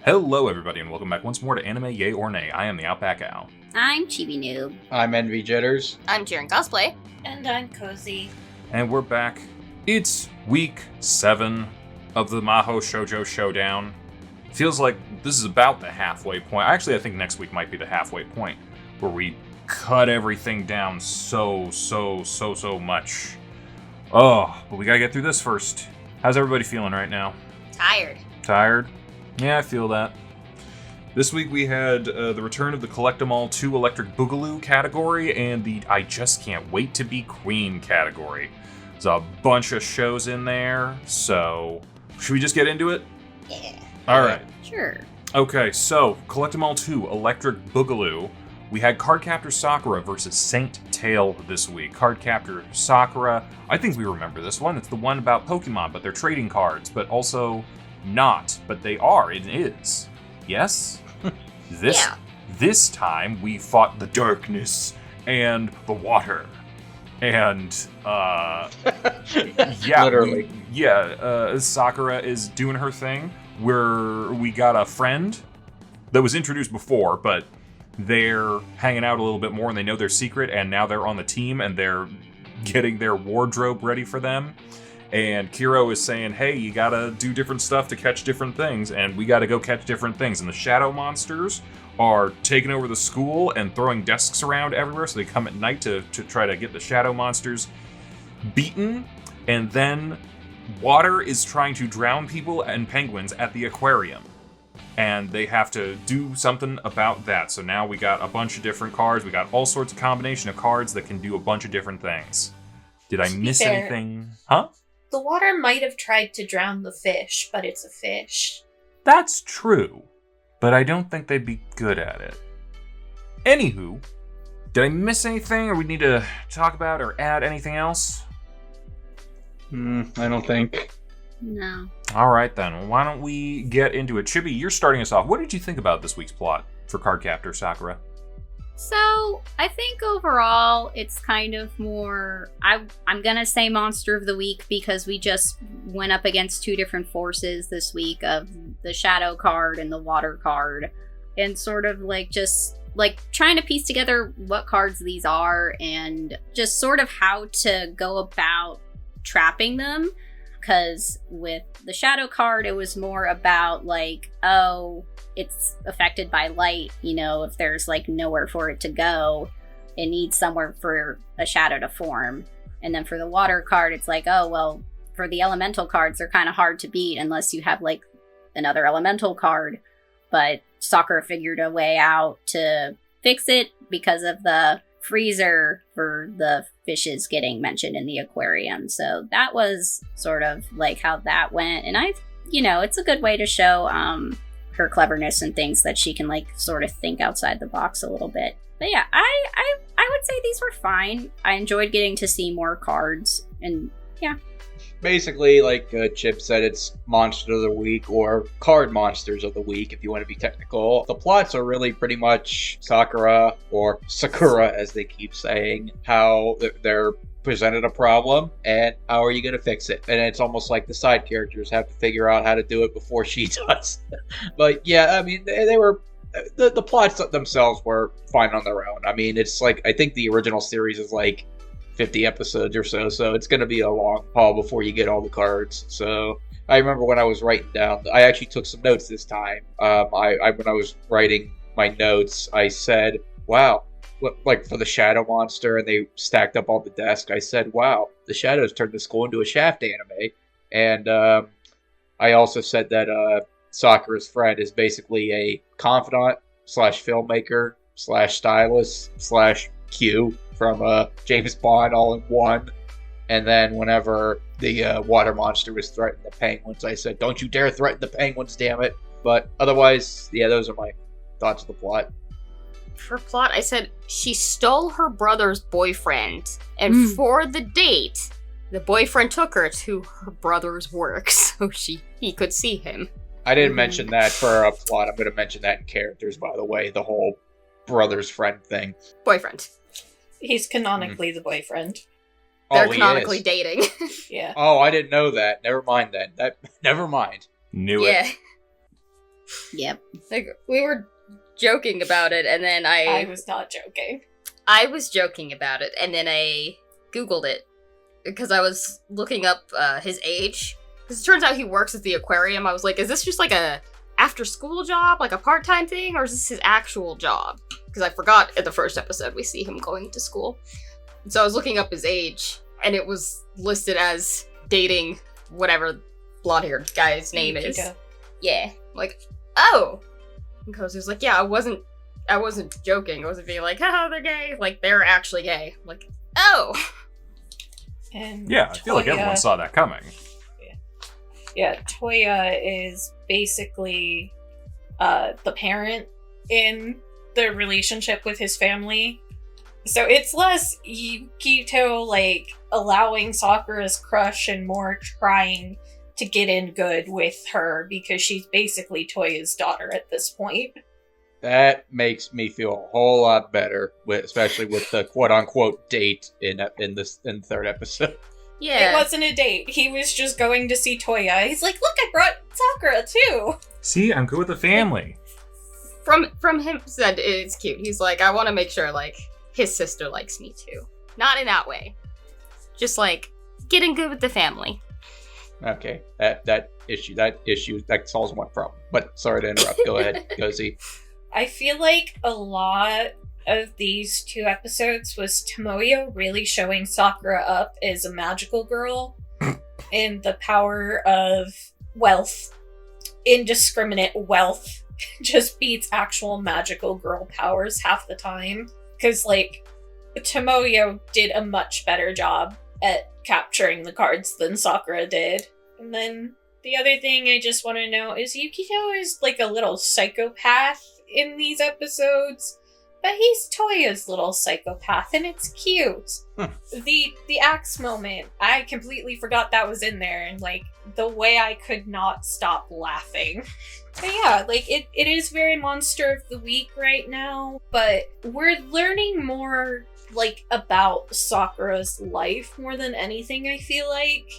Hello, everybody, and welcome back once more to Anime Yay or Nay. I am TheOutbackAl. I'm Chibi Noob. I'm Envy Jitters. I'm Jiren Cosplay. And I'm Cozy. And we're back. It's week 7 of the Mahou Shoujo Showdown. Feels like this is about the halfway point. Actually, I think next week might be the halfway point, where we cut everything down so much. Oh, but we gotta get through this first. How's everybody feeling right now? Tired? Yeah, I feel that. This week we had the return of the Collect 'em All 2 Electric Boogaloo category and the I Just Can't Wait to Be Queen category. There's a bunch of shows in there, so should we just get into it? Yeah. Alright. Sure. Okay, so Collect 'em All 2 Electric Boogaloo. We had Cardcaptor Sakura versus Saint Tail this week. Cardcaptor Sakura, I think we remember this one. It's the one about Pokemon, but they're trading cards, but also not, but they are. It is. Yes? This time we fought the darkness and the water. And yeah, Literally. Sakura is doing her thing. We got a friend that was introduced before, but they're hanging out a little bit more and they know their secret, and now they're on the team and they're getting their wardrobe ready for them. And Kiro is saying, hey, you gotta do different stuff to catch different things, and we gotta go catch different things. And the shadow monsters are taking over the school and throwing desks around everywhere, so they come at night to try to get the shadow monsters beaten. And then water is trying to drown people and penguins at the aquarium. And they have to do something about that. So now we got a bunch of different cards. We got all sorts of combination of cards that can do a bunch of different things. Did I miss anything? Huh? The water might have tried to drown the fish, but it's a fish. That's true, but I don't think they'd be good at it. Anywho, did I miss anything, or we need to talk about or add anything else? I don't think. No. All right, then. Why don't we get into it? Chibi, you're starting us off. What did you think about this week's plot for Cardcaptor Sakura? So, I think overall, it's kind of more... I'm gonna say Monster of the Week because we just went up against two different forces this week of the Shadow card and the Water card. And sort of just trying to piece together what cards these are and just sort of how to go about trapping them. Because with the Shadow card, it was more about it's affected by light. You know, if there's nowhere for it to go, it needs somewhere for a shadow to form. And then for the Water card, it's for the elemental cards, they're kind of hard to beat unless you have another elemental card. But Sakura figured a way out to fix it because of the freezer for the fishes getting mentioned in the aquarium. So that was sort of how that went. And it's a good way to show her cleverness and things that she can sort of think outside the box a little bit. But yeah, I would say these were fine. I enjoyed getting to see more cards, and yeah. Basically, Chip said, it's Monster of the Week or Card Monsters of the Week, if you want to be technical. The plots are really pretty much Sakura, or Sakura as they keep saying, how they're presented a problem and how are you going to fix it. And it's almost like the side characters have to figure out how to do it before she does. But yeah, I mean, they were... The plots themselves were fine on their own. I mean, it's I think the original series is 50 episodes or so it's going to be a long haul before you get all the cards. So I remember when I was writing down, I actually took some notes this time. When I was writing my notes, I said, wow, for the Shadow Monster, and they stacked up on the desk, I said, wow, the Shadows turned the school into a Shaft anime. And I also said that Sakura's friend is basically a confidant / filmmaker / stylist / Q from James Bond all in one. And then whenever the water monster was threatening the penguins, I said, don't you dare threaten the penguins, damn it. But otherwise, yeah, those are my thoughts of the plot. For plot, I said she stole her brother's boyfriend, and for the date, the boyfriend took her to her brother's work so he could see him. I didn't mention that for a plot. I'm going to mention that in characters, by the way, the whole brother's friend thing. Boyfriend. He's canonically the boyfriend. They're canonically dating. Yeah. Oh, I didn't know that. Never mind then. Never mind. Knew it. Yep. Like, we were joking about it, and then I was not joking. I was joking about it, and then I Googled it. Because I was looking up his age. Because it turns out he works at the aquarium. I was like, is this just like a after-school job? Like a part-time thing? Or is this his actual job? Because I forgot in the first episode we see him going to school. So I was looking up his age, and it was listed as dating whatever blonde-haired guy's name is. Yeah. Like, oh! Because he was like, yeah, I wasn't joking. I wasn't being like, haha, they're gay. Like, they're actually gay. Like, oh! And Yeah, I feel like everyone saw that coming. Yeah, Toya is basically the parent in the relationship with his family. So it's less Yukito, like, allowing Sakura's crush and more trying to get in good with her because she's basically Toya's daughter at this point. That makes me feel a whole lot better, especially with the quote-unquote date in the third episode. Yeah. It wasn't a date. He was just going to see Toya. He's like, look, I brought Sakura too. See, I'm good with the family. From him said it's cute. He's like, I want to make sure like his sister likes me too. Not in that way. Just like getting good with the family. Okay, that issue that solves one problem. But sorry to interrupt. Go ahead, Gozi. I feel like a lot of these 2 episodes was Tomoyo really showing Sakura up as a magical girl and the power of wealth. Indiscriminate wealth just beats actual magical girl powers half the time. Because, like, Tomoyo did a much better job at capturing the cards than Sakura did. And then the other thing I just want to know is Yukito is like a little psychopath in these episodes, but he's Toya's little psychopath, and it's cute. The axe moment, I completely forgot that was in there, and like the way I could not stop laughing. But yeah, like it is very Monster of the Week right now, but we're learning more like about Sakura's life more than anything, I feel like.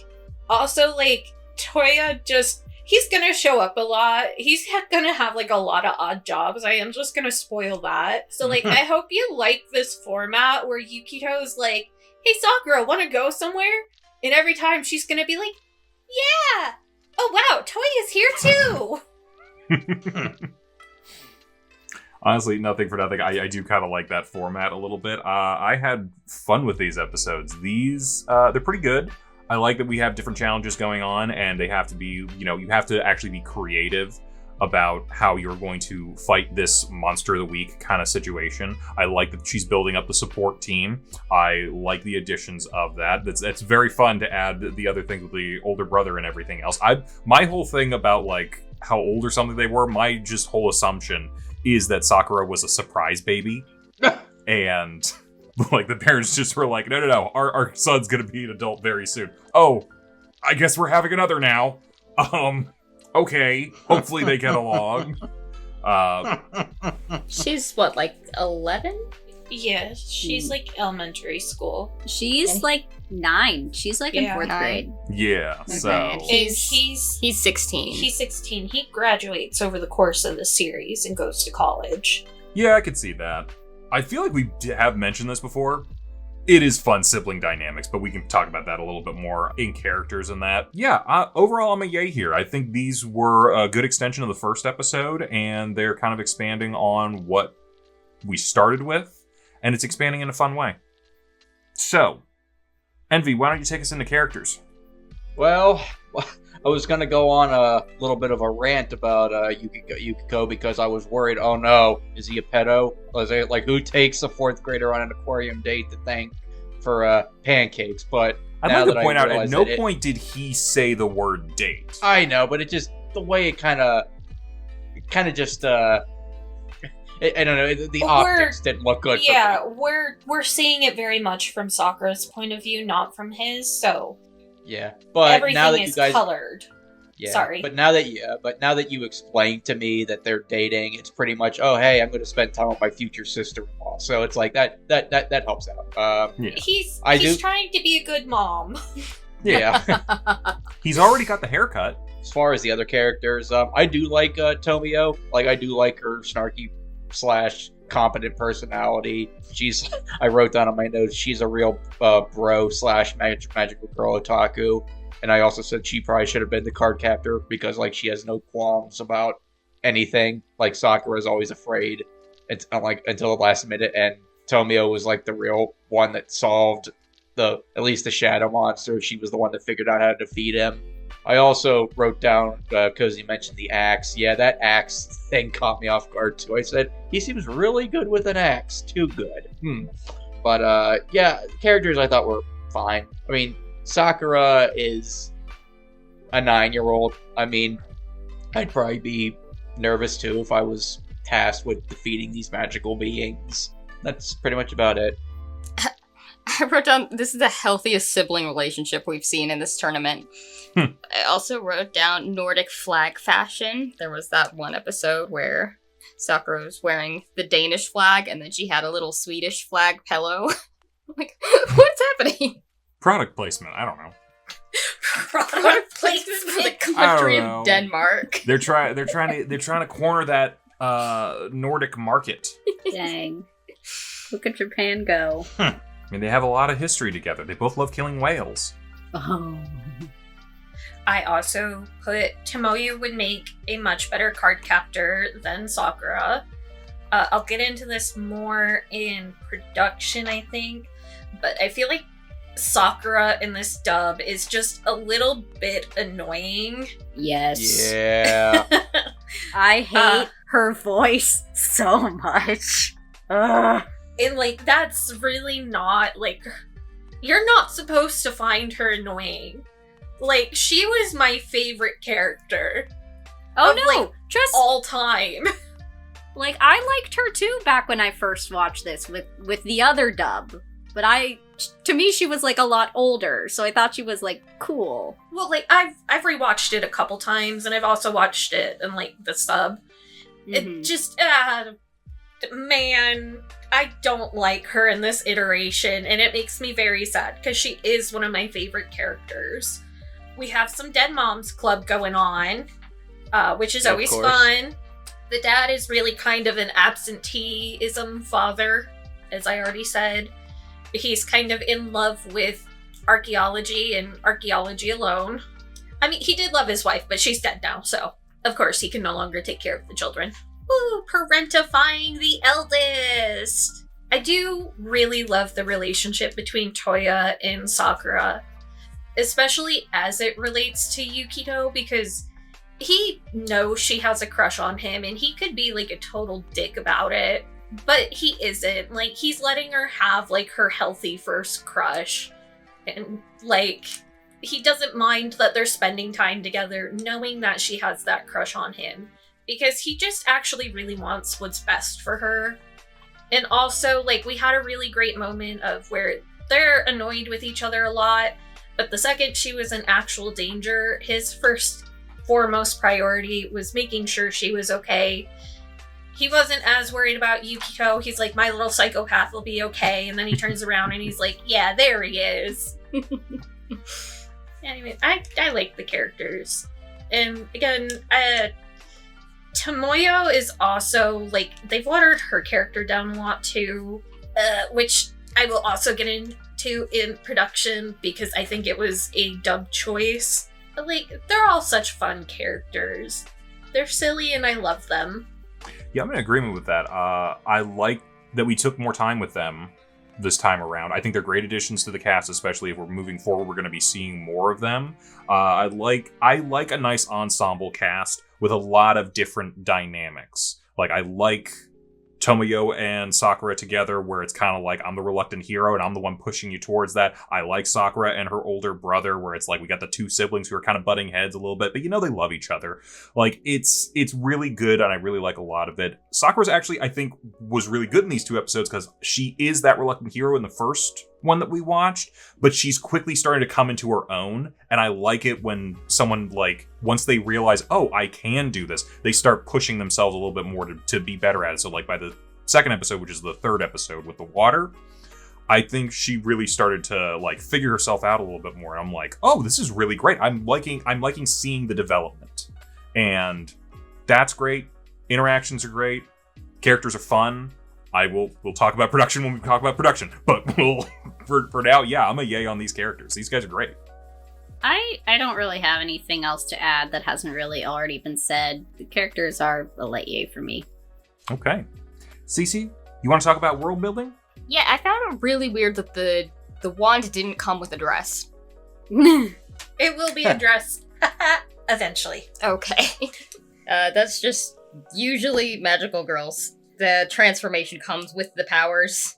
Also, like, Toya just, he's gonna show up a lot. He's gonna have, like, a lot of odd jobs. I am just gonna spoil that. So, like, I hope you like this format where Yukito's like, hey, Sakura, wanna go somewhere? And every time she's gonna be like, yeah! Oh, wow, Toya's here, too! Honestly, nothing for nothing. I do kind of like that format a little bit. I had fun with these episodes. These, they're pretty good. I like that we have different challenges going on, and they have to be, you have to actually be creative about how you're going to fight this Monster of the Week kind of situation. I like that she's building up the support team. I like the additions of that. It's very fun to add the other things with the older brother and everything else. My whole thing about, like, how old or something they were, my just whole assumption is that Sakura was a surprise baby. And like the parents just were like, no, our son's gonna be an adult very soon. Oh, I guess we're having another now. Okay, hopefully they get along. She's what, like 11? Yeah, she's like elementary school. She's like 9. She's like in 4th grade. Yeah, Okay. so And he's 16. He's 16. He graduates over the course of the series and goes to college. yeah, I could see that. I feel like we have mentioned this before. It is fun sibling dynamics, but we can talk about that a little bit more in characters and that. Yeah, overall, I'm a yay here. I think these were a good extension of the first episode, and they're kind of expanding on what we started with, and it's expanding in a fun way. So, Envy, why don't you take us into characters? Well, I was going to go on a little bit of a rant about Yukiko because I was worried, oh no, is he a pedo? Like, who takes a 4th grader on an aquarium date to thank for pancakes? But I'd now like to that point I out, at realize no that point did he say the word date. I know, but it just, the way it kind of just, I don't know, the optics didn't look good for me. we're seeing it very much from Sakura's point of view, not from his, so Yeah, but everything now that is you guys, colored. yeah, Sorry. But now that you explained to me that they're dating, it's pretty much, oh hey, I'm going to spend time with my future sister-in-law. So it's like that helps out. Yeah. He's trying to be a good mom. Yeah. He's already got the haircut. as far as the other characters, I do like Tomio. Like, I do like her snarky / competent personality. I wrote down on my notes, she's a real bro / magical girl otaku. And I also said she probably should have been the Cardcaptor because, like, she has no qualms about anything. Like, Sakura is always afraid until the last minute, and Tomio was like the real one that solved at least the shadow monster. She was the one that figured out how to defeat him. I also wrote down, because you mentioned the axe. Yeah, that axe thing caught me off guard too. I said, he seems really good with an axe. Too good. But yeah, characters I thought were fine. I mean, Sakura is a 9-year-old. I mean, I'd probably be nervous too if I was tasked with defeating these magical beings. That's pretty much about it. I wrote down, this is the healthiest sibling relationship we've seen in this tournament. I also wrote down Nordic flag fashion. There was that one episode where Sakura was wearing the Danish flag, and then she had a little Swedish flag pillow. Like, what's happening? Product placement. I don't know. Product placement for the country of Denmark. They're trying to corner that Nordic market. Dang. Look at Japan go. I mean, they have a lot of history together. They both love killing whales. Oh. I also put Tomoyo would make a much better Cardcaptor than Sakura. I'll get into this more in production, I think, but I feel like Sakura in this dub is just a little bit annoying. Yes. Yeah. I hate her voice so much. Ugh. And, like, that's really not, like, you're not supposed to find her annoying. Like, she was my favorite character. Oh of, no, like, just all time. like I liked her too back when I first watched this with the other dub. But to me she was like a lot older, so I thought she was like cool. Well, like, I've rewatched it a couple times, and I've also watched it in, like, the sub. It just, man, I don't like her in this iteration, and it makes me very sad, because she is one of my favorite characters. We have some Dead Moms Club going on, which is always fun. The dad is really kind of an absenteeism father, as I already said. He's kind of in love with archaeology and archaeology alone. I mean, he did love his wife, but she's dead now, so of course he can no longer take care of the children. Ooh, parentifying the eldest! I do really love the relationship between Toya and Sakura, especially as it relates to Yukito, because he knows she has a crush on him, and he could be, like, a total dick about it, but he isn't. Like, he's letting her have, like, her healthy first crush, and, like, he doesn't mind that they're spending time together, knowing that she has that crush on him, because he just actually really wants what's best for her. And also, like, we had a really great moment of where they're annoyed with each other a lot, but the second she was in actual danger, his foremost priority was making sure she was okay. He wasn't as worried about Yukito. He's like, my little psychopath will be okay. And then he turns around and he's like, yeah, there he is. Anyway, I like the characters. And again, Tomoyo is also, like, they've watered her character down a lot too, which I will also get into in production because I think it was a dub choice. But, like, they're all such fun characters. They're silly and I love them. Yeah, I'm in agreement with that. I like that we took more time with them this time around. I think they're great additions to the cast, especially if we're moving forward, we're going to be seeing more of them. I like a nice ensemble cast with a lot of different dynamics. Like, I like Tomoyo and Sakura together, where it's kind of like, I'm the reluctant hero and I'm the one pushing you towards that. I like Sakura and her older brother, where it's like we got the two siblings who are kind of butting heads a little bit, but you know they love each other. Like, it's really good, and I really like a lot of it. Sakura's actually, I think, was really good in these two episodes because she is that reluctant hero in the first one that we watched, but she's quickly starting to come into her own, and I like it when someone, like, once they realize, oh, I can do this, they start pushing themselves a little bit more to be better at it. So, like, by the second episode, which is the third episode with the water, I think she really started to like figure herself out a little bit more. And I'm like, oh, this is really great. I'm liking seeing the development. And that's great. Interactions are great. Characters are fun. We'll talk about production when we talk about production. But for now, yeah, I'm a yay on these characters. These guys are great. I don't really have anything else to add that hasn't really already been said. The characters are a light yay for me. Okay. Cece, you want to talk about world building? Yeah, I found it really weird that the wand didn't come with a dress. It will be addressed eventually. Okay. That's just usually magical girls. The transformation comes with the powers.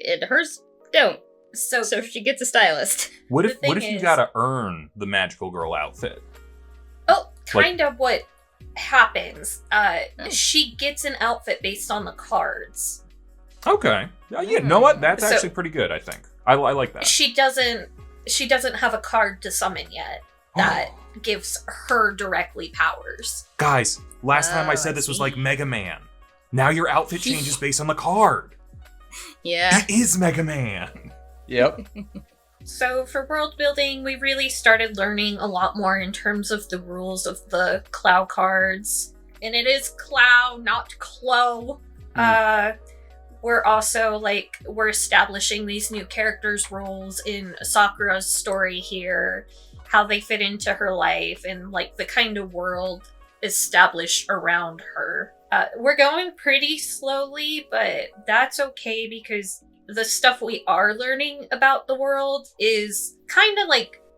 And hers don't. So she gets a stylist. What if you gotta earn the magical girl outfit? Oh, kind of what happens. She gets an outfit based on the cards. Okay. You know what? That's actually pretty good, I think. I like that. She doesn't have a card to summon yet that gives her directly powers. Guys, last time I said this was like Mega Man. Now your outfit changes based on the card. Yeah. It is Mega Man. Yep. So for world building, we really started learning a lot more in terms of the rules of the Clow cards. And it is Clow, not Clo. We're also we're establishing these new characters' roles in Sakura's story here, how they fit into her life, and the kind of world established around her. We're going pretty slowly, but that's okay because the stuff we are learning about the world is kind of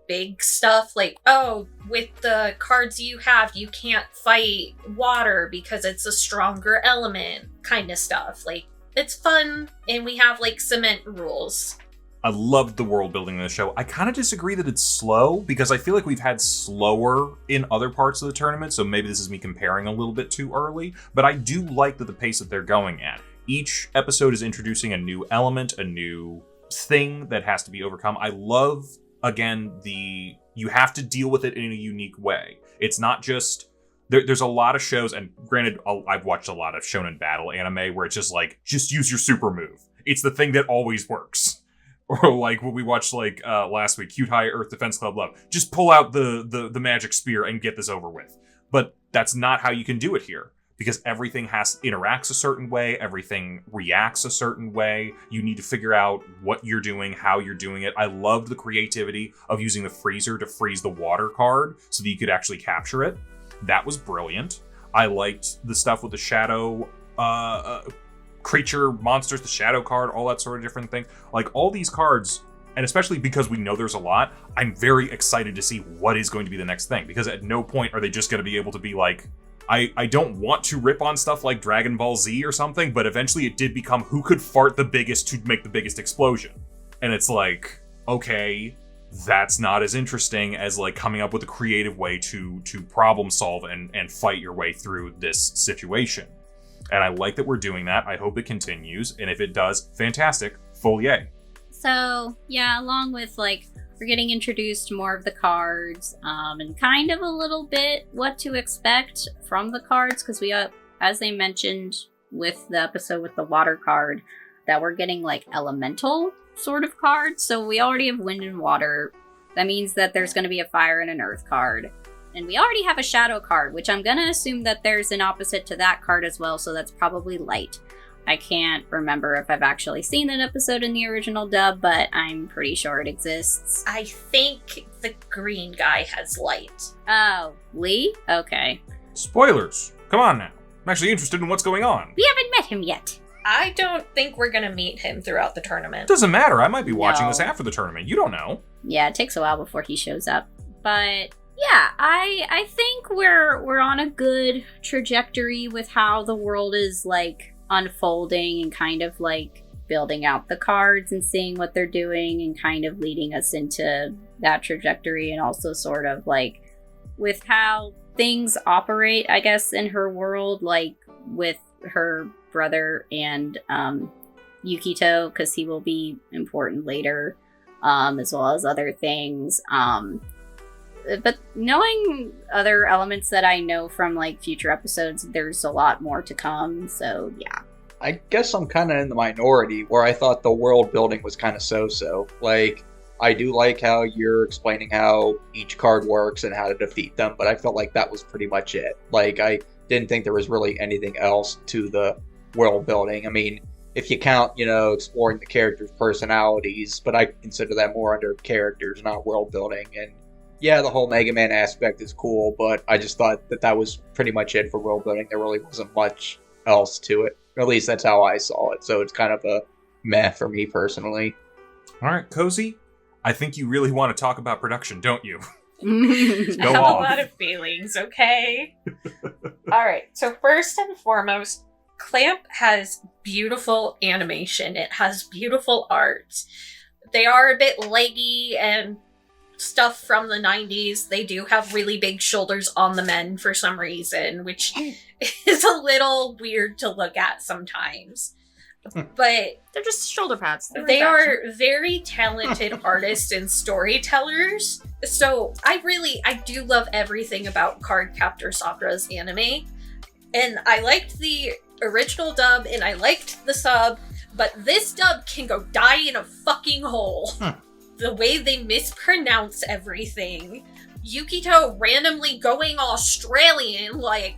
big stuff. With the cards you have, you can't fight water because it's a stronger element kind of stuff. It's fun, and we have cement rules. I loved the world building in the show. I kind of disagree that it's slow because I feel like we've had slower in other parts of the tournament, so maybe this is me comparing a little bit too early, but I do like the pace that they're going at. Each episode is introducing a new element, a new thing that has to be overcome. I love, again, you have to deal with it in a unique way. It's not just... There's a lot of shows, and granted, I've watched a lot of shonen battle anime where it's just use your super move. It's the thing that always works. Or what we watched last week, Cute High Earth Defense Club Love. Just pull out the magic spear and get this over with. But that's not how you can do it here. Because everything interacts a certain way, everything reacts a certain way. You need to figure out what you're doing, how you're doing it. I loved the creativity of using the freezer to freeze the water card so that you could actually capture it. That was brilliant. I liked the stuff with the shadow creature monsters, the shadow card, all that sort of different thing. All these cards, and especially because we know there's a lot, I'm very excited to see what is going to be the next thing. Because at no point are they just going to be able to be I don't want to rip on stuff like Dragon Ball Z or something, but eventually it did become who could fart the biggest to make the biggest explosion. And it's okay, that's not as interesting as coming up with a creative way to problem solve and fight your way through this situation. And I like that we're doing that. I hope it continues. And if it does, fantastic. Full yay. So, yeah, along with we're getting introduced to more of the cards, and kind of a little bit what to expect from the cards, because we, as they mentioned with the episode with the water card, that we're getting elemental sort of cards. So we already have wind and water. That means that there's going to be a fire and an earth card. And we already have a shadow card, which I'm going to assume that there's an opposite to that card as well, so that's probably light. I can't remember if I've actually seen that episode in the original dub, but I'm pretty sure it exists. I think the green guy has light. Oh, Lee? Okay. Spoilers. Come on now. I'm actually interested in what's going on. We haven't met him yet. I don't think we're going to meet him throughout the tournament. Doesn't matter. I might be watching this after the tournament. You don't know. Yeah, it takes a while before he shows up. But yeah, I think we're on a good trajectory with how the world is unfolding and kind of building out the cards and seeing what they're doing and kind of leading us into that trajectory, and also sort of with how things operate, I guess, in her world, with her brother and Yukito, because he will be important later, as well as other things. But knowing other elements that I know from future episodes, there's a lot more to come. So yeah. I guess I'm kind of in the minority where I thought the world building was kind of so-so. Like, I do like how you're explaining how each card works and how to defeat them, but I felt like that was pretty much it. Like, I didn't think there was really anything else to the world building. I mean, if you count, exploring the characters' personalities, but I consider that more under characters, not world building. And yeah, the whole Mega Man aspect is cool, but I just thought that was pretty much it for world building. There really wasn't much else to it. Or at least that's how I saw it. So it's kind of a meh for me personally. All right, Cozy, I think you really want to talk about production, don't you? I Go have on. a lot of feelings, okay? Alright, so first and foremost, Clamp has beautiful animation. It has beautiful art. They are a bit leggy and stuff from the 90s. They do have really big shoulders on the men for some reason, which is a little weird to look at sometimes. But They're just shoulder pads. they are very talented artists and storytellers. So I do love everything about Cardcaptor Sakura's anime. And I liked the original dub and I liked the sub, but this dub can go die in a fucking hole. The way they mispronounce everything. Yukito randomly going Australian, like,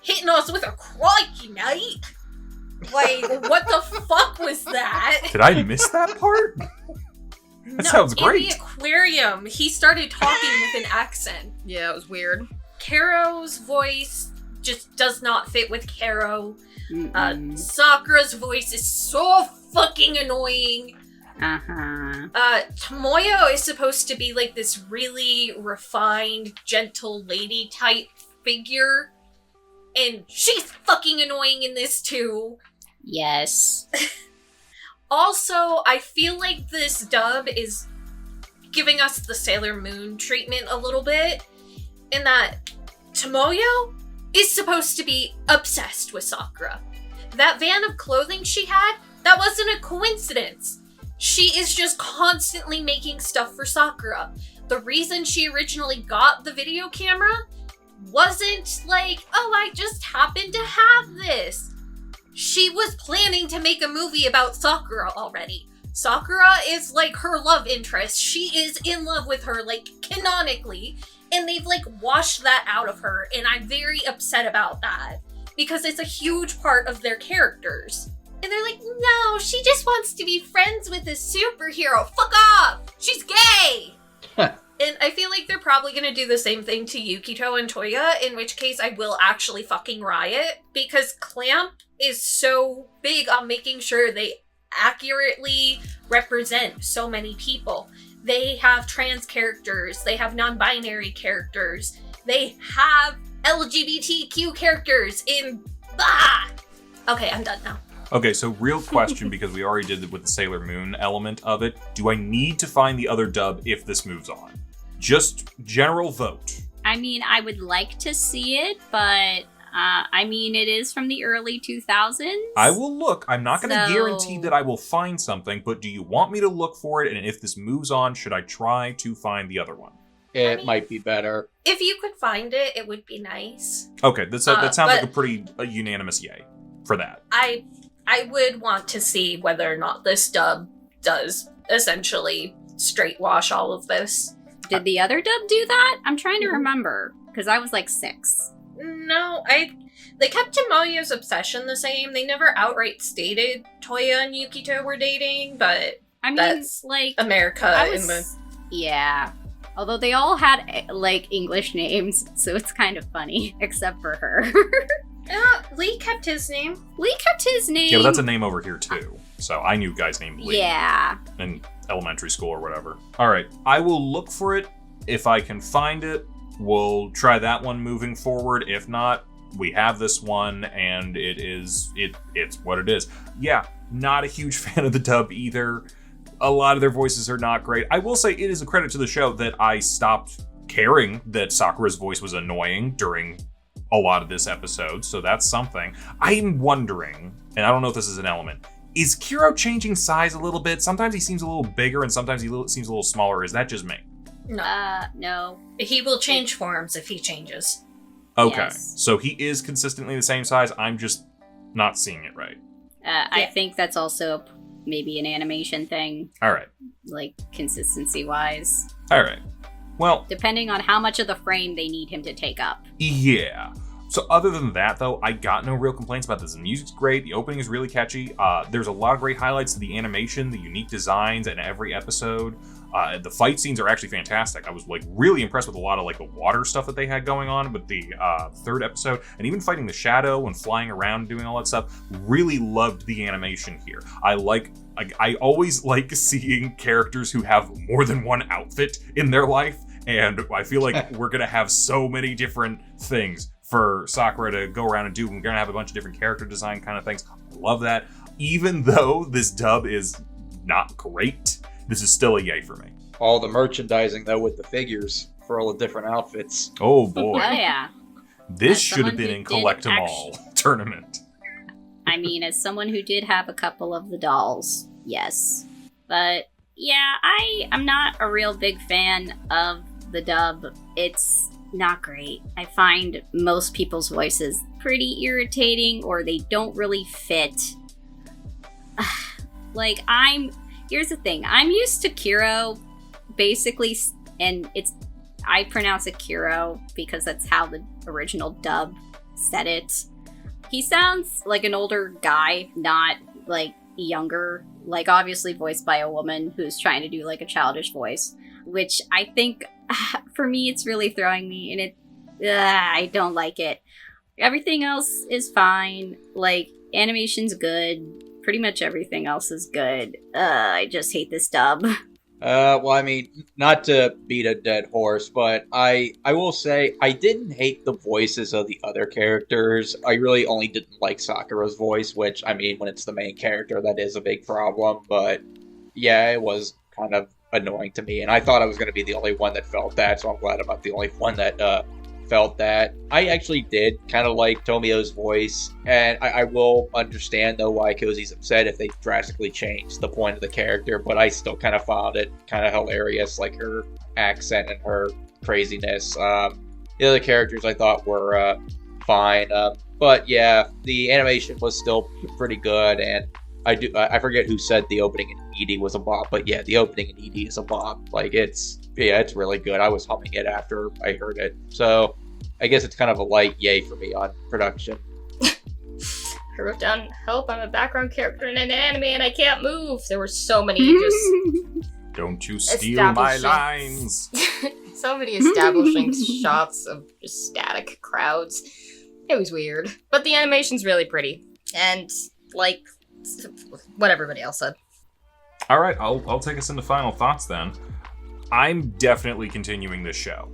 hitting us with a crikey, mate. Like, what the fuck was that? Did I miss that part? That sounds great. In the aquarium, he started talking with an accent. Yeah, it was weird. Caro's voice just does not fit with Caro. Sakura's voice is so fucking annoying. Tomoyo is supposed to be like this really refined, gentle lady type figure. And she's fucking annoying in this too. Yes. Also, I feel like this dub is giving us the Sailor Moon treatment a little bit, in that Tomoyo is supposed to be obsessed with Sakura. That van of clothing she had, that wasn't a coincidence. She is just constantly making stuff for Sakura. The reason she originally got the video camera wasn't like, oh, I just happened to have this. She was planning to make a movie about Sakura already. Sakura is like her love interest. She is in love with her, like, canonically. And they've, like, washed that out of her. And I'm very upset about that. Because it's a huge part of their characters. And they're like, no, she just wants to be friends with a superhero. Fuck off! She's gay! And I feel like they're probably going to do the same thing to Yukito and Toya, in which case I will actually fucking riot. Because Clamp is so big on making sure they accurately represent so many people. They have trans characters, they have non-binary characters, they have LGBTQ characters in... Okay, I'm done now. Okay, so real question, because we already did it with the Sailor Moon element of it. Do I need to find the other dub if this moves on? Just general vote. I mean, I would like to see it, but it is from the early 2000s. I will look. I'm not going to So- guarantee that I will find something, but do you want me to look for it? And if this moves on, should I try to find the other one? It might be better. If you could find it, it would be nice. Okay, that sounds like but- a pretty unanimous yay for that. I would want to see whether or not this dub does essentially straight wash all of this. Did the other dub do that? I'm trying to remember, because I was like 6. No, they kept Tomoyo's obsession the same. They never outright stated Toya and Yukito were dating, but I mean, That's like, America I in the... was, yeah. Although they all had, like, English names, so it's kind of funny, except for her. Lee kept his name. Lee kept his name. Yeah, but that's a name over here too. So I knew guys named Lee Yeah. in elementary school or whatever. All right, I will look for it. If I can find it, we'll try that one moving forward. If not, we have this one, and it's what it is. Yeah, not a huge fan of the dub either. A lot of their voices are not great. I will say it is a credit to the show that I stopped caring that Sakura's voice was annoying during a lot of this episode, so that's something. I'm wondering, and I don't know if this is an element, is Kiro changing size a little bit? Sometimes he seems a little bigger, and sometimes he seems a little smaller. Is that just me? No. No. He will change forms if he changes. Okay, Yes. so he is consistently the same size. I'm just not seeing it right. I think that's also maybe an animation thing, All right. like consistency-wise. All right. Well, Depending on how much of the frame they need him to take up. yeah. So other than that, though, I got no real complaints about this. The music's great. The opening is really catchy. There's a lot of great highlights to the animation, the unique designs in every episode. The fight scenes are actually fantastic. I was like really impressed with a lot of like the water stuff that they had going on with the third episode, and even fighting the shadow and flying around and doing all that stuff. Really loved the animation here. I always like seeing characters who have more than one outfit in their life, and I feel like we're gonna have so many different things for Sakura to go around and do. We're gonna have a bunch of different character design kind of things. I love that. Even though this dub is not great, this is still a yay for me. All the merchandising, though, with the figures for all the different outfits. Oh boy. Oh yeah. This As should have someone been who in did Collect 'em All tournament. I mean, as someone who did have a couple of the dolls, yes. But yeah, I'm not a real big fan of the dub. It's not great. I find most people's voices pretty irritating, or they don't really fit. Here's the thing. I'm used to Kiro, basically, and I pronounce it Kiro because that's how the original dub said it. He sounds like an older guy, not like younger, like obviously voiced by a woman who's trying to do like a childish voice, which I think for me it's really throwing me, and I don't like it. Everything else is fine. Like, animation's good. Pretty much everything else is good. I just hate this dub. Well, I mean, not to beat a dead horse, but I will say I didn't hate the voices of the other characters. I really only didn't like Sakura's voice, which, I mean, when it's the main character, that is a big problem. But yeah, it was kind of annoying to me, and I thought I was going to be the only one that felt that, so I'm glad I'm not the only one that felt that. I actually did kind of like Tomio's voice, and I will understand though why Cozy's upset if they drastically changed the point of the character, but I still kind of found it kind of hilarious, like her accent and her craziness. The other characters I thought were fine, but yeah, the animation was still pretty good, and I forget who said the opening in ED was a bop, but yeah, the opening in ED is a bop. Like, it's really good. I was humming it after I heard it. So I guess it's kind of a light yay for me on production. I wrote down, help, I'm a background character in an anime and I can't move. There were so many just Don't you steal my lines. so many establishing shots of just static crowds. It was weird. But the animation's really pretty. And, like, what everybody else said. All right, I'll take us into final thoughts then. I'm definitely continuing this show.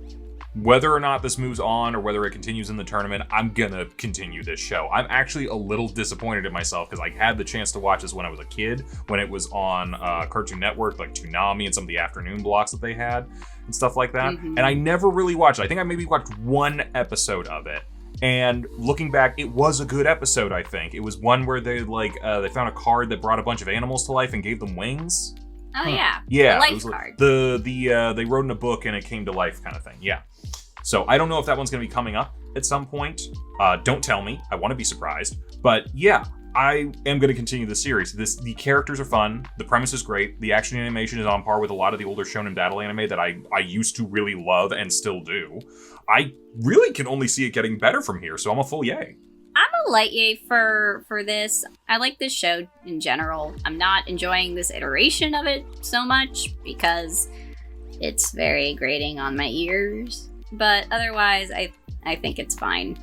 Whether or not this moves on or whether it continues in the tournament, I'm gonna continue this show. I'm actually a little disappointed in myself because I had the chance to watch this when I was a kid, when it was on Cartoon Network, like Toonami and some of the afternoon blocks that they had and stuff like that. Mm-hmm. And I never really watched it. I think I maybe watched one episode of it. And looking back, it was a good episode, I think. It was one where they found a card that brought a bunch of animals to life and gave them wings. Oh yeah. Yeah. The it life was card. they wrote in a book and it came to life kind of thing. Yeah. So I don't know if that one's going to be coming up at some point. Don't tell me. I want to be surprised. But yeah, I am going to continue the series. The characters are fun. The premise is great. The action animation is on par with a lot of the older shonen battle anime that I used to really love and still do. I really can only see it getting better from here, so I'm a full yay. I'm a light yay for this. I like this show in general. I'm not enjoying this iteration of it so much because it's very grating on my ears. But otherwise, I think it's fine.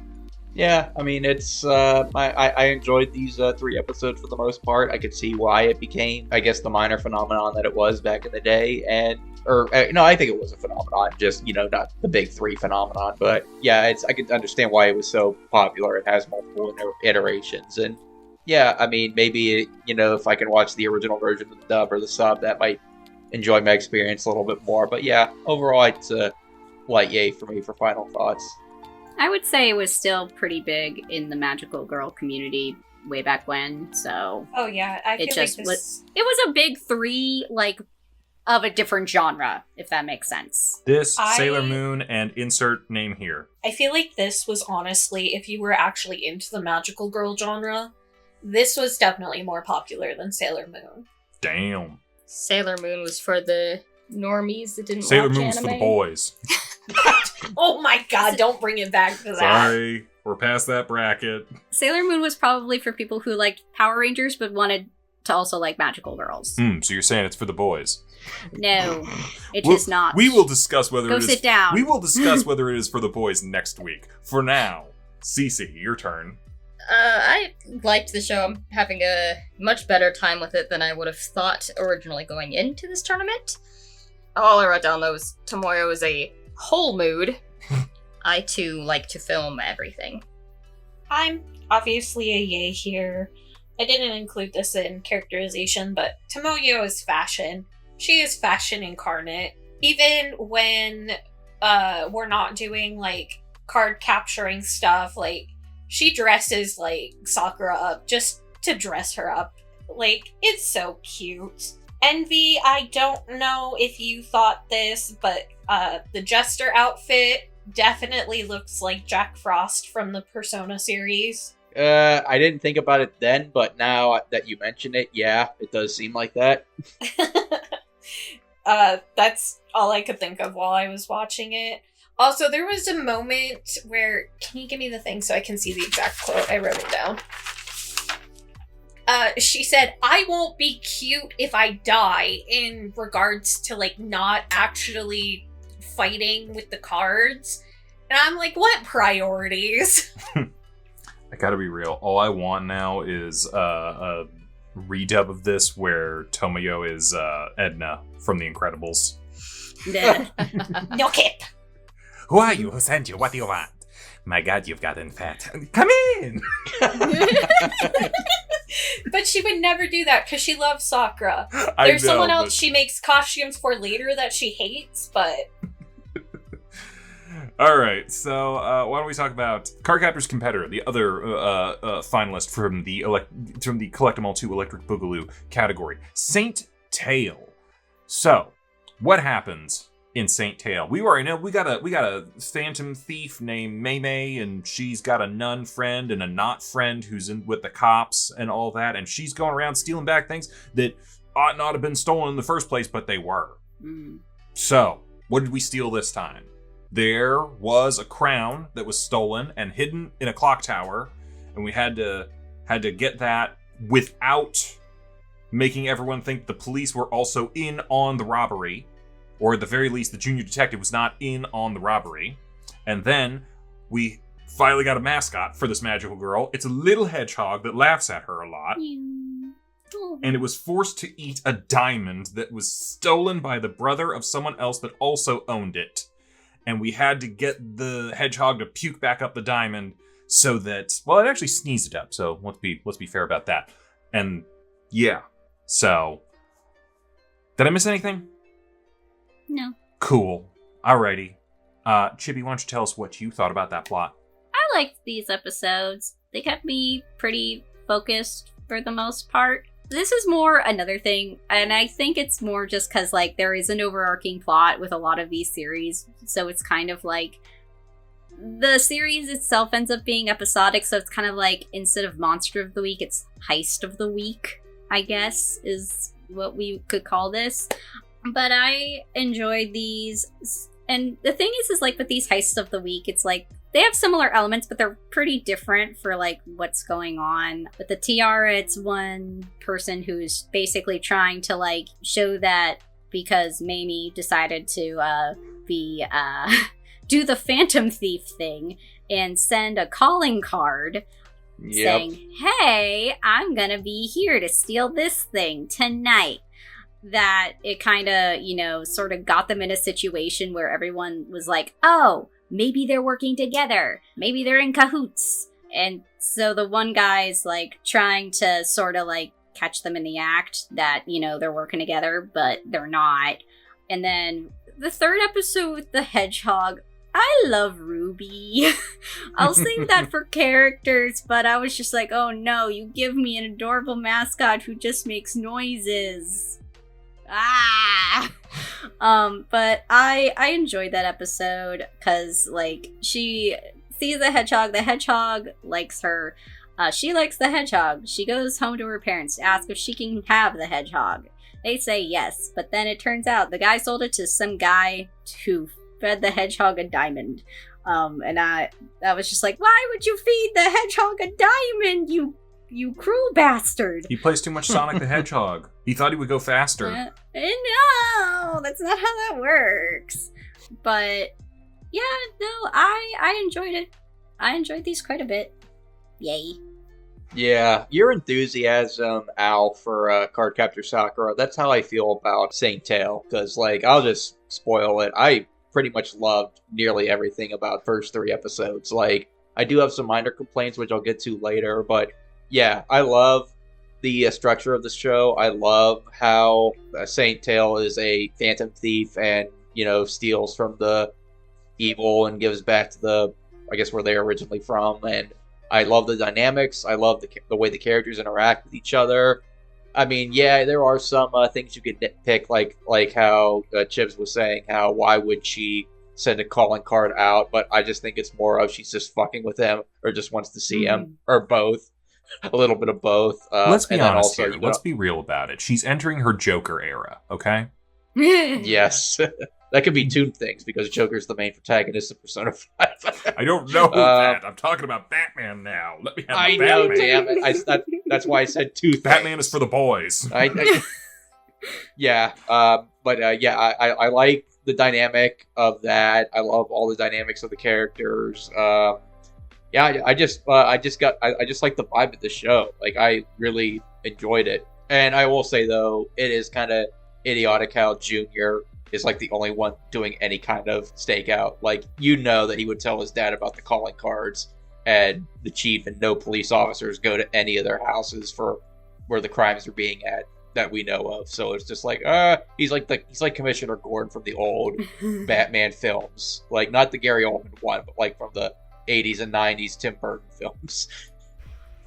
Yeah, I mean, it's I enjoyed these 3 episodes for the most part. I could see why it became, I guess, the minor phenomenon that it was back in the day, I think it was a phenomenon, just, not the big 3 phenomenon. But yeah, I could understand why it was so popular. It has multiple iterations, and yeah, I mean, maybe if I can watch the original version of the dub or the sub, that might enjoy my experience a little bit more. But yeah, overall, it's a light yay for me for final thoughts. I would say it was still pretty big in the magical girl community way back when, so... Oh yeah, I feel it just like this... It was a big 3, like, of a different genre, if that makes sense. This, Sailor Moon, and insert name here. I feel like this was honestly, if you were actually into the magical girl genre, this was definitely more popular than Sailor Moon. Damn. Sailor Moon was for the normies that didn't Sailor watch Moon was for the anime. boys. Oh my god, don't bring it back to that. Sorry, we're past that bracket. Sailor Moon was probably for people who liked Power Rangers but wanted to also like magical girls. So you're saying it's for the boys? No, it We'll- is not. We will discuss whether Go it is. sit down. We will discuss whether it is for the boys next week. For now, Cece, your turn. I liked the show. I'm having a much better time with it than I would have thought originally going into this tournament. All I wrote down though was Tomoyo is a whole mood. I too like to film everything. I'm obviously a yay here. I didn't include this in characterization, but Tomoyo is fashion. She is fashion incarnate. Even when we're not doing like card capturing stuff, like she dresses like Sakura up just to dress her up. Like, it's so cute. Envy, I don't know if you thought this, but the Jester outfit definitely looks like Jack Frost from the Persona series. I didn't think about it then, but now that you mention it, yeah, it does seem like that. That's all I could think of while I was watching it. Also, there was a moment where... Can you give me the thing so I can see the exact quote? I wrote it down. She said, "I won't be cute if I die," in regards to, like, not actually fighting with the cards. And I'm like, what priorities? I gotta be real. All I want now is a redub of this where Tomoyo is Edna from The Incredibles. Yeah. No kip. Who are you? Who sent you? What do you want? My god, you've gotten fat. Come in! But she would never do that because she loves Sakura. I There's know, someone but- else she makes costumes for later that she hates, but... Alright, so why don't we talk about Cardcaptor's competitor, the other finalist from the Collect 'em All 2 Electric Boogaloo category, Saint Tail. So, what happens in Saint Tail? We already know we got a phantom thief named Mei, and she's got a nun friend and a not friend who's in with the cops and all that, and she's going around stealing back things that ought not have been stolen in the first place, but they were. So, what did we steal this time? There was a crown that was stolen and hidden in a clock tower, and we had to get that without making everyone think the police were also in on the robbery, or at the very least the junior detective was not in on the robbery. And then we finally got a mascot for this magical girl. It's a little hedgehog that laughs at her a lot. And it was forced to eat a diamond that was stolen by the brother of someone else that also owned it. And we had to get the hedgehog to puke back up the diamond so that, well, it actually sneezed it up. So let's be fair about that. And yeah, so did I miss anything? No. Cool. Alrighty. Chibi, why don't you tell us what you thought about that plot? I liked these episodes. They kept me pretty focused for the most part. This is more another thing, and I think it's more just because, like, there is an overarching plot with a lot of these series, so it's kind of like the series itself ends up being episodic, so it's kind of like, instead of Monster of the Week, it's Heist of the Week, I guess, is what we could call this. But I enjoyed these, and the thing is like, with these Heists of the Week, it's like, they have similar elements, but they're pretty different for, like, what's going on. With the Tiara, it's one person who's basically trying to, like, show that because Mamie decided to do the Phantom Thief thing and send a calling card saying, "Hey, I'm gonna be here to steal this thing tonight." That it kind of, sort of got them in a situation where everyone was like, oh, maybe they're working together. Maybe they're in cahoots. And so the one guy's, like, trying to sort of, like, catch them in the act that, they're working together, but they're not. And then the third episode with the hedgehog, I love Ruby. I'll save that for characters, but I was just like, oh no, you give me an adorable mascot who just makes noises. But I enjoyed that episode because, like, she sees the hedgehog likes her. She likes the hedgehog. She goes home to her parents to ask if she can have the hedgehog. They say yes, but then it turns out the guy sold it to some guy who fed the hedgehog a diamond. And I was just like, why would you feed the hedgehog a diamond, you cruel bastard? He plays too much Sonic the Hedgehog. He thought he would go faster. No, that's not how that works. But yeah, no, I enjoyed it. I enjoyed these quite a bit. Yay. Yeah, your enthusiasm, Al, for Cardcaptor Sakura, that's how I feel about Saint Tail. Because, like, I'll just spoil it. I pretty much loved nearly everything about first 3 episodes. Like, I do have some minor complaints, which I'll get to later, but yeah, I love the structure of the show. I love how Saint Tail is a phantom thief and, you know, steals from the evil and gives back to the, I guess, where they're originally from. And I love the dynamics. I love the way the characters interact with each other. I mean, yeah, there are some things you could nitpick, like how Chibs was saying, how why would she send a calling card out? But I just think it's more of she's just fucking with him or just wants to see him, or both. A little bit of both. Let's be honest also, here. Let's be real about it. She's entering her Joker era, okay? Yes. That could be 2 things, because Joker's the main protagonist of Persona 5. I don't know that. I'm talking about Batman now. Let me have I Batman. know, damn it. That's why I said 2 things. Batman is for the boys. Yeah, I like the dynamic of that. I love all the dynamics of the characters. Yeah, I just like the vibe of the show. Like, I really enjoyed it. And I will say, though, it is kind of idiotic how Junior is like the only one doing any kind of stakeout. Like, you know that he would tell his dad about the calling cards, and the chief and no police officers go to any of their houses for where the crimes are being at that we know of. So it's just like, he's like Commissioner Gordon from the old Batman films, like not the Gary Oldman one, but like from the 80s and 90s Tim Burton films.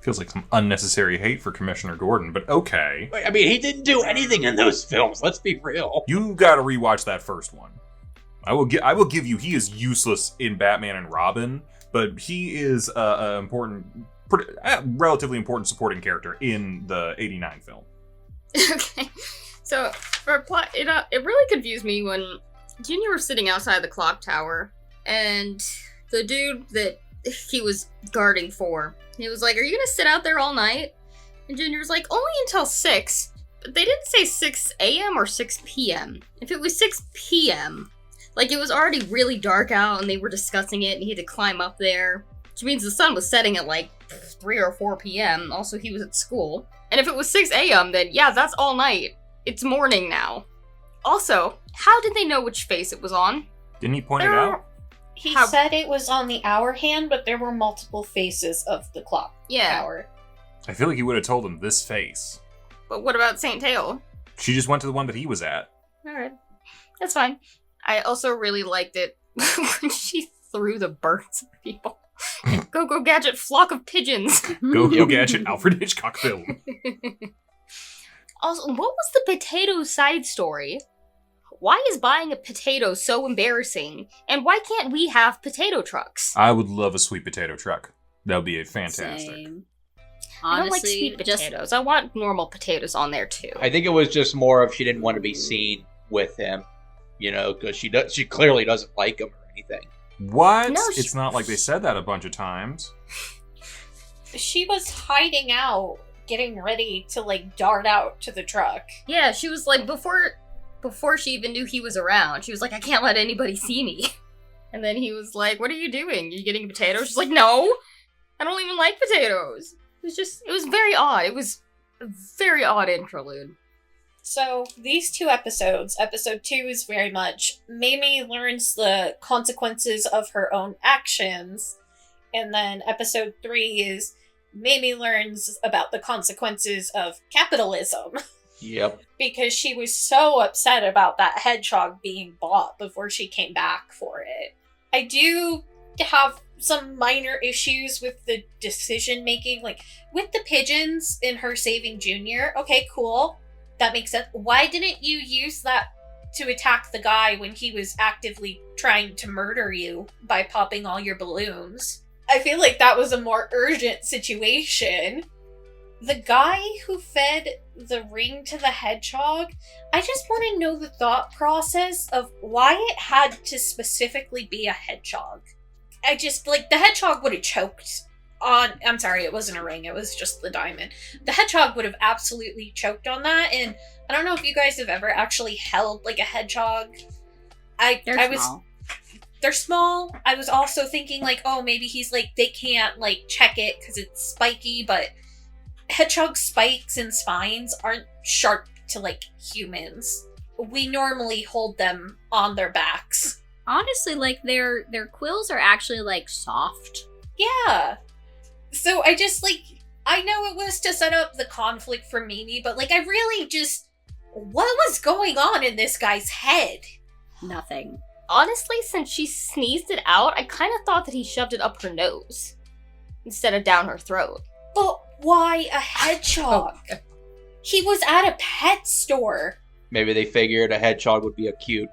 Feels like some unnecessary hate for Commissioner Gordon, but okay. I mean, he didn't do anything in those films. Let's be real. You gotta rewatch that first one. I will give you, he is useless in Batman and Robin, but he is a relatively important supporting character in the '89 film. Okay, so for a plot, it really confused me when Junior was sitting outside the clock tower, and the dude that he was guarding for, he was like, "Are you gonna sit out there all night?" And Junior was like, "Only until 6." But they didn't say 6 a.m. or 6 p.m. If it was 6 p.m., like, it was already really dark out and they were discussing it and he had to climb up there, which means the sun was setting at like 3 or 4 p.m. Also, he was at school. And if it was 6 a.m., then yeah, that's all night. It's morning now. Also, how did they know which face it was on? Didn't he point it out? He said it was on the hour hand, but there were multiple faces of the clock tower. I feel like he would have told him this face. But what about Saint Tail? She just went to the one that he was at. Alright. That's fine. I also really liked it when she threw the birds at people. Go Gadget, flock of pigeons. Go Gadget, Alfred Hitchcock film. Also, what was the potato side story? Why is buying a potato so embarrassing? And why can't we have potato trucks? I would love a sweet potato truck. That would be fantastic. Same. Honestly, I don't like sweet potatoes. I want normal potatoes on there too. I think it was just more of she didn't want to be seen with him, you know, because she clearly doesn't like him or anything. What? No, it's not like they said that a bunch of times. She was hiding out, getting ready to like dart out to the truck. Yeah, she was like, before she even knew he was around, she was like, I can't let anybody see me. And then he was like, what are you doing? You getting potatoes? She's like, no, I don't even like potatoes. It was very odd. It was a very odd interlude. So, these 2 episodes, episode 2 is very much Mamie learns the consequences of her own actions, and then episode 3 is Mamie learns about the consequences of capitalism. Yep. Because she was so upset about that hedgehog being bought before she came back for it. I do have some minor issues with the decision making, like with the pigeons in her saving Junior. Okay, cool. That makes sense. Why didn't you use that to attack the guy when he was actively trying to murder you by popping all your balloons? I feel like that was a more urgent situation. The guy who fed the ring to the hedgehog, I just want to know the thought process of why it had to specifically be a hedgehog. I just, like, the hedgehog would have choked on... I'm sorry, it wasn't a ring, it was just the diamond. The hedgehog would have absolutely choked on that, and I don't know if you guys have ever actually held, like, a hedgehog. They're small. I was also thinking, like, oh, maybe he's, like, they can't, like, check it because it's spiky, but hedgehog spikes and spines aren't sharp to, like, humans. We normally hold them on their backs. Honestly, like, their quills are actually, like, soft. Yeah. So I just, like, I know it was to set up the conflict for Mimi, but, like, I really just... What was going on in this guy's head? Nothing. Honestly, since she sneezed it out, I kind of thought that he shoved it up her nose instead of down her throat. But why a hedgehog? He was at a pet store. Maybe they figured a hedgehog would be a cute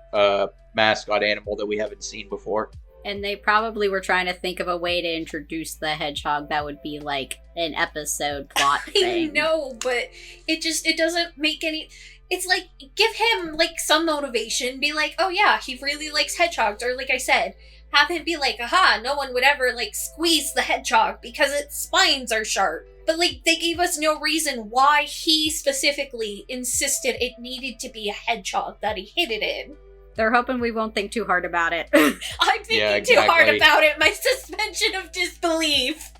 mascot animal that we haven't seen before. And they probably were trying to think of a way to introduce the hedgehog that would be like an episode plot thing. I know, but it doesn't make any... It's like, give him, like, some motivation. Be like, oh yeah, he really likes hedgehogs. Or like I said, have him be like, aha, no one would ever, like, squeeze the hedgehog because its spines are sharp. But, like, they gave us no reason why he specifically insisted it needed to be a hedgehog that he hid it in. They're hoping we won't think too hard about it. I'm thinking too hard about it. My suspension of disbelief.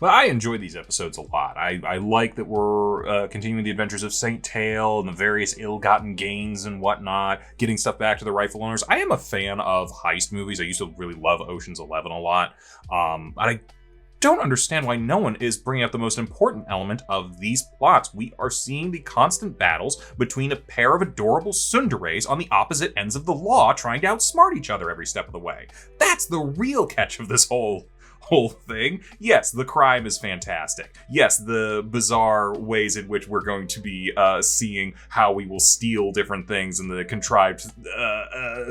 Well, I enjoy these episodes a lot. I like that we're continuing the adventures of Saint Tail and the various ill-gotten gains and whatnot, getting stuff back to the rightful owners. I am a fan of heist movies. I used to really love Ocean's 11 a lot. I don't understand why no one is bringing up the most important element of these plots. We are seeing the constant battles between a pair of adorable tsunderes on the opposite ends of the law trying to outsmart each other every step of the way. That's the real catch of this whole thing. Yes, the crime is fantastic. Yes, the bizarre ways in which we're going to be seeing how we will steal different things and the contrived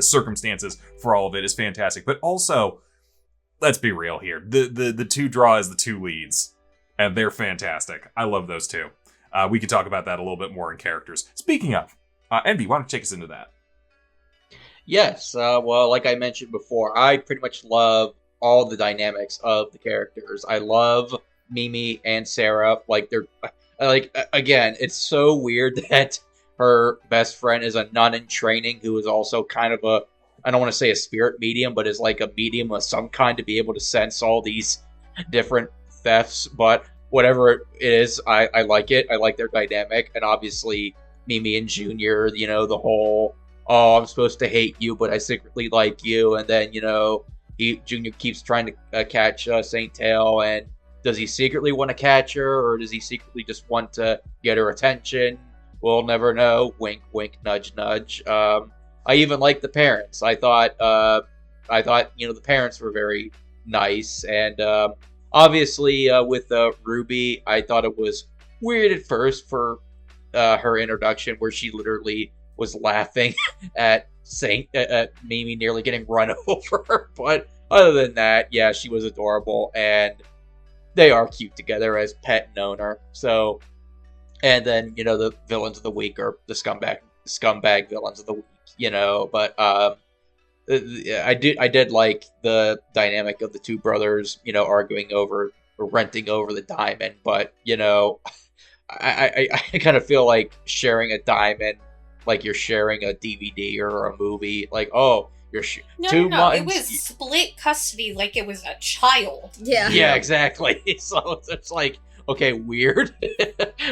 circumstances for all of it is fantastic. But also, let's be real here. The two draws the two leads, and they're fantastic. I love those two. We could talk about that a little bit more in characters. Speaking of, Envy, why don't you take us into that? Yes, well, like I mentioned before, I pretty much love all the dynamics of the characters. I love Mimi and Sarah. Like, they're, like, again, it's so weird that her best friend is a nun in training who is also kind of a, I don't want to say a spirit medium, but is like a medium of some kind to be able to sense all these different thefts. But whatever it is, I like it. I like their dynamic. And obviously, Mimi and Junior, you know, the whole, oh, I'm supposed to hate you, but I secretly like you. And then, you know, Junior keeps trying to catch Saint Tail, and does he secretly want to catch her, or does he secretly just want to get her attention? We'll never know. Wink, wink, nudge, nudge. I even like the parents. I thought, you know, the parents were very nice, and obviously with Ruby, I thought it was weird at first for her introduction, where she literally was laughing at Mimi nearly getting run over. But other than that, yeah, she was adorable, and they are cute together as pet and owner. So, and then, you know, the villains of the week are the scumbag villains of the week, you know. But I did like the dynamic of the two brothers, you know, arguing over or renting over the diamond. But, you know, I kind of feel like sharing a diamond like you're sharing a DVD or a movie. Like, oh, you're 2 months. It was split custody, like it was a child. Yeah. Yeah, exactly. So it's like, okay, weird.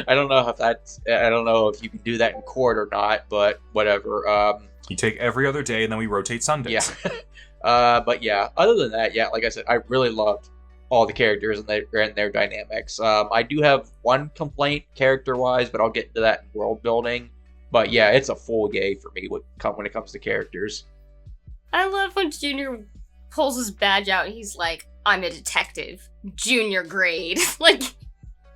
I don't know if you can do that in court or not, but whatever. You take every other day, and then we rotate Sundays. Yeah. But yeah, other than that, yeah, like I said, I really loved all the characters and their dynamics. I do have one complaint character-wise, but I'll get into that in world building. But yeah, it's a full yay for me when it comes to characters. I love when Junior pulls his badge out and he's like, I'm a detective. Junior grade. Like,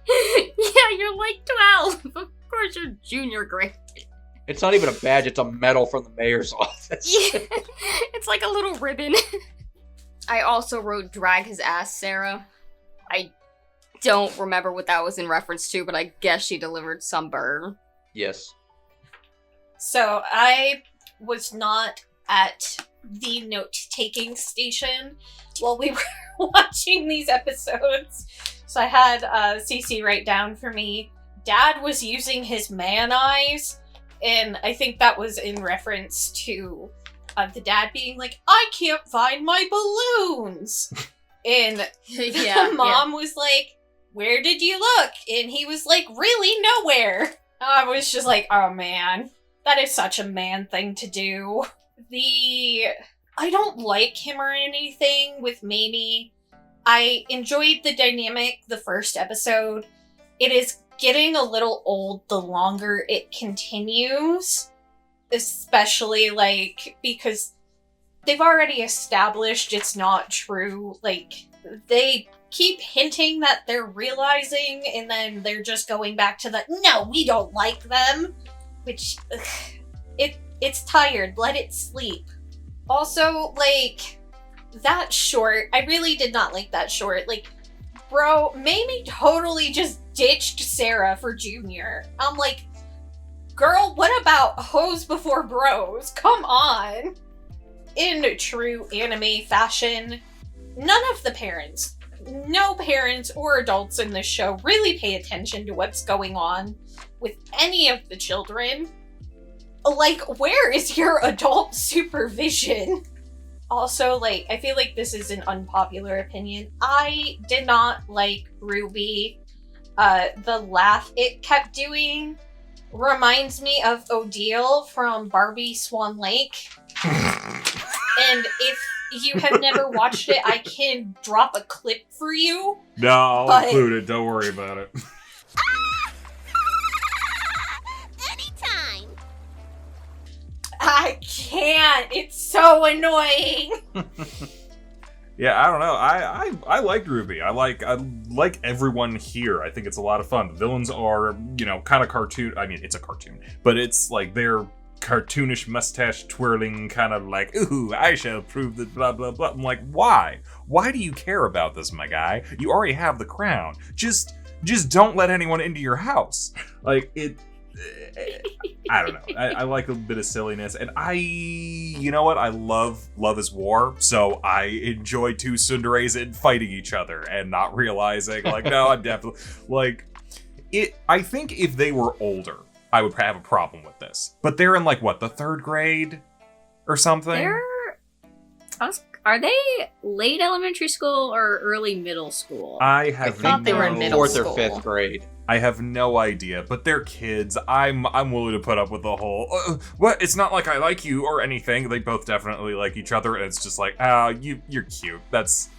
yeah, you're like 12. Of course you're junior grade. It's not even a badge, it's a medal from the mayor's office. Yeah, it's like a little ribbon. I also wrote drag his ass, Sarah. I don't remember what that was in reference to, but I guess she delivered some burn. Yes. So I was not at the note-taking station while we were watching these episodes. So I had Cece write down for me, Dad was using his man eyes, and I think that was in reference to the dad being like, I can't find my balloons! And the mom was like, where did you look? And he was like, really nowhere! I was just like, oh man, that is such a man thing to do. I don't like him or anything with Mamie. I enjoyed the dynamic the first episode. It is getting a little old the longer it continues. Especially, because they've already established it's not true. They keep hinting that they're realizing, and then they're just going back to the, no, we don't like them. Which, it's tired. Let it sleep. Also, that short, I really did not like that short. Bro, Mamie totally just ditched Sarah for Junior. I'm like, girl, what about hoes before bros? Come on. In true anime fashion, none of the parents, no parents or adults in this show really pay attention to what's going on with any of the children. Where is your adult supervision? Also, I feel like this is an unpopular opinion. I did not like Ruby. The laugh it kept doing reminds me of Odile from Barbie Swan Lake. And if you have never watched it, I can drop a clip for you. No, I'll include it. Don't worry about it. Anytime. I can't. It's so annoying. Yeah, I don't know. I liked Ruby. I like everyone here. I think it's a lot of fun. The villains are, kind of cartoon. I mean, it's a cartoon, but it's they're cartoonish mustache twirling, kind of ooh, I shall prove that blah blah blah. I'm like, why? Why do you care about this, my guy? You already have the crown. Just don't let anyone into your house. I don't know. I like a bit of silliness, and you know what? I love is war, so I enjoy two tsunderes fighting each other and not realizing, no, I'm definitely, I think if they were older, I would have a problem with this. But they're in, the third grade or something? Are they late elementary school or early middle school? I thought they were in middle fourth school. or fifth grade. I have no idea, but they're kids. I'm willing to put up with the whole, what? It's not like I like you or anything. They both definitely like each other, and it's just you're cute. That's,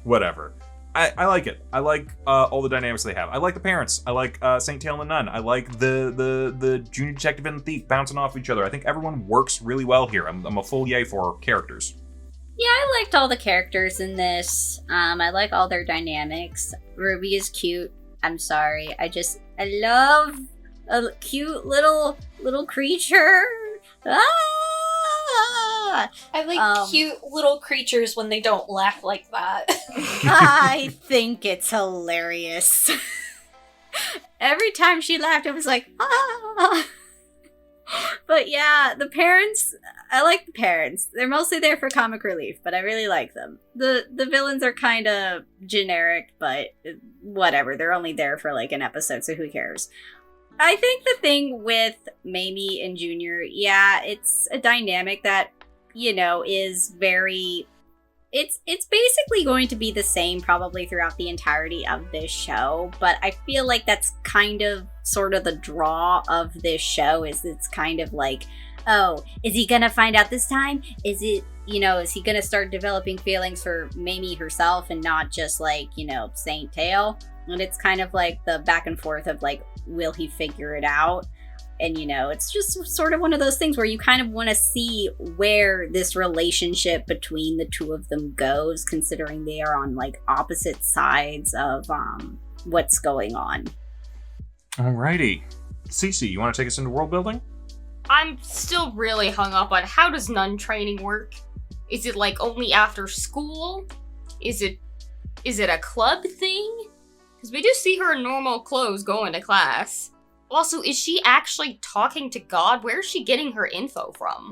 whatever. I like it. I like all the dynamics they have. I like the parents. I like Saint Tail and the Nun. I like the junior detective and the thief bouncing off each other. I think everyone works really well here. I'm a full yay for characters. Yeah, I liked all the characters in this. I like all their dynamics. Ruby is cute. I'm sorry. I love a cute little creature. Ah! I like cute little creatures when they don't laugh like that. I think it's hilarious. Every time she laughed, I was like, ah. But yeah, the parents, I like the parents. They're mostly there for comic relief, but I really like them. The villains are kind of generic, but whatever. They're only there for an episode, so who cares? I think the thing with Mamie and Junior, it's a dynamic that, is very... It's basically going to be the same probably throughout the entirety of this show, but I feel like that's kind of sort of the draw of this show, is it's kind of oh, is he gonna find out this time? Is it, is he gonna start developing feelings for Mamie herself and not just Saint Tail? And it's kind of the back and forth of will he figure it out? And, it's just sort of one of those things where you kind of want to see where this relationship between the two of them goes, considering they are on, opposite sides of what's going on. Alrighty. Cece, you want to take us into world building? I'm still really hung up on how does nun training work? Is it like only after school? Is it a club thing? Because we do see her in normal clothes going to class. Also, is she actually talking to God? Where is she getting her info from?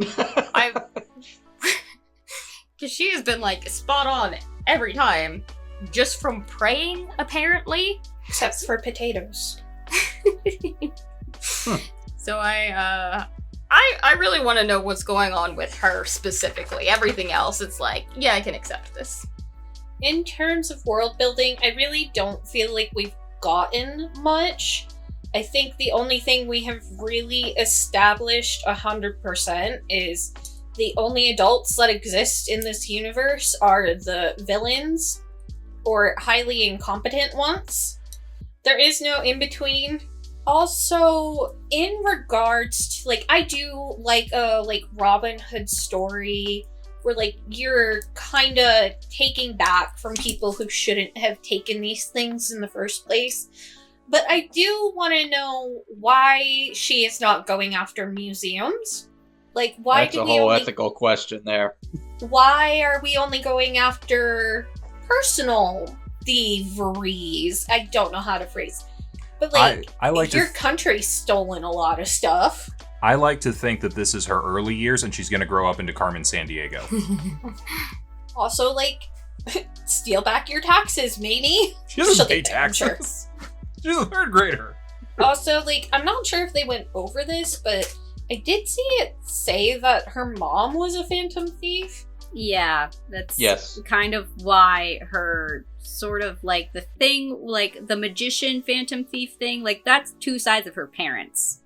Because she has been, like, spot on every time. Just from praying, apparently. Except for potatoes. So I really want to know what's going on with her specifically. Everything else, it's like, yeah, I can accept this. In terms of world building, I really don't feel like we've gotten much. I think the only thing we have really established 100% is the only adults that exist in this universe are the villains or highly incompetent ones. There is no in-between. Also, in regards to, like, I do like a, like, Robin Hood story where, like, you're kind of taking back from people who shouldn't have taken these things in the first place. But I do want to know why she is not going after museums. Like, why That's do a we whole only... ethical question there. Why are we only going after personal thieveries? I don't know how to phrase. But, like, I like your country's stolen a lot of stuff. I like to think that this is her early years and she's going to grow up into Carmen Sandiego. Also, like, steal back your taxes, matey. She doesn't She'll pay get there, I'm sure. taxes. She's a third grader. Also, like, I'm not sure if they went over this, but I did see it say that her mom was a phantom thief. Yeah, that's Yes. kind of why her sort of like the thing, like the magician phantom thief thing, like that's two sides of her parents.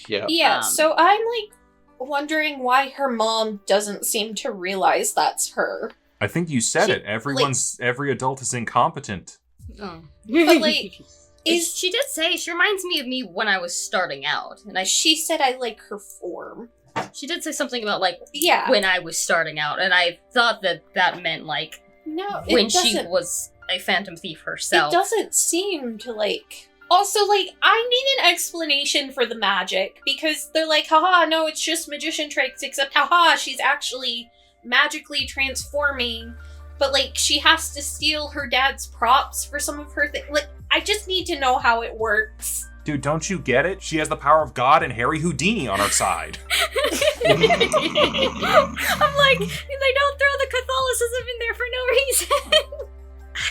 Yeah. Yeah, so I'm, like, wondering why her mom doesn't seem to realize that's her. I think you said She- it. Every adult is incompetent. Oh. But, like, She did say, she reminds me of me when I was starting out. And she said I like her form. she did say something about, like, Yeah. when I was starting out. And I thought that meant, like, No, when it she doesn't. was a phantom thief herself. It doesn't seem to, like... Also, like, I need an explanation for the magic, because they're like, haha, no, it's just magician tricks, except, haha, she's actually magically transforming, but, like, she has to steal her dad's props for some of her things. Like, I just need to know how it works. Dude, don't you get it? She has the power of God and Harry Houdini on her side. I'm like, they don't throw the Catholicism in there for no reason.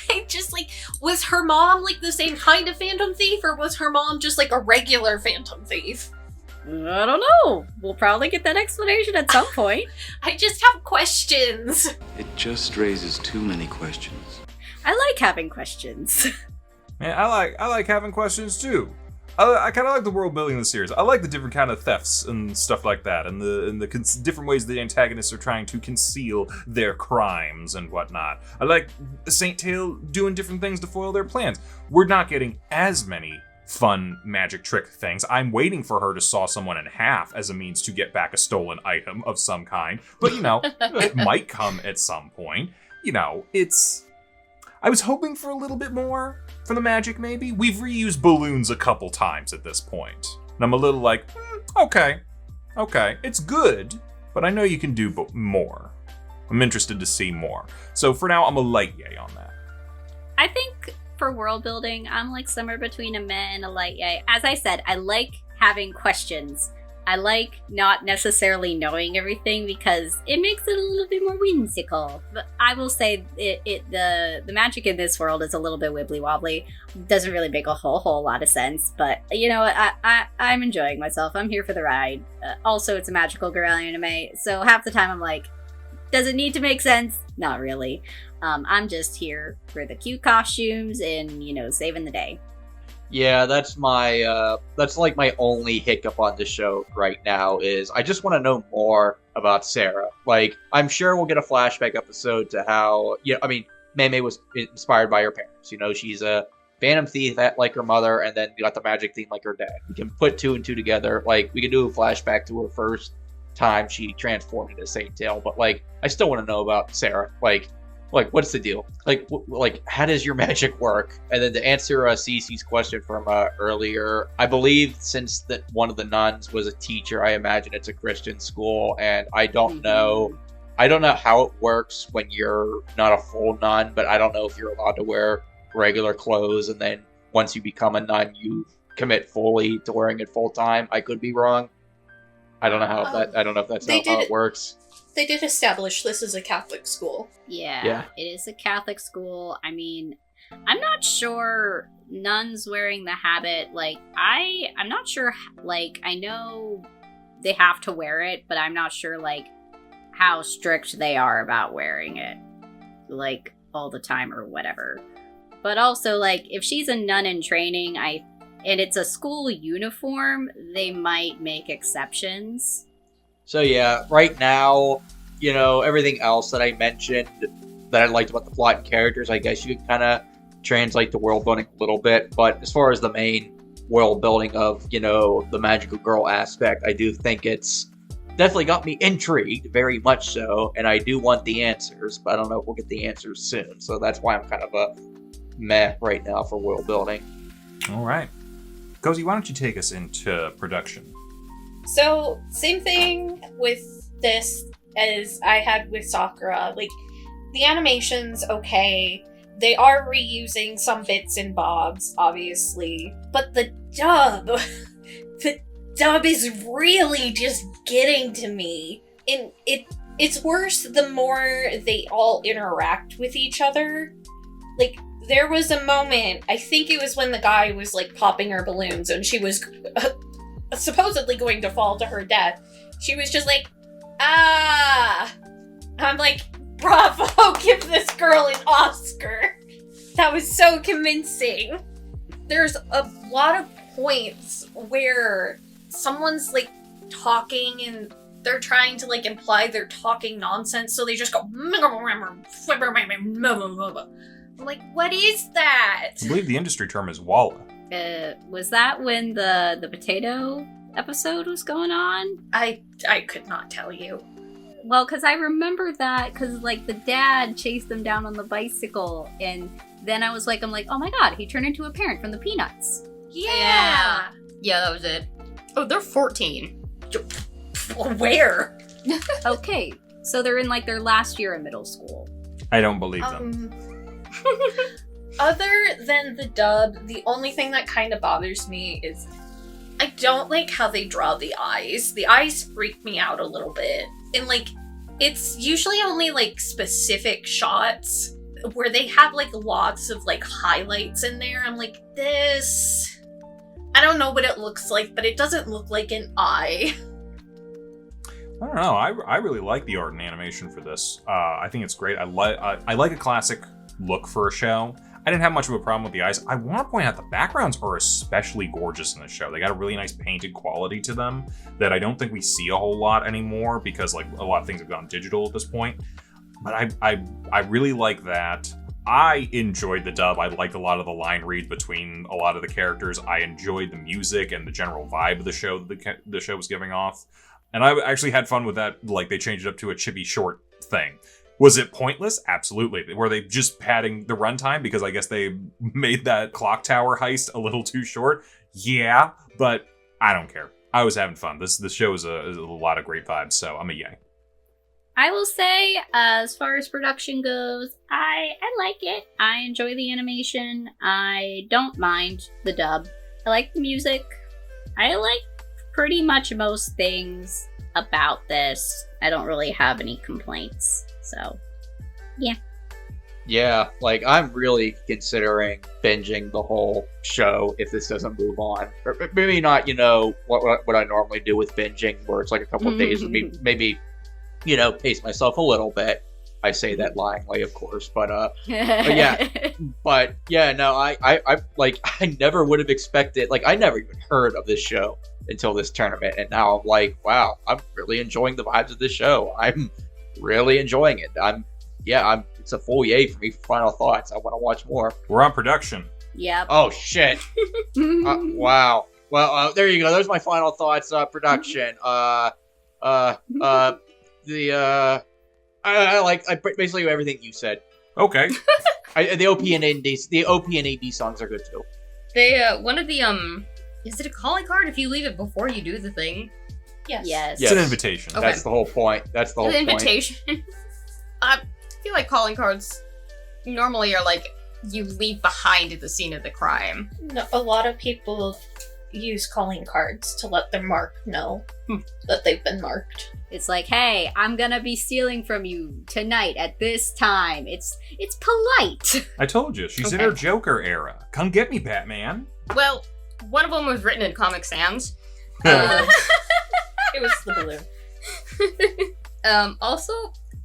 I just, like, was her mom, like, the same kind of phantom thief, or was her mom just, like, a regular phantom thief? I don't know. We'll probably get that explanation at some point. I just have questions. It just raises too many questions. I like having questions. Man, I like having questions too. I kind of like the world building of the series. I like the different kind of thefts and stuff like that, and the different ways the antagonists are trying to conceal their crimes and whatnot. I like Saint Tail doing different things to foil their plans. We're not getting as many fun magic trick things. I'm waiting for her to saw someone in half as a means to get back a stolen item of some kind. But, you know, it might come at some point. You know, I was hoping for a little bit more from the magic, maybe. We've reused balloons a couple times at this point. And I'm a little like, okay. It's good, but I know you can do more. I'm interested to see more. So for now, I'm a light yay on that. I think for world building, I'm like somewhere between a meh and a light yay. As I said, I like having questions. I like not necessarily knowing everything because it makes it a little bit more whimsical. But I will say the magic in this world is a little bit wibbly wobbly. Doesn't really make a whole lot of sense. But you know what? I'm enjoying myself. I'm here for the ride. Also, it's a magical girl anime, so half the time I'm like, does it need to make sense? Not really. I'm just here for the cute costumes and, you know, saving the day. Yeah, that's like my only hiccup on the show right now is I just want to know more about Sarah. Like, I'm sure we'll get a flashback episode to how, Mei was inspired by her parents. You know, she's a phantom thief like her mother, and then got the magic theme like her dad. We can put two and two together. Like, we can do a flashback to her first time she transformed into Saint Tail, but, like, I still want to know about Sarah. Like, what's the deal? Like, how does your magic work? And then to answer Cece's question from earlier, I believe since that one of the nuns was a teacher, I imagine it's a Christian school, and I don't know. I don't know how it works when you're not a full nun, but I don't know if you're allowed to wear regular clothes, and then once you become a nun, you commit fully to wearing it full time. I could be wrong. I don't know how I don't know if that's how it works. They did establish this is a Catholic school. Yeah, it is a Catholic school. I mean, I'm not sure nuns wearing the habit, like, I'm not sure, like, I know they have to wear it, but I'm not sure, like, how strict they are about wearing it, like, all the time or whatever. But also, like, if she's a nun in training, and it's a school uniform, they might make exceptions. So yeah, right now, you know, everything else that I mentioned that I liked about the plot and characters, I guess you could kind of translate to world building a little bit. But as far as the main world building of, you know, the magical girl aspect, I do think it's definitely got me intrigued, very much so. And I do want the answers, but I don't know if we'll get the answers soon. So that's why I'm kind of a meh right now for world building. All right. Cozy, why don't you take us into production? So, same thing with this as I had with Sakura. Like, the animation's okay. They are reusing some bits and bobs, obviously. But the dub is really just getting to me. And it's worse the more they all interact with each other. Like, there was a moment, I think it was when the guy was, like, popping her balloons and she was supposedly going to fall to her death. She was just like, ah! I'm like, bravo, give this girl an Oscar. That was so convincing. There's a lot of points where someone's, like, talking and they're trying to, like, imply they're talking nonsense, so they just go, I'm like, what is that? I believe the industry term is walla. Was that when the potato episode was going on? I could not tell you. Well, because I remember that, because, like, the dad chased them down on the bicycle, and then I'm like, oh my god, he turned into a parent from the Peanuts. Yeah. Yeah, that was it. Oh, they're 14. Where? Okay, so they're in, like, their last year in middle school. I don't believe them. Other than the dub, the only thing that kind of bothers me is I don't like how they draw the eyes. The eyes freak me out a little bit. And, like, it's usually only, like, specific shots where they have, like, lots of, like, highlights in there. I'm like, this... I don't know what it looks like, but it doesn't look like an eye. I don't know. I really like the art and animation for this. I think it's great. I like a classic look for a show. I didn't have much of a problem with the eyes. I want to point out the backgrounds are especially gorgeous in the show. They got a really nice painted quality to them that I don't think we see a whole lot anymore because, like, a lot of things have gone digital at this point. But I really like that. I enjoyed the dub. I liked a lot of the line read between a lot of the characters. I enjoyed the music and the general vibe of the show that the show was giving off. And I actually had fun with that. Like, they changed it up to a chibi short thing. Was it pointless? Absolutely. Were they just padding the runtime because I guess they made that clock tower heist a little too short? Yeah, but I don't care. I was having fun. This show is a lot of great vibes, so I'm a yay. I will say, as far as production goes, I like it. I enjoy the animation. I don't mind the dub. I like the music. I like pretty much most things about this. I don't really have any complaints. So, yeah. Yeah, like, I'm really considering binging the whole show if this doesn't move on. Or maybe not, you know, what I normally do with binging, where it's like a couple of days, and maybe, you know, pace myself a little bit. I say that lyingly, of course, but no, I never would have expected, like, I never even heard of this show until this tournament, and now I'm like, wow, I'm really enjoying the vibes of this show. I'm really enjoying it. It's a full yay for me for final thoughts. I want to watch more. We're on production. Yep. Oh, shit. Wow. Well, there you go. There's my final thoughts. Production. I basically everything you said. Okay. The OP and AD songs are good too. They one of the is it a calling card if you leave it before you do the thing? Yes. Yes. It's an invitation. Okay. That's the whole point. That's the whole An point. invitation. I feel like calling cards normally are like you leave behind the scene of the crime. No, a lot of people use calling cards to let their mark know that they've been marked. It's like, hey, I'm gonna be stealing from you tonight at this time. It's polite. I told you, she's in Okay. her Joker era. Come get me, Batman. Well, one of them was written in Comic Sans. It was the balloon. Also,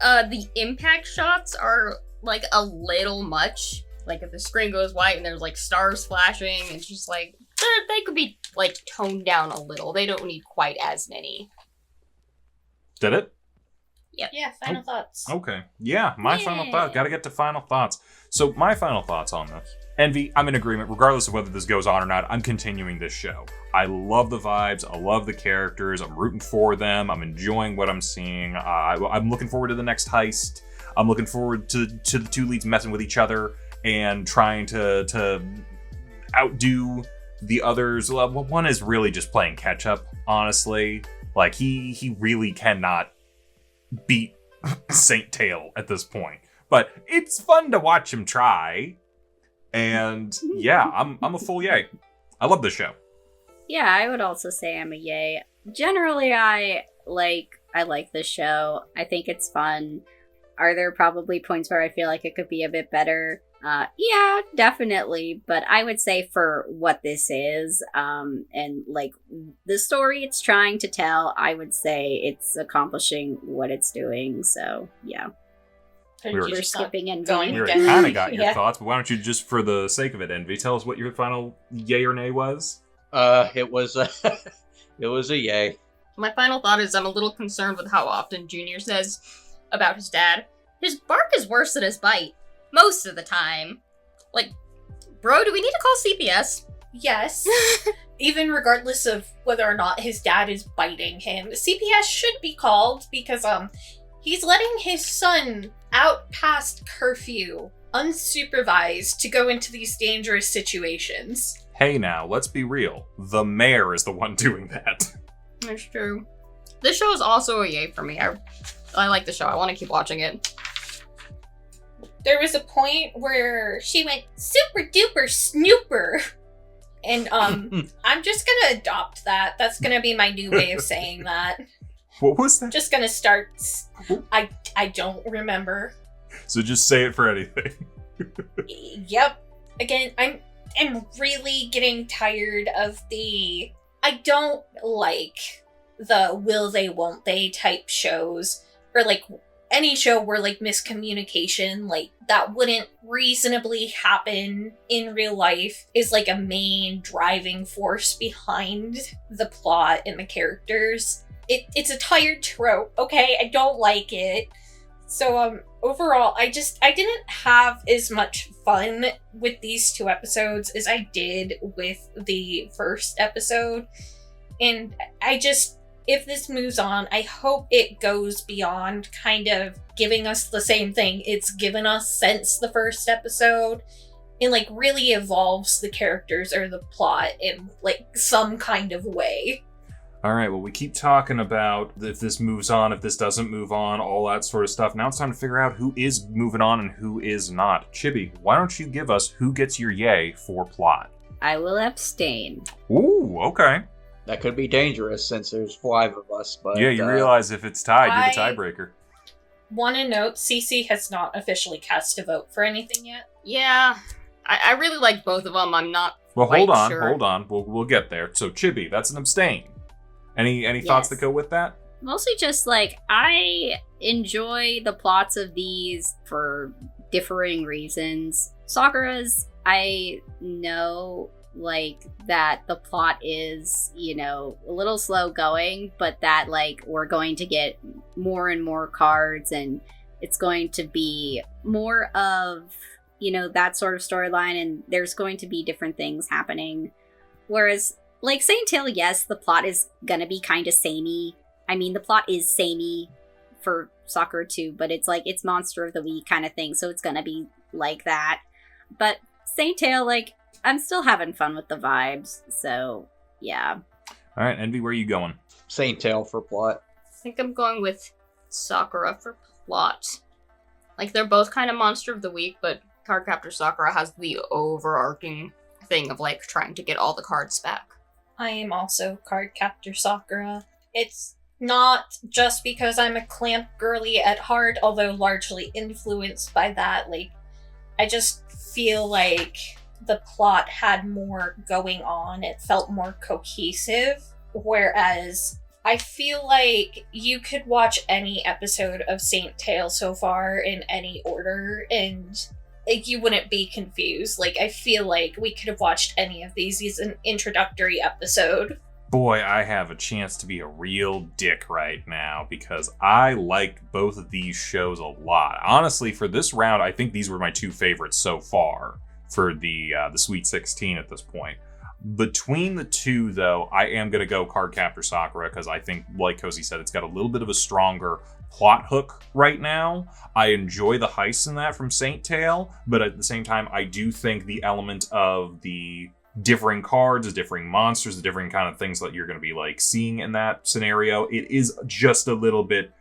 the impact shots are like a little much. Like if the screen goes white and there's like stars flashing, it's just like they could be like toned down a little. They don't need quite as many. Did it? Yeah, final thoughts. Okay. Yeah, my final thought. Gotta get to final thoughts. So, my final thoughts on this. Envy, I'm in agreement. Regardless of whether this goes on or not, I'm continuing this show. I love the vibes. I love the characters. I'm rooting for them. I'm enjoying what I'm seeing. I'm looking forward to the next heist. I'm looking forward to the two leads messing with each other and trying to outdo the others. Well, one is really just playing catch up, honestly. Like, he really cannot beat Saint Tail at this point. But it's fun to watch him try. And yeah, I'm a full yay. I love this show. Yeah, I would also say I'm a yay. Generally, I like this show. I think it's fun. Are there probably points where I feel like it could be a bit better? Yeah, definitely. But I would say for what this is, and like the story it's trying to tell, I would say it's accomplishing what it's doing. So yeah, We're skipping and going We again. kind of got your Yeah. thoughts, but why don't you, just for the sake of it, Envy, tell us what your final yay or nay was? It was it was a yay. My final thought is I'm a little concerned with how often Junior says about his dad. His bark is worse than his bite. Most of the time. Like, bro, do we need to call CPS? Yes. Even regardless of whether or not his dad is biting him, CPS should be called because he's letting his son out past curfew, unsupervised, to go into these dangerous situations. Hey now, let's be real. The mayor is the one doing that. That's true. This show is also a yay for me. I like the show. I want to keep watching it. There was a point where she went super duper snooper. And I'm just gonna adopt that. That's gonna be my new way of saying that. What was that? Just gonna start. I don't remember. So just say it for anything. Yep. Again, I'm really getting tired of the. I don't like the will they won't they type shows, or like any show where like miscommunication like that wouldn't reasonably happen in real life is like a main driving force behind the plot and the characters. It's a tired trope, okay? I don't like it. So overall, I didn't have as much fun with these two episodes as I did with the first episode. And if this moves on, I hope it goes beyond kind of giving us the same thing it's given us since the first episode, and like really evolves the characters or the plot in like some kind of way. All right, well, we keep talking about if this moves on, if this doesn't move on, all that sort of stuff. Now it's time to figure out who is moving on and who is not. Chibi, why don't you give us who gets your yay for plot? I will abstain. Ooh, okay. That could be dangerous since there's 5 of us, but Yeah, you realize if it's tied, you're the I- tiebreaker. Want to note, Cece has not officially cast a vote for anything yet. Yeah, I really like both of them. I'm not. Well, quite hold on, sure. hold on. We'll get there. So, Chibi, that's an abstain. Any thoughts that go with that? Mostly just like I enjoy the plots of these for differing reasons. Sakura's, I know like that the plot is, a little slow going, but that like we're going to get more and more cards and it's going to be more of, that sort of storyline, and there's going to be different things happening. Whereas like Saint Tail, yes, the plot is gonna be kind of samey. I mean, the plot is samey for Sakura too, but it's like it's Monster of the Week kind of thing, so it's gonna be like that. But Saint Tail, like, I'm still having fun with the vibes, so yeah. All right, Envy, where are you going? Saint Tail for plot. I think I'm going with Sakura for plot. Like, they're both kind of monster of the week, but Cardcaptor Sakura has the overarching thing of, like, trying to get all the cards back. I am also Cardcaptor Sakura. It's not just because I'm a clamp girly at heart, although largely influenced by that. Like, I just feel like the plot had more going on. It felt more cohesive, whereas I feel like you could watch any episode of Saint Tail so far in any order, and like, you wouldn't be confused. Like, I feel like we could have watched any of these as an introductory episode. Boy, I have a chance to be a real dick right now because I liked both of these shows a lot. Honestly, for this round, I think these were my two favorites so far for the Sweet 16 at this point. Between the two, though, I am going to go Cardcaptor Sakura because I think, like Cozy said, it's got a little bit of a stronger plot hook right now. I enjoy the heists in that from Saint Tail, but at the same time, I do think the element of the differing cards, the differing monsters, the differing kind of things that you're going to be like seeing in that scenario, it is just a little bit,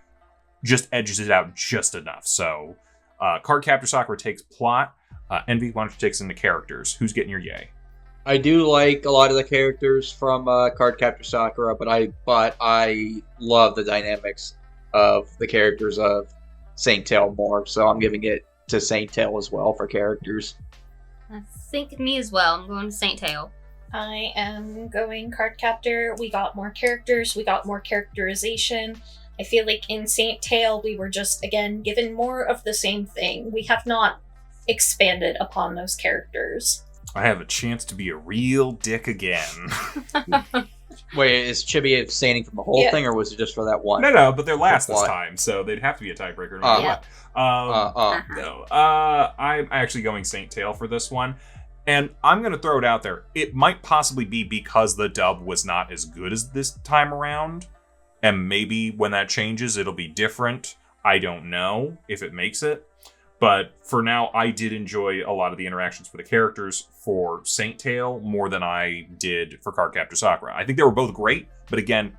just edges it out just enough. So Cardcaptor Sakura takes plot. Envy, why don't you take us into characters? Who's getting your yay? I do like a lot of the characters from Cardcaptor Sakura, but I love the dynamics of the characters of Saint Tail more, so I'm giving it to Saint Tail as well for characters. I think me as well. I'm going to Saint Tail. I am going Cardcaptor. We got more characters, we got more characterization. I feel like in Saint Tail we were just, again, given more of the same thing. We have not expanded upon those characters. I have a chance to be a real dick again. Wait, is Chibi abstaining from the whole thing, or was it just for that one? No, but they're last this time, so they'd have to be a tiebreaker no matter what. No, I'm actually going Saint Tail for this one. And I'm going to throw it out there. It might possibly be because the dub was not as good as this time around. And maybe when that changes, it'll be different. I don't know if it makes it. But for now, I did enjoy a lot of the interactions for the characters for Saint Tail more than I did for Cardcaptor Sakura. I think they were both great, but again,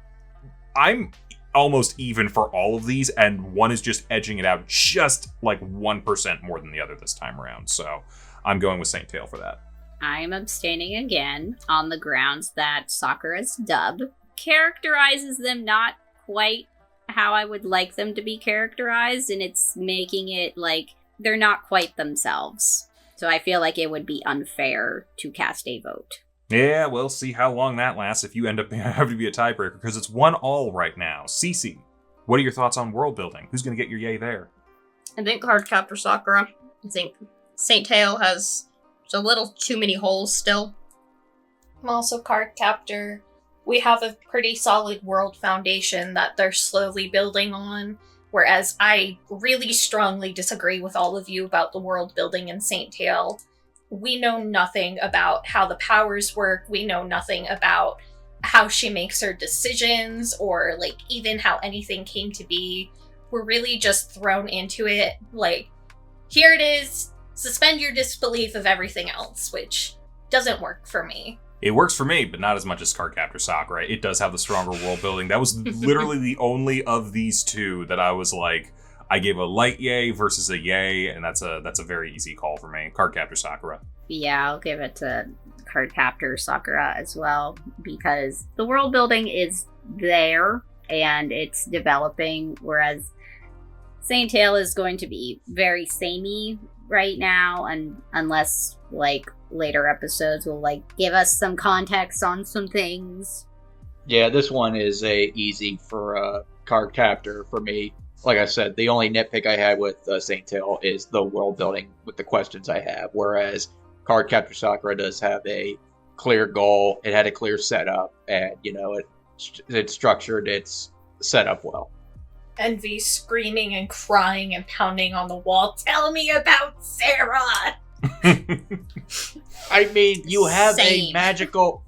I'm almost even for all of these, and one is just edging it out just like 1% more than the other this time around. So I'm going with Saint Tail for that. I'm abstaining again on the grounds that Sakura's dub characterizes them not quite how I would like them to be characterized, and it's making it like they're not quite themselves. So I feel like it would be unfair to cast a vote. Yeah, we'll see how long that lasts if you end up having to be a tiebreaker, because it's 1-1 right now. Cece, what are your thoughts on world building? Who's going to get your yay there? I think Cardcaptor Sakura. I think Saint Tail has a little too many holes still. I'm also Cardcaptor. We have a pretty solid world foundation that they're slowly building on, whereas I really strongly disagree with all of you about the world building in Saint Tail. We know nothing about how the powers work. We know nothing about how she makes her decisions or like even how anything came to be. We're really just thrown into it. Like, here it is. Suspend your disbelief of everything else, which doesn't work for me. It works for me, but not as much as Cardcaptor Sakura. It does have the stronger world building. That was literally the only of these two that I was like, I gave a light yay versus a yay, and that's a very easy call for me. Cardcaptor Sakura. Yeah, I'll give it to Cardcaptor Sakura as well, because the world building is there and it's developing, whereas Saint Tail is going to be very samey right now, and unless like later episodes will like give us some context on some things. Yeah, this one is easy for Cardcaptor for me. Like I said, the only nitpick I had with Saint Tail is the world building with the questions I have, whereas Cardcaptor Sakura does have a clear goal. It had a clear setup, and it structured its setup well. Envy screaming and crying and pounding on the wall. Tell me about Sarah! I mean, you have a magical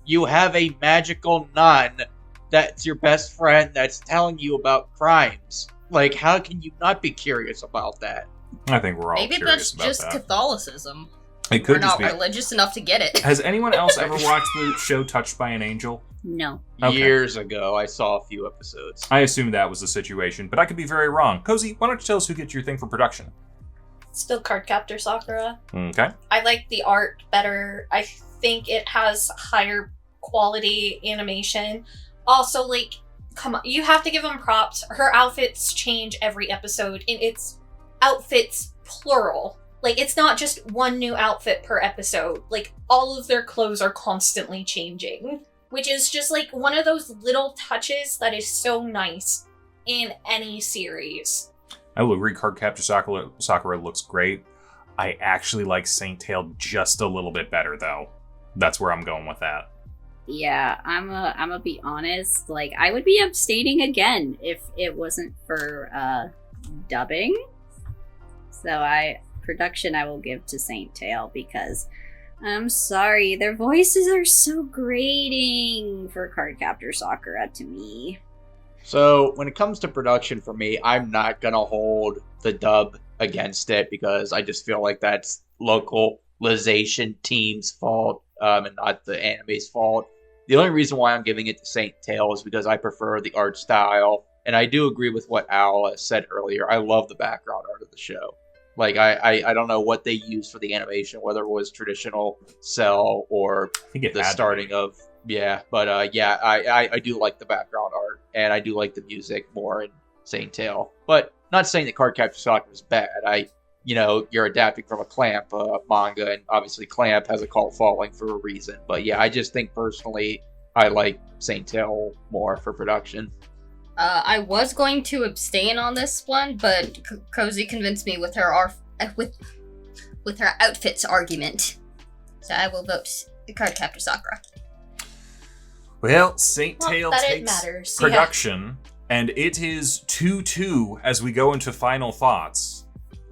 nun that's your best friend that's telling you about crimes. Like, how can you not be curious about that? I think we're all Maybe curious that's about just that. Catholicism. It could We're just not be. religious enough to get it. Has anyone else ever watched the show Touched by an Angel? No. Okay. Years ago, I saw a few episodes. I assumed that was the situation, but I could be very wrong. Cozy, why don't you tell us who gets your thing for production? Still Cardcaptor Sakura. Okay. I like the art better. I think it has higher quality animation. Also, like, come on, you have to give them props. Her outfits change every episode, and it's outfits plural. Like, it's not just one new outfit per episode. Like, all of their clothes are constantly changing, which is just like one of those little touches that is so nice in any series. I will agree, Cardcaptor Sakura looks great. I actually like Saint Tail just a little bit better, though. That's where I'm going with that. Yeah, I'm a be honest. Like, I would be abstaining again if it wasn't for dubbing. So production I will give to Saint Tail because I'm sorry, their voices are so grating for Cardcaptor Sakura to me. So when it comes to production for me, I'm not gonna hold the dub against it because I just feel like that's localization team's fault and not the anime's fault. The only reason why I'm giving it to Saint Tail is because I prefer the art style, and I do agree with what Al said earlier. I love the background art of the show. Like, I don't know what they used for the animation, whether it was traditional cell or the starting of... Yeah, but I do like the background art, and I do like the music more in Saint Tail. But not saying that Cardcaptor Sakura is bad. You're adapting from a Clamp manga, and obviously Clamp has a cult following for a reason. But yeah, I just think personally, I like Saint Tail more for production. I was going to abstain on this one, but Cozy convinced me with her with her outfits argument. So I will vote Cardcaptor Sakura. Well, Saint Tail takes matters. production, and it is 2-2 as we go into final thoughts.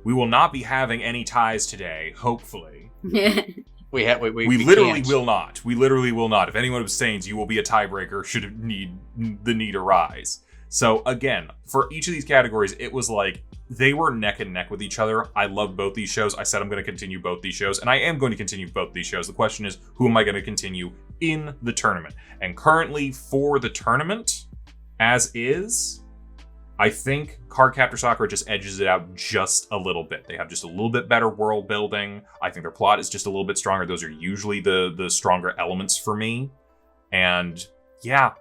We will not be having any ties today, hopefully. We literally can't. will not. We literally will not. If anyone abstains, you will be a tiebreaker should the need arise. So again, for each of these categories, it was like they were neck and neck with each other. I loved both these shows. I said I'm going to continue both these shows, and I am going to continue both these shows. The question is, who am I going to continue in the tournament? And currently for the tournament, as is, I think Cardcaptor Sakura just edges it out just a little bit. They have just a little bit better world building. I think their plot is just a little bit stronger. Those are usually the stronger elements for me. And yeah,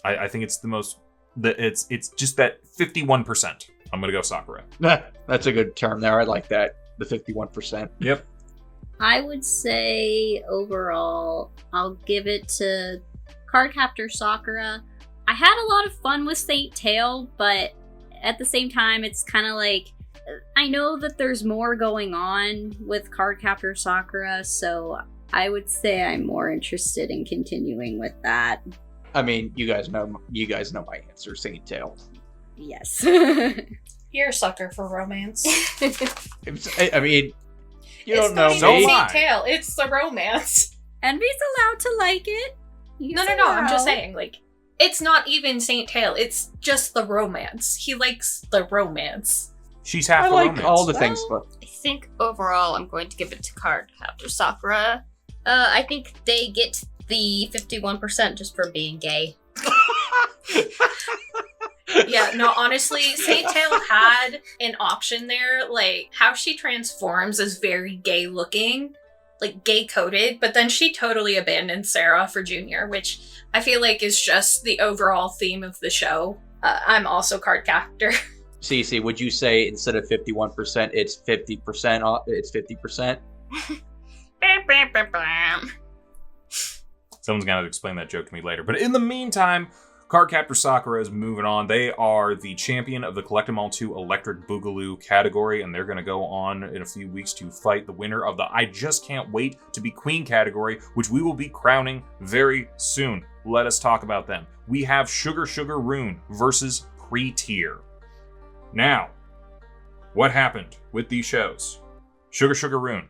I think it's the most... It's just that 51%. I'm gonna go Sakura. That's a good term there. I like that. The 51%. Yep. I would say overall, I'll give it to Cardcaptor Sakura. I had a lot of fun with Saint Tail, but at the same time, it's kind of like, I know that there's more going on with Cardcaptor Sakura, so I would say I'm more interested in continuing with that. I mean, you guys know my answer, Saint Tail. Yes. You're a sucker for romance. I mean, you don't know It's So not me. am I. even Saint Tail, it's the romance. Envy's allowed to like it. No, I'm just saying, like, it's not even Saint Tail, it's just the romance. He likes the romance. She's half I the like romance. all the things, but I think overall I'm going to give it to Cardcaptor Sakura. I think they get the 51% just for being gay. Yeah, no, honestly, Saint Tail had an option there. Like, how she transforms is very gay looking, like gay coded, but then she totally abandoned Sarah for Junior, which I feel like is just the overall theme of the show. I'm also Cardcaptor. Cece, would you say instead of 51%, it's 50%? It's 50%? Someone's gonna have to explain that joke to me later. But in the meantime, Cardcaptor Sakura is moving on. They are the champion of the Collect 'em All 2 Electric Boogaloo category, and they're going to go on in a few weeks to fight the winner of the I Just Can't Wait to Be Queen category, which we will be crowning very soon. Let us talk about them. We have Sugar Sugar Rune versus Pretear. Now, what happened with these shows? Sugar Sugar Rune.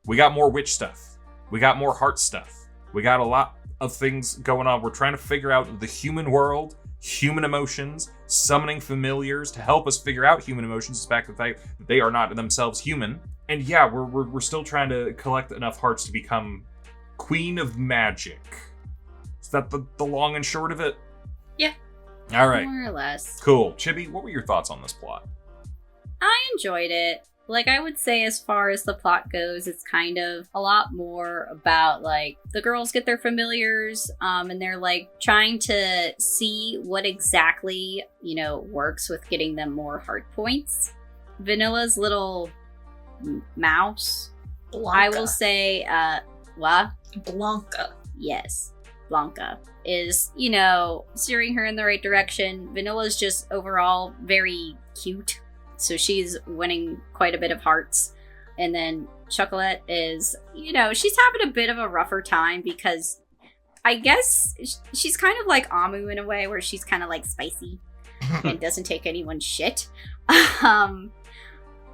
We got more witch stuff. We got more heart stuff. We got a lot of things going on. We're trying to figure out the human world, human emotions, summoning familiars to help us figure out human emotions, despite the fact that they are not themselves human. And yeah, we're still trying to collect enough hearts to become Queen of Magic. Is that the long and short of it? Yeah. All right. More or less. Cool. Chibi, what were your thoughts on this plot? I enjoyed it. Like, I would say as far as the plot goes, it's kind of a lot more about, like, the girls get their familiars, and they're, like, trying to see what exactly, works with getting them more heart points. Vanilla's little mouse, Blanca. I will say, what? Blanca. Yes, Blanca is, steering her in the right direction. Vanilla's just overall very cute. So she's winning quite a bit of hearts. And then Chocolate is, she's having a bit of a rougher time because I guess she's kind of like Amu in a way where she's kind of like spicy and doesn't take anyone's shit.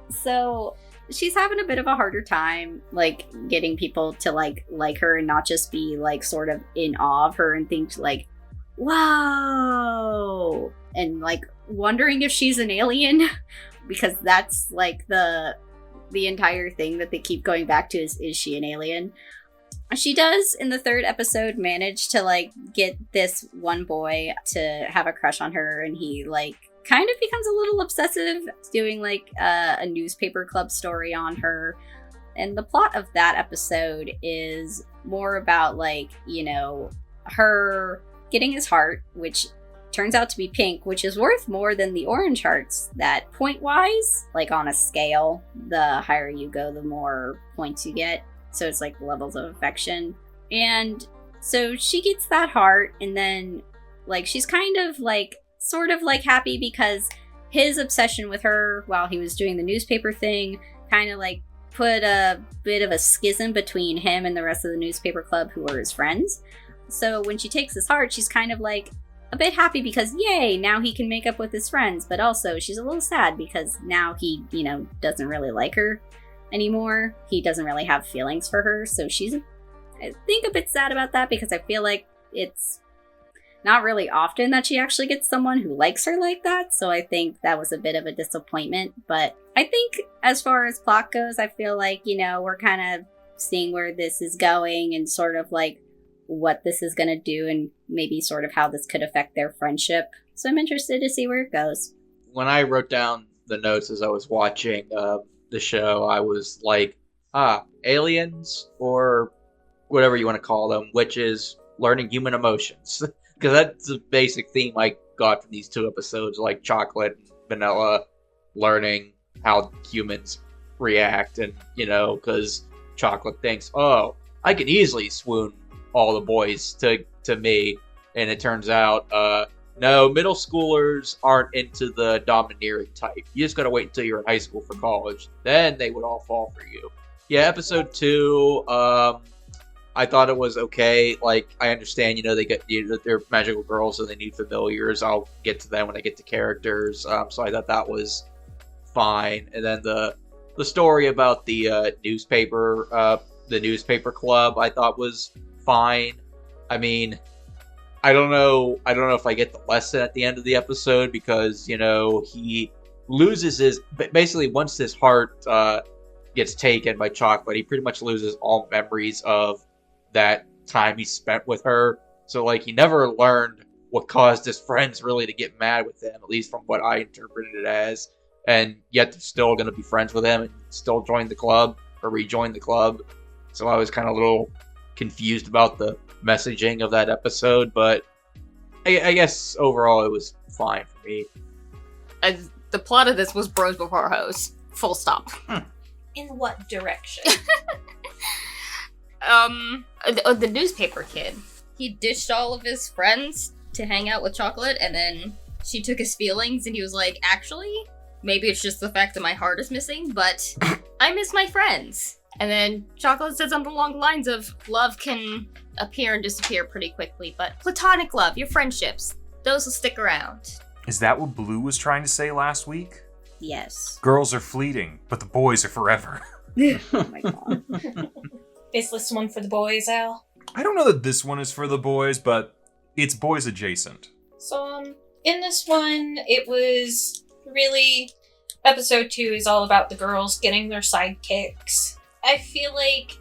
So she's having a bit of a harder time, like, getting people to like her and not just be like sort of in awe of her and think like, whoa, and like wondering if she's an alien. Because that's, like, the entire thing that they keep going back to is she an alien? She does, in the third episode, manage to, like, get this one boy to have a crush on her, and he, like, kind of becomes a little obsessive, doing, like, a newspaper club story on her. And the plot of that episode is more about, like, her getting his heart, which turns out to be pink, which is worth more than the orange hearts. That point-wise, like on a scale, the higher you go, the more points you get. So it's like levels of affection. And so she gets that heart, and then like she's kind of like sort of like happy because his obsession with her while he was doing the newspaper thing kind of like put a bit of a schism between him and the rest of the newspaper club who were his friends. So when she takes his heart, she's kind of like a bit happy because, yay, now he can make up with his friends. But also, she's a little sad because now he, doesn't really like her anymore. He doesn't really have feelings for her. So she's, I think, a bit sad about that because I feel like it's not really often that she actually gets someone who likes her like that. So I think that was a bit of a disappointment. But I think as far as plot goes, I feel like, we're kind of seeing where this is going and sort of like what this is going to do and maybe sort of how this could affect their friendship. So I'm interested to see where it goes. When I wrote down the notes as I was watching the show, I was like, aliens or whatever you want to call them, witches learning human emotions. Because that's the basic theme I got from these two episodes, like Chocolate and Vanilla learning how humans react. And, because Chocolate thinks, oh, I can easily swoon all the boys to me, and it turns out no, middle schoolers aren't into the domineering type. You just gotta wait until you're in high school for college, then they would all fall for you. Yeah, episode 2, I thought it was okay. Like, I understand, they get they're magical girls, so they need familiars. I'll get to them when I get to characters. So I thought that was fine. And then the story about the newspaper club, I thought was fine. I mean, I don't know if I get the lesson at the end of the episode because, he loses his, basically once his heart gets taken by Chocolate, he pretty much loses all memories of that time he spent with her. So like he never learned what caused his friends really to get mad with him, at least from what I interpreted it as. And yet they're still going to be friends with him and still join the club or rejoin the club. So I was kind of a little confused about the messaging of that episode, but I guess overall it was fine for me. The plot of this was bros before hoes. Full stop. In what direction? The newspaper kid. He ditched all of his friends to hang out with Chocolate, and then she took his feelings, and he was like, actually, maybe it's just the fact that my heart is missing, but I miss my friends. And then Chocolate said something along the lines of, love can appear and disappear pretty quickly, but platonic love, your friendships, those will stick around. Is that what Blue was trying to say last week? Yes. Girls are fleeting, but the boys are forever. Oh my god. Is this one for the boys, Al? I don't know that this one is for the boys, but it's boys adjacent. So, in this one, it was really... Episode 2 is all about the girls getting their sidekicks. I feel like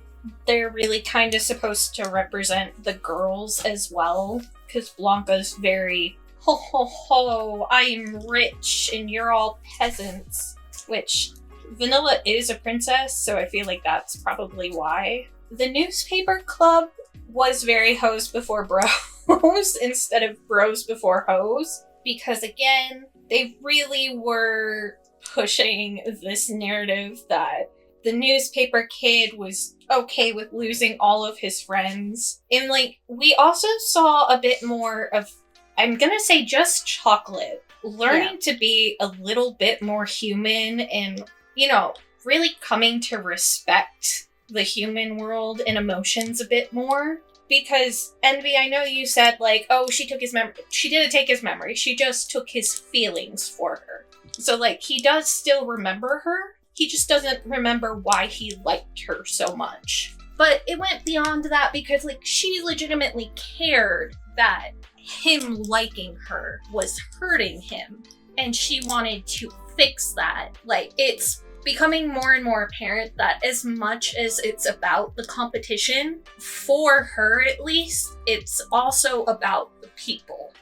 they're really kind of supposed to represent the girls as well, because Blanca's very, ho ho ho, I'm rich and you're all peasants, which Vanilla is a princess, so I feel like that's probably why. The newspaper club was very hoes before bros instead of bros before hoes, because again, they really were pushing this narrative that the newspaper kid was okay with losing all of his friends. And like, we also saw a bit more of, I'm gonna say just Chocolate, learning to be a little bit more human and, you know, really coming to respect the human world and emotions a bit more. Because, Envy, I know you said, like, oh, she took his memory. She didn't take his memory. She just took his feelings for her. So, like, he does still remember her. He just doesn't remember why he liked her so much. But it went beyond that because, like, she legitimately cared that him liking her was hurting him. And she wanted to fix that. Like, it's becoming more and more apparent that as much as it's about the competition, for her at least, it's also about the people.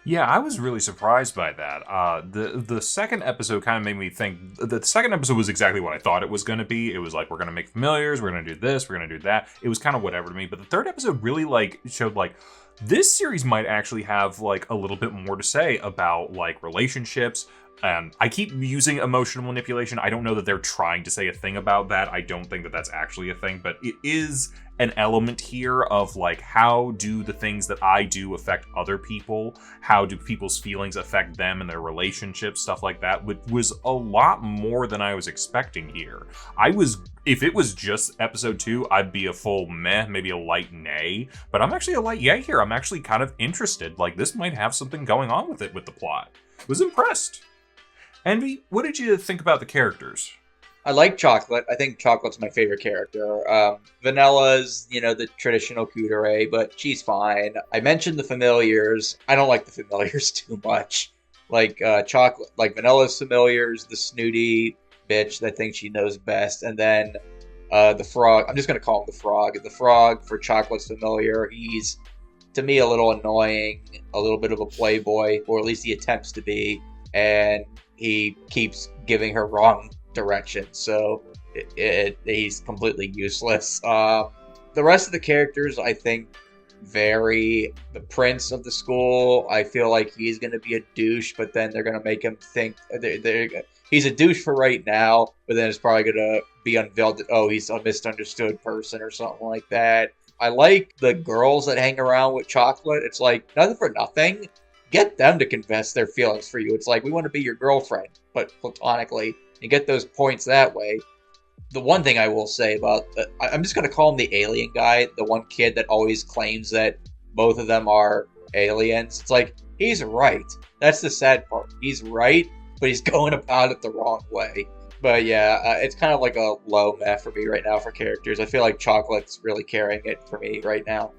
Yeah, I was really surprised by that. The second episode kind of made me think. The second episode was exactly what I thought it was going to be. It was like, we're going to make familiars, we're going to do this, we're going to do that. It was kind of whatever to me. But the third episode really like showed like, this series might actually have like a little bit more to say about like relationships. I keep using emotional manipulation. I don't know that they're trying to say a thing about that. I don't think that that's actually a thing, but it is an element here of like, how do the things that I do affect other people? How do people's feelings affect them and their relationships? Stuff like that, which was a lot more than I was expecting here. If it was just episode 2, I'd be a full meh, maybe a light nay, but I'm actually a light yay here. I'm actually kind of interested. Like, this might have something going on with it, with the plot. Was impressed. Envy, what did you think about the characters? I like Chocolate. I think Chocolate's my favorite character. Vanilla's, the traditional kudere, but she's fine. I mentioned the familiars. I don't like the familiars too much. Like, Chocolate, like Vanilla's familiars, the snooty bitch that thinks she knows best, and then the frog. I'm just going to call him the frog. The frog for Chocolate's familiar. He's, to me, a little annoying, a little bit of a playboy, or at least he attempts to be, and he keeps giving her wrong direction, so he's completely useless. The rest of the characters, I think, vary. The prince of the school, I feel like he's going to be a douche, but then they're going to make him think he's a douche for right now, but then it's probably going to be unveiled that, oh, he's a misunderstood person or something like that. I like the girls that hang around with Chocolate. It's like, nothing for nothing. Get them to confess their feelings for you. It's like, we want to be your girlfriend, but platonically, and get those points that way. The one thing I will say about, I'm just going to call him the alien guy, the one kid that always claims that both of them are aliens. It's like, he's right. That's the sad part. He's right, but he's going about it the wrong way. But yeah, it's kind of like a low meh for me right now for characters. I feel like Chocolate's really carrying it for me right now.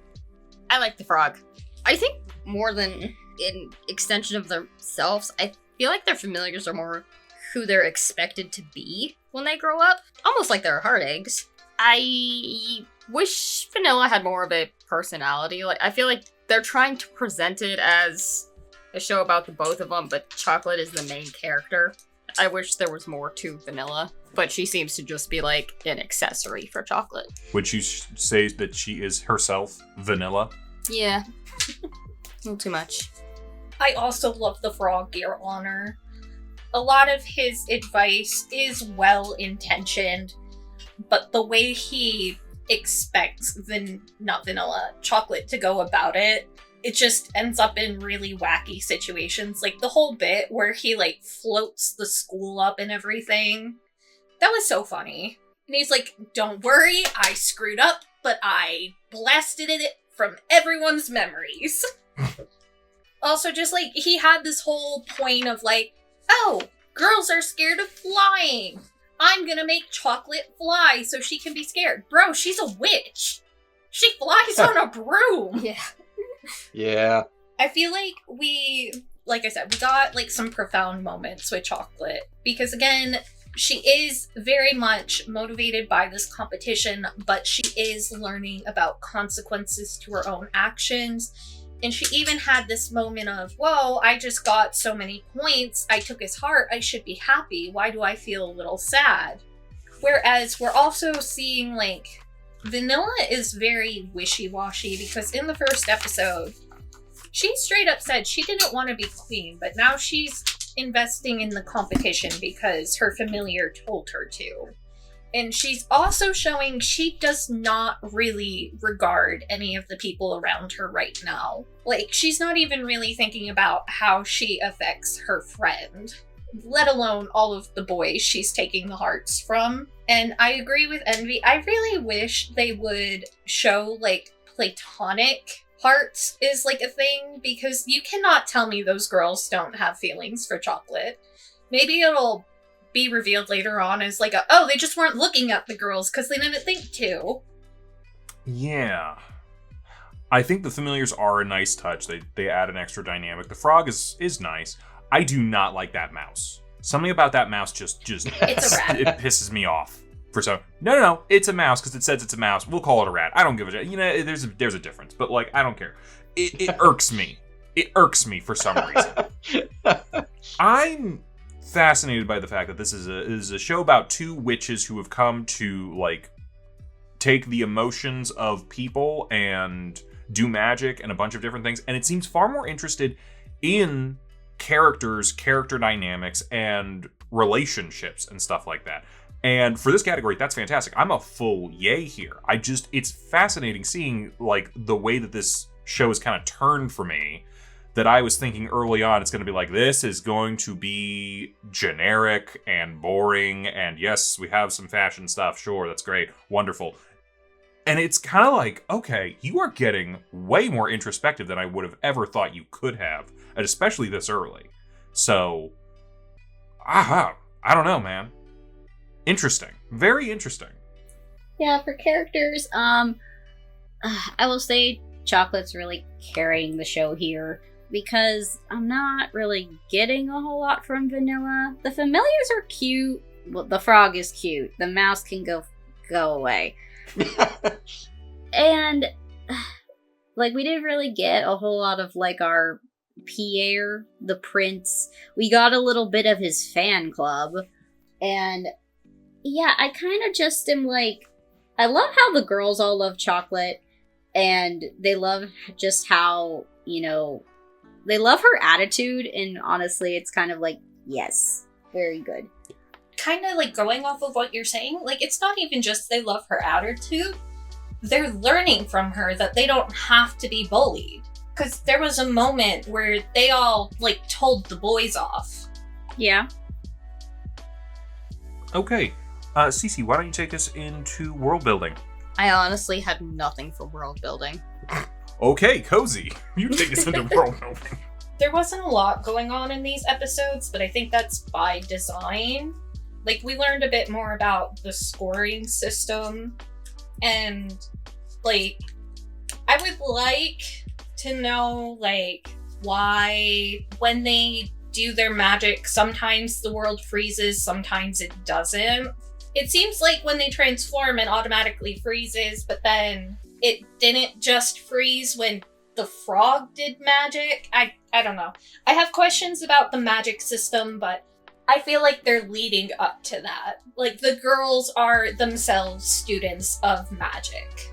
I like the frog. I think more than an extension of themselves, I feel like their familiars are more who they're expected to be when they grow up. Almost like they're hard eggs. I wish Vanilla had more of a personality. Like, I feel like they're trying to present it as a show about the both of them, but Chocolate is the main character. I wish there was more to Vanilla, but she seems to just be like an accessory for Chocolate. Would you say that she is herself Vanilla? Yeah. A little too much. I also love the frog, Your Honor. A lot of his advice is well-intentioned, but the way he expects Chocolate to go about it, it just ends up in really wacky situations. Like the whole bit where he like floats the school up and everything. That was so funny. And he's like, don't worry, I screwed up, but I blasted it from everyone's memories. Also, just like, he had this whole point of like, oh, girls are scared of flying. I'm gonna make Chocolate fly so she can be scared. Bro, she's a witch. She flies on a broom. Yeah. Yeah. I feel like we got like some profound moments with Chocolate. Because again, she is very much motivated by this competition, but she is learning about consequences to her own actions. And she even had this moment of, whoa, I just got so many points. I took his heart. I should be happy. Why do I feel a little sad? Whereas we're also seeing, like, Vanilla is very wishy-washy, because in the first episode, she straight up said she didn't want to be queen, but now she's investing in the competition because her familiar told her to. And she's also showing she does not really regard any of the people around her right now. Like, she's not even really thinking about how she affects her friend, let alone all of the boys she's taking the hearts from. And I agree with Envy. I really wish they would show, like, platonic hearts is, like, a thing, because you cannot tell me those girls don't have feelings for Chocolate. Maybe it'll be revealed later on as, like, oh, they just weren't looking at the girls because they didn't think to. Yeah. I think the familiars are a nice touch. They add an extra dynamic. The frog is nice. I do not like that mouse. Something about that mouse just It's a rat. It pisses me off. No, it's a mouse because it says it's a mouse. We'll call it a rat. I don't give a shit. You know, there's a difference, but, like, I don't care. It irks me. It irks me for some reason. I'm fascinated by the fact that this is a show about two witches who have come to, like, take the emotions of people and do magic and a bunch of different things, and it seems far more interested in characters, character dynamics, and relationships and stuff like that. And for this category, that's fantastic. I'm a full yay here. It's fascinating seeing, like, the way that this show is kind of turned for me, that I was thinking early on, it's going to be like, this is going to be generic and boring, and yes, we have some fashion stuff, sure, that's great, wonderful. And it's kind of like, okay, you are getting way more introspective than I would have ever thought you could have, and especially this early. So, I don't know, man. Interesting. Very interesting. Yeah, for characters, I will say Chocolate's really carrying the show here, because I'm not really getting a whole lot from Vanilla. The familiars are cute. Well, the frog is cute. The mouse can go away. And, like, we didn't really get a whole lot of, like, our Pierre, the prince. We got a little bit of his fan club. And, yeah, I kind of just am like, I love how the girls all love Chocolate. And they love just how, you know, they love her attitude, and honestly, it's kind of like, yes, very good. Kind of like going off of what you're saying, like, it's not even just they love her attitude. They're learning from her that they don't have to be bullied. Because there was a moment where they all, like, told the boys off. Yeah. Okay. Cece, why don't you take us into world building? I honestly had nothing for world building. Okay, Cozy, you take us into world building. There wasn't a lot going on in these episodes, but I think that's by design. Like, we learned a bit more about the scoring system, and, like, I would like to know, like, why when they do their magic, sometimes the world freezes, sometimes it doesn't. It seems like when they transform, it automatically freezes, but then it didn't just freeze when the frog did magic. I don't know. I have questions about the magic system, but I feel like they're leading up to that. Like, the girls are themselves students of magic.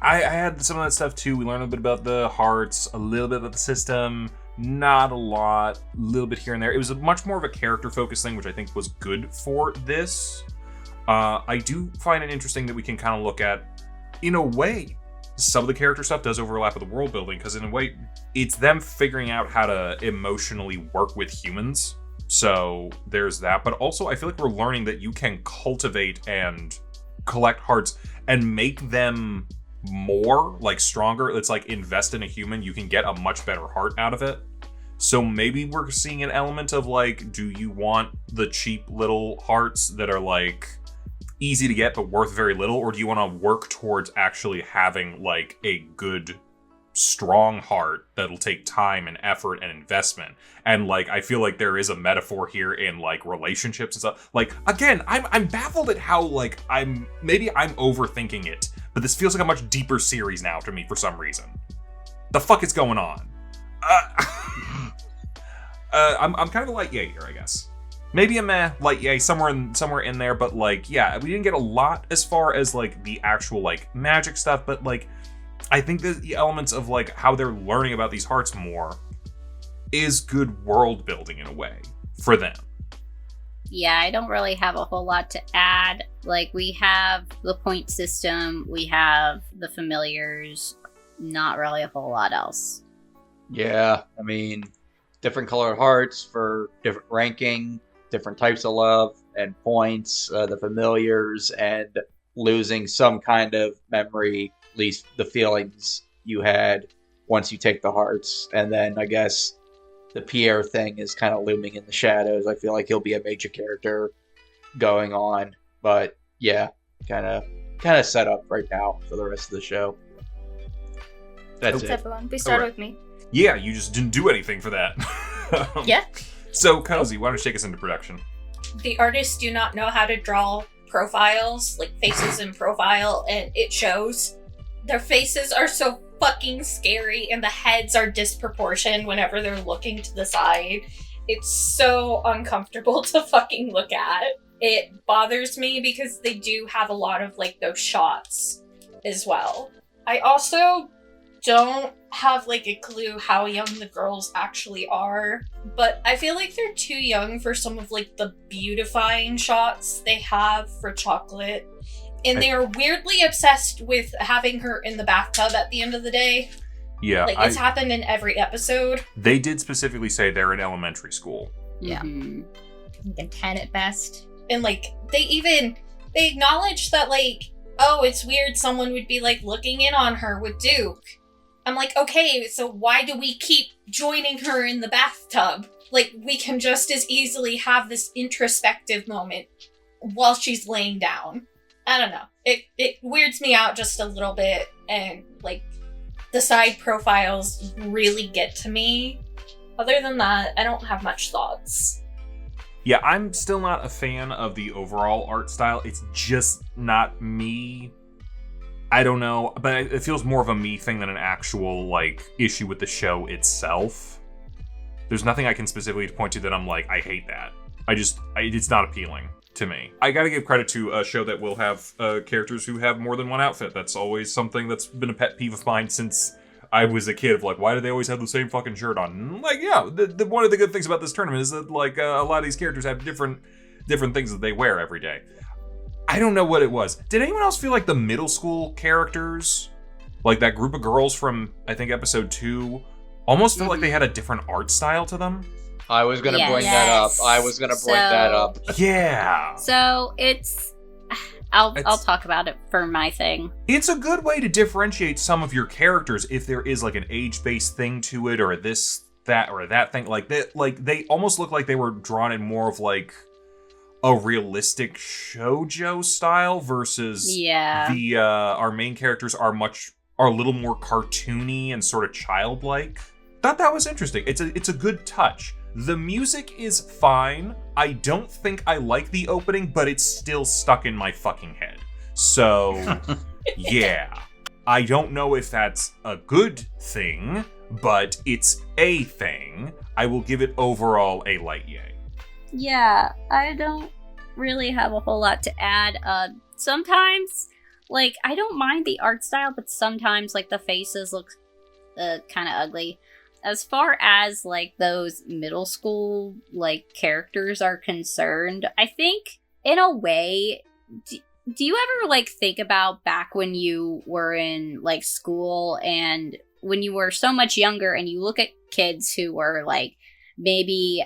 I had some of that stuff too. We learned a bit about the hearts, a little bit about the system, not a lot, a little bit here and there. It was much more of a character-focused thing, which I think was good for this. I do find it interesting that we can kind of look at, in a way, some of the character stuff does overlap with the world building, because in a way, it's them figuring out how to emotionally work with humans. So there's that. But also, I feel like we're learning that you can cultivate and collect hearts and make them more, like, stronger. It's like invest in a human, you can get a much better heart out of it. So maybe we're seeing an element of, like, do you want the cheap little hearts that are, like, easy to get but worth very little, or do you want to work towards actually having, like, a good strong heart that'll take time and effort and investment. And like, I feel like there is a metaphor here in like relationships and stuff. Like, again, I'm baffled at how like I'm overthinking it, but this feels like a much deeper series now to me for some reason. The fuck is going on? I'm kind of a light yay here, I guess. Maybe a meh, light yay, somewhere in there, but like, yeah, we didn't get a lot as far as like the actual like magic stuff, but like, I think the elements of like how they're learning about these hearts more is good world building in a way for them. Yeah, I don't really have a whole lot to add. Like, we have the point system, we have the familiars, not really a whole lot else. Yeah, I mean, different colored hearts for different ranking, different types of love and points, the familiars, and losing some kind of memory, at least the feelings you had once you take the hearts. And then I guess the Pierre thing is kind of looming in the shadows. I feel like he'll be a major character going on. But yeah, kind of set up right now for the rest of the show. That's Thanks, it. everyone. Be started with me. Yeah, you just didn't do anything for that. Yeah. So, Cozy, why don't you take us into production? The artists do not know how to draw profiles, like faces in profile, and it shows. Their faces are so fucking scary, and the heads are disproportioned whenever they're looking to the side. It's so uncomfortable to fucking look at. It bothers me because they do have a lot of like those shots as well. I also don't have like a clue how young the girls actually are, but I feel like they're too young for some of like the beautifying shots they have for Chocolate. And they are weirdly obsessed with having her in the bathtub at the end of the day. Yeah. Like, it's happened in every episode. They did specifically say they're in elementary school. Yeah. Mhm. Like a 10 at best. And like, they acknowledge that like, oh, it's weird someone would be like looking in on her with Duke. I'm like, okay, so why do we keep joining her in the bathtub? Like, we can just as easily have this introspective moment while she's laying down. I don't know. It weirds me out just a little bit, and like the side profiles really get to me. Other than that, I don't have much thoughts. Yeah, I'm still not a fan of the overall art style. It's just not me. I don't know, but it feels more of a me thing than an actual like issue with the show itself. There's nothing I can specifically point to that I'm like, I hate that. It's not appealing to me. I gotta give credit to a show that will have characters who have more than one outfit. That's always something that's been a pet peeve of mine since I was a kid. Of like, why do they always have the same fucking shirt on? And like, yeah, the one of the good things about this tournament is that like a lot of these characters have different things that they wear every day. I don't know what it was. Did anyone else feel like the middle school characters, like that group of girls from I think episode 2, almost felt like they had a different art style to them? I was gonna Yes. bring that up. I was gonna bring that up. Yeah. So it's I'll talk about it for my thing. It's a good way to differentiate some of your characters if there is like an age-based thing to it, or this, that, or that thing. Like they almost look like they were drawn in more of like a realistic shoujo style versus the our main characters are a little more cartoony and sort of childlike. Thought that was interesting. It's a good touch. The music is fine. I don't think I like the opening, but it's still stuck in my fucking head. So, yeah. I don't know if that's a good thing, but it's a thing. I will give it overall a light yay. Yeah, I don't really have a whole lot to add. Sometimes, like, I don't mind the art style, but sometimes, like, the faces look kind of ugly. As far as, like, those middle school, like, characters are concerned, I think, in a way, do you ever, like, think about back when you were in, like, school and when you were so much younger and you look at kids who were, like, maybe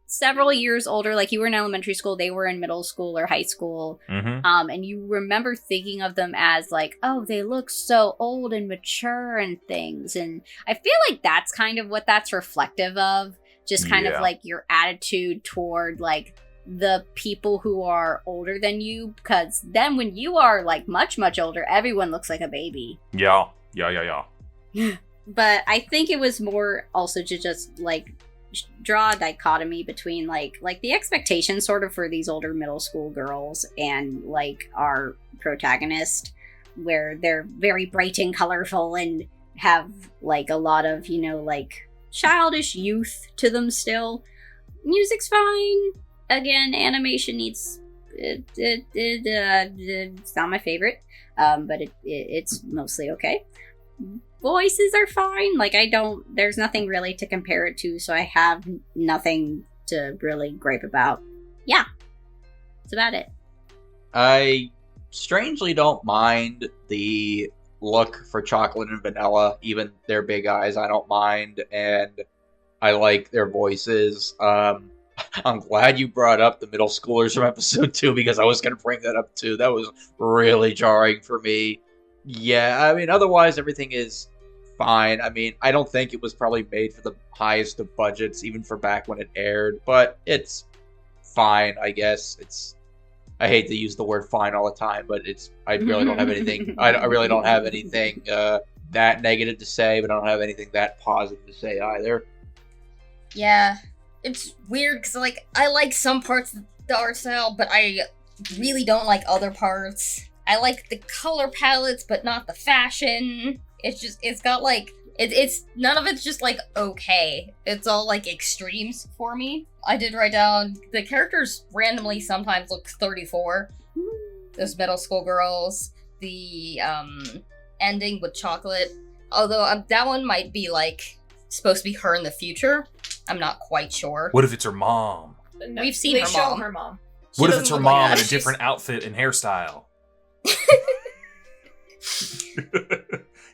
several years older, like you were in elementary school, they were in middle school or high school, and you remember thinking of them as like, oh, they look so old and mature and things, and I feel like that's kind of what that's reflective of, just kind of like your attitude toward like the people who are older than you, because then when you are like much older, everyone looks like a baby. Yeah. But I think it was more also to just like draw a dichotomy between like the expectations sort of for these older middle school girls and like our protagonist, where they're very bright and colorful and have like a lot of, you know, like childish youth to them still. Music's fine. Again, animation needs it's not my favorite, but it's mostly okay. Voices are fine. Like, there's nothing really to compare it to, so I have nothing to really gripe about. Yeah. That's about it. I strangely don't mind the look for chocolate and vanilla, even their big eyes I don't mind, and I like their voices. I'm glad you brought up the middle schoolers from episode 2, because I was going to bring that up too. That was really jarring for me. Yeah, I mean, otherwise everything is fine. I mean, I don't think it was probably made for the highest of budgets, even for back when it aired, but it's fine, I guess. I hate to use the word fine all the time, but I really don't have anything, I really don't have anything that negative to say, but I don't have anything that positive to say either. Yeah, it's weird, because, like, I like some parts of the art style, but I really don't like other parts. I like the color palettes, but not the fashion. It's got, like, it's none of it's just, like, okay. It's all, like, extremes for me. I did write down, the characters randomly sometimes look 34. Those middle school girls. The, ending with chocolate. Although, that one might be, like, supposed to be her in the future. I'm not quite sure. What if it's her mom? No, We've seen they her show mom. her mom. What if it's her mom in a She's- different outfit and hairstyle?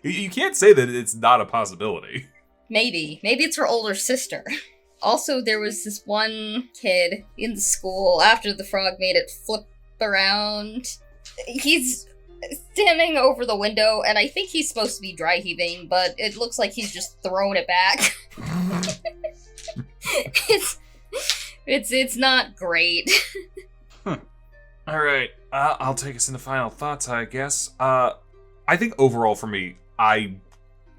You can't say that it's not a possibility. Maybe it's her older sister. Also, there was this one kid in the school after the frog made it flip around. He's standing over the window, and I think he's supposed to be dry heaving, but it looks like he's just throwing it back. It's not great. All right, I'll take us into final thoughts, I guess. I think overall for me, I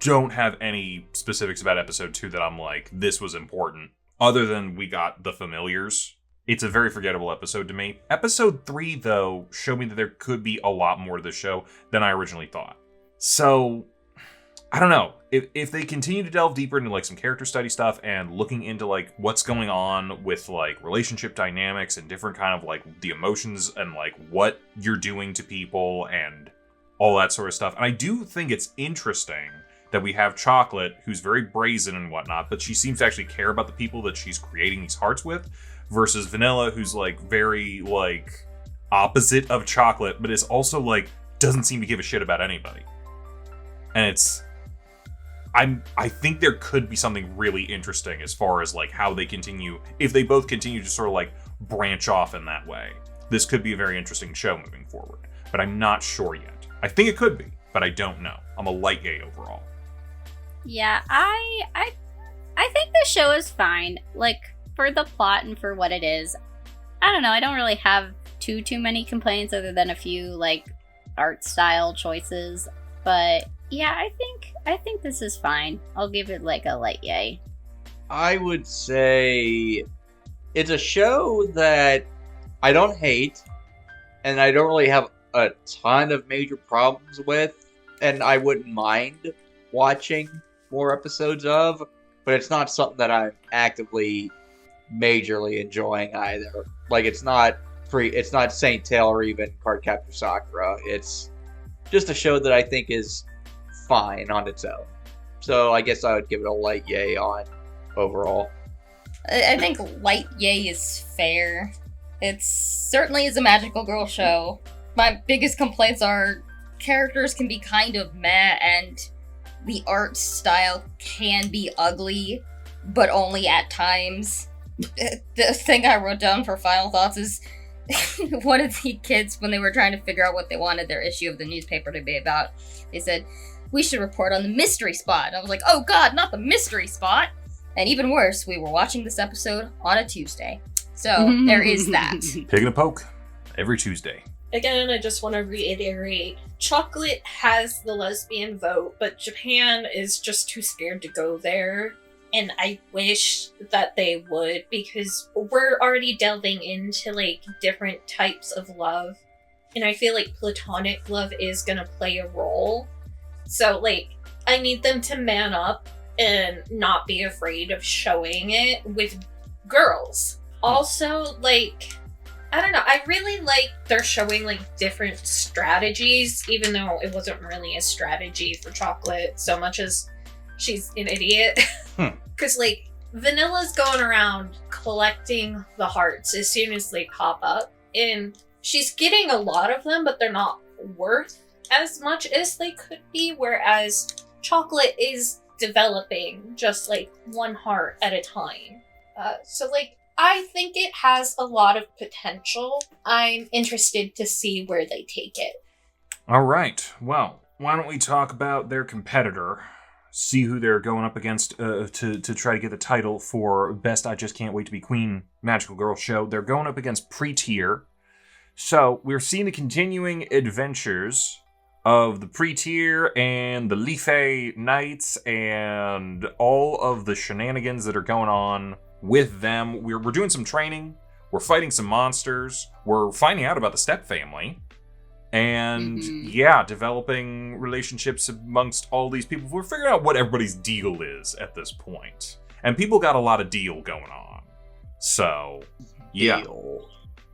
don't have any specifics about episode 2 that I'm like, this was important. Other than we got the familiars. It's a very forgettable episode to me. Episode 3, though, showed me that there could be a lot more to the show than I originally thought. So, I don't know. If they continue to delve deeper into, like, some character study stuff and looking into, like, what's going on with, like, relationship dynamics and different kind of, like, the emotions and, like, what you're doing to people and all that sort of stuff. And I do think it's interesting that we have Chocolate, who's very brazen and whatnot, but she seems to actually care about the people that she's creating these hearts with, versus Vanilla, who's, like, very, like, opposite of Chocolate, but is also, like, doesn't seem to give a shit about anybody. And I think there could be something really interesting as far as, like, how they continue, if they both continue to sort of, like, branch off in that way. This could be a very interesting show moving forward, but I'm not sure yet. I think it could be, but I don't know. I'm a light yay overall. Yeah, I think the show is fine. Like, for the plot and for what it is. I don't know, I don't really have too many complaints other than a few, like, art style choices. But yeah, I think this is fine. I'll give it like a light yay. I would say it's a show that I don't hate, and I don't really have a ton of major problems with, and I wouldn't mind watching more episodes of, but it's not something that I'm actively majorly enjoying either. Like, it's not Saint Tail or even Cardcaptor Sakura. It's just a show that I think is fine on its own. So I guess I would give it a light yay on overall. I think light yay is fair. It certainly is a magical girl show. My biggest complaints are characters can be kind of meh, and the art style can be ugly, but only at times. The thing I wrote down for final thoughts is one of the kids, when they were trying to figure out what they wanted their issue of the newspaper to be about, they said, "We should report on the mystery spot." And I was like, oh god, not the mystery spot! And even worse, we were watching this episode on a Tuesday. So, there is that. Pig and a poke every Tuesday. Again, I just want to reiterate, Chocolate has the lesbian vote, but Japan is just too scared to go there. And I wish that they would, because we're already delving into, like, different types of love. And I feel like platonic love is gonna play a role. So, like, I need them to man up and not be afraid of showing it with girls. Also, like, I don't know, I really like they're showing, like, different strategies, even though it wasn't really a strategy for Chocolate so much as she's an idiot. Because, like, Vanilla's going around collecting the hearts as soon as they pop up, and she's getting a lot of them, but they're not worth as much as they could be, whereas Chocolate is developing just, like, one heart at a time. So, like, I think it has a lot of potential. I'm interested to see where they take it. All right. Well, why don't we talk about their competitor? See who they're going up against to try to get the title for Best I Just Can't Wait to Be Queen Magical Girl Show. They're going up against Pretear. So, we're seeing the continuing adventures of the Pretear and the Leafy Knights and all of the shenanigans that are going on with them. We're doing some training. We're fighting some monsters. We're finding out about the Step family. And, developing relationships amongst all these people. We're figuring out what everybody's deal is at this point. And people got a lot of deal going on. So, Deal.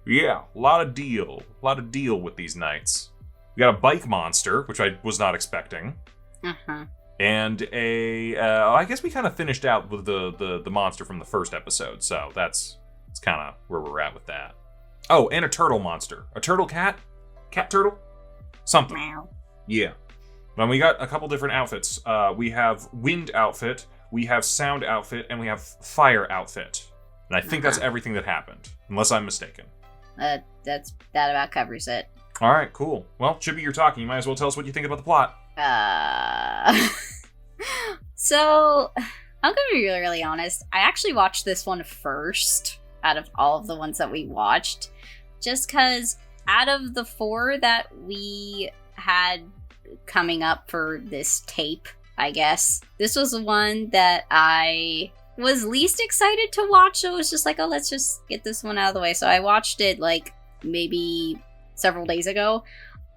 Yeah, a lot of deal. A lot of deal with these knights. We got a bike monster, which I was not expecting. And I guess we kind of finished out with the monster from the first episode. So that's kind of where we're at with that. Oh, and a turtle monster. A turtle cat? Cat turtle? Something. Meow. Yeah. Then we got a couple different outfits. We have wind outfit, we have sound outfit, and we have fire outfit. And I think that's everything that happened, unless I'm mistaken. That about covers it. All right, cool. Well, Chippy, you're talking. You might as well tell us what you think about the plot. So, I'm gonna be really, really honest. I actually watched this one first out of all of the ones that we watched, just because out of the 4 that we had coming up for this tape, I guess, this was the one that I was least excited to watch. So it was just like, oh, let's just get this one out of the way. So I watched it like maybe several days ago.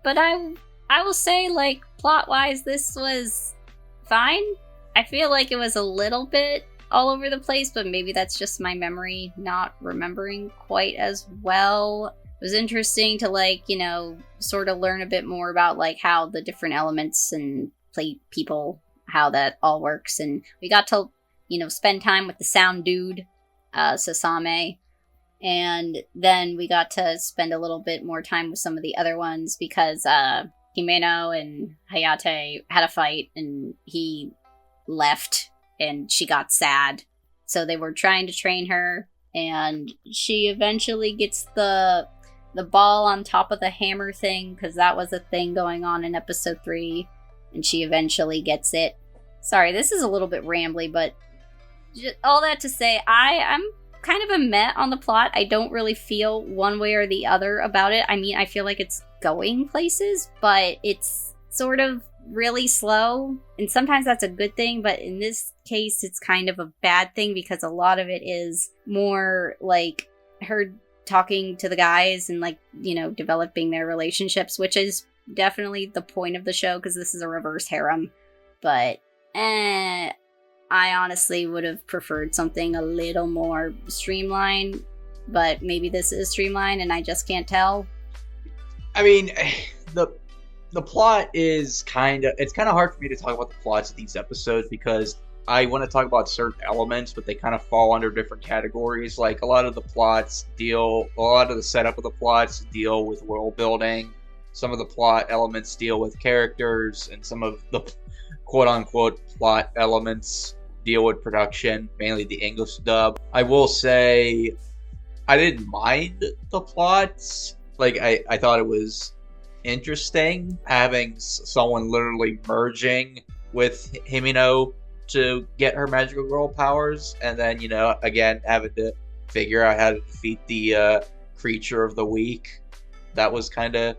But I will say, like, plot-wise, this was fine. I feel like it was a little bit all over the place, but maybe that's just my memory not remembering quite as well. It was interesting to, like, you know, sort of learn a bit more about, like, how the different elements and play people, how that all works. And we got to, you know, spend time with the sound dude, Sasame. And then we got to spend a little bit more time with some of the other ones because Himeno and Hayate had a fight and he left and she got sad. So they were trying to train her and she eventually gets the ball on top of the hammer thing because that was a thing going on in episode 3 and she eventually gets it. Sorry, this is a little bit rambly, but all that to say, I'm kind of a meh on the plot. I don't really feel one way or the other about it. I mean, I feel like it's going places, but it's sort of really slow, and sometimes that's a good thing, but in this case, it's kind of a bad thing because a lot of it is more like her talking to the guys and, like, you know, developing their relationships, which is definitely the point of the show because this is a reverse harem, but I honestly would have preferred something a little more streamlined, but maybe this is streamlined and I just can't tell. I mean, the plot is it's kind of hard for me to talk about the plots of these episodes because I want to talk about certain elements, but they kind of fall under different categories. Like, a lot of the setup of the plots deal with world building. Some of the plot elements deal with characters, and some of the quote-unquote plot elements deal with production, mainly the English dub. I will say, I didn't mind the plots. Like, I thought it was interesting having someone literally merging with Himeno to get her magical girl powers, and then, you know, again, having to figure out how to defeat the creature of the week. That was kind of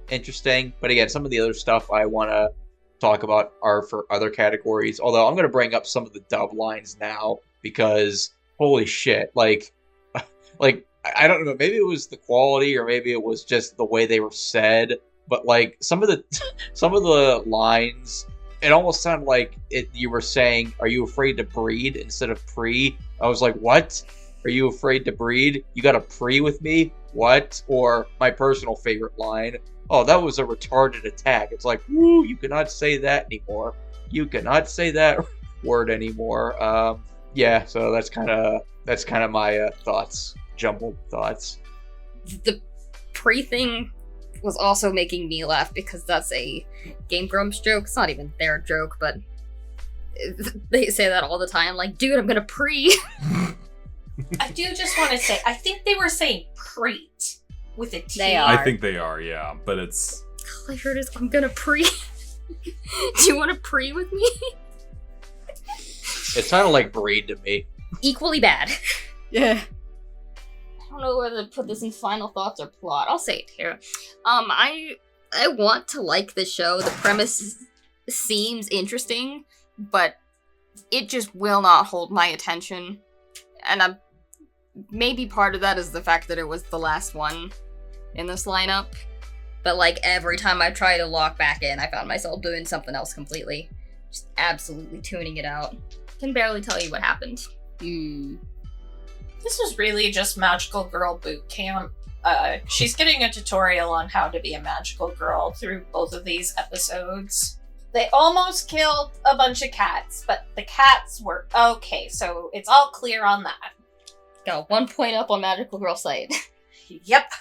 interesting. But again, some of the other stuff I want to talk about are for other categories. Although I'm going to bring up some of the dub lines now because holy shit, like I don't know, maybe it was the quality or maybe it was just the way they were said, but like some of the lines, it almost sounded like you were saying, "Are you afraid to breed?" instead of "pre." I was like, "What? Are you afraid to breed? You got to pre with me? What?" Or my personal favorite line, "Oh, that was a retarded attack." It's like, woo, you cannot say that anymore. You cannot say that word anymore. Yeah, so that's kind of my thoughts, jumbled thoughts. The pre thing was also making me laugh because that's a Game Grumps joke. It's not even their joke, but they say that all the time. Like, dude, I'm gonna pre. I do just want to say, I think they were saying preet with a T. They are. I think they are, yeah. But it's... All I heard is, I'm gonna pre. Do you want to pre with me? It sounded like breed to me. Equally bad. Yeah. I don't know whether to put this in final thoughts or plot. I'll say it here. I want to like the show. The premise seems interesting, but it just will not hold my attention. And maybe part of that is the fact that it was the last one in this lineup. But like every time I try to lock back in, I found myself doing something else completely. Just absolutely tuning it out. Can barely tell you what happened. This was really just Magical Girl Boot Camp. She's getting a tutorial on how to be a magical girl through both of these episodes. They almost killed a bunch of cats, but the cats were okay, so it's all clear on that. Got 1 point up on Magical Girl site. Yep.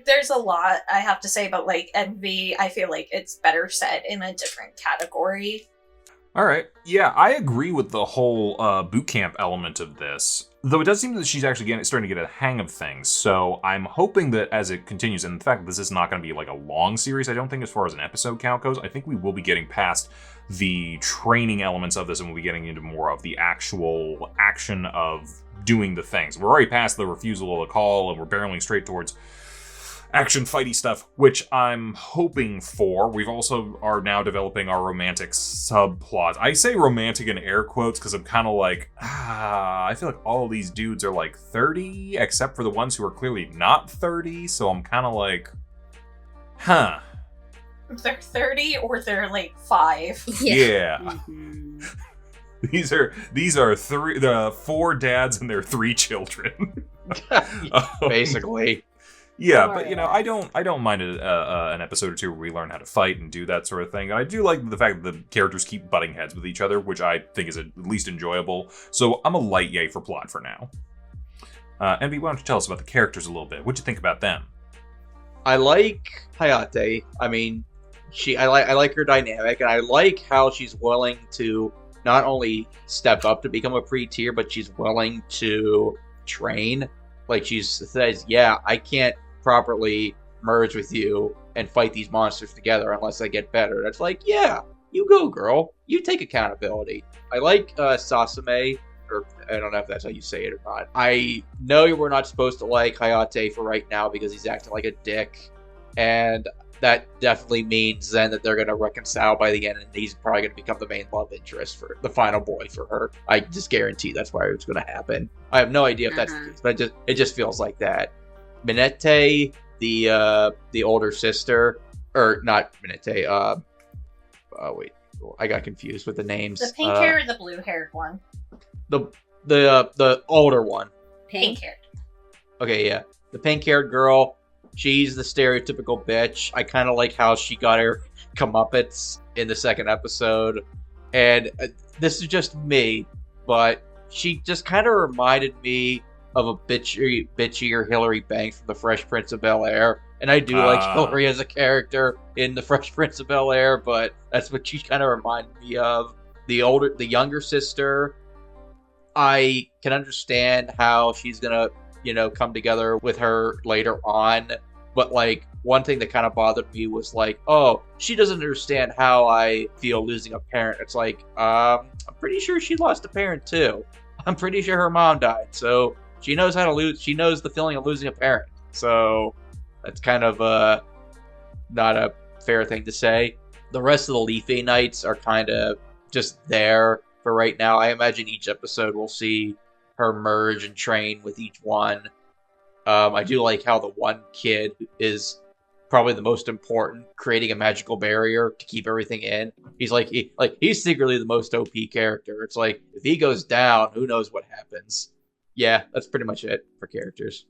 There's a lot I have to say about, like, Envy. I feel like it's better said in a different category. All right. Yeah, I agree with the whole boot camp element of this. Though it does seem that she's actually starting to get a hang of things. So I'm hoping that as it continues, and the fact that this is not going to be like a long series, I don't think as far as an episode count goes, I think we will be getting past the training elements of this and we'll be getting into more of the actual action of doing the things. We're already past the refusal of the call and we're barreling straight towards action fighty stuff, which I'm hoping for. We've also are now developing our romantic subplots. I say romantic in air quotes because I'm kind of like, I feel like all of these dudes are like 30, except for the ones who are clearly not 30. So I'm kind of like, huh. They're 30 or they're like 5. Yeah. Mm-hmm. These are the 4 dads and their 3 children. Basically. Yeah, but you know, I don't mind an episode or two where we learn how to fight and do that sort of thing. And I do like the fact that the characters keep butting heads with each other, which I think is at least enjoyable. So I'm a light yay for plot for now. Envy, why don't you tell us about the characters a little bit? What'd you think about them? I like Hayate. I mean, I like her dynamic, and I like how she's willing to not only step up to become a pre-tier, but she's willing to train. Like, she says, yeah, I can't properly merge with you and fight these monsters together unless I get better. That's like, yeah, you go, girl. You take accountability. I like Sasame, or I don't know if that's how you say it or not. I know we're not supposed to like Hayate for right now because he's acting like a dick, and that definitely means then that they're going to reconcile by the end, and he's probably going to become the main love interest for the final boy for her. I just guarantee that's why it's going to happen. I have no idea if that's the case, but it just feels like that. Minette, the older sister, or not Minette. Wait, I got confused with the names. The pink hair or the blue haired one? The older one. Pink haired. Okay, yeah, the pink haired girl. She's the stereotypical bitch. I kind of like how she got her comeuppance in the second episode. And this is just me, but she just kind of reminded me of a bitchier Hilary Banks from The Fresh Prince of Bel-Air. And I do like Hilary as a character in The Fresh Prince of Bel-Air, but that's what she kind of reminded me of. The younger sister, I can understand how she's gonna, come together with her later on. But, like, one thing that kind of bothered me was, like, oh, she doesn't understand how I feel losing a parent. It's like, I'm pretty sure she lost a parent, too. I'm pretty sure her mom died. So she knows how to lose. She knows the feeling of losing a parent. So that's kind of, not a fair thing to say. The rest of the Leafy Knights are kind of just there for right now. I imagine each episode will see her merge and train with each one. I do like how the one kid is probably the most important, creating a magical barrier to keep everything in. He's he's secretly the most OP character. It's like, if he goes down, who knows what happens. Yeah, that's pretty much it for characters.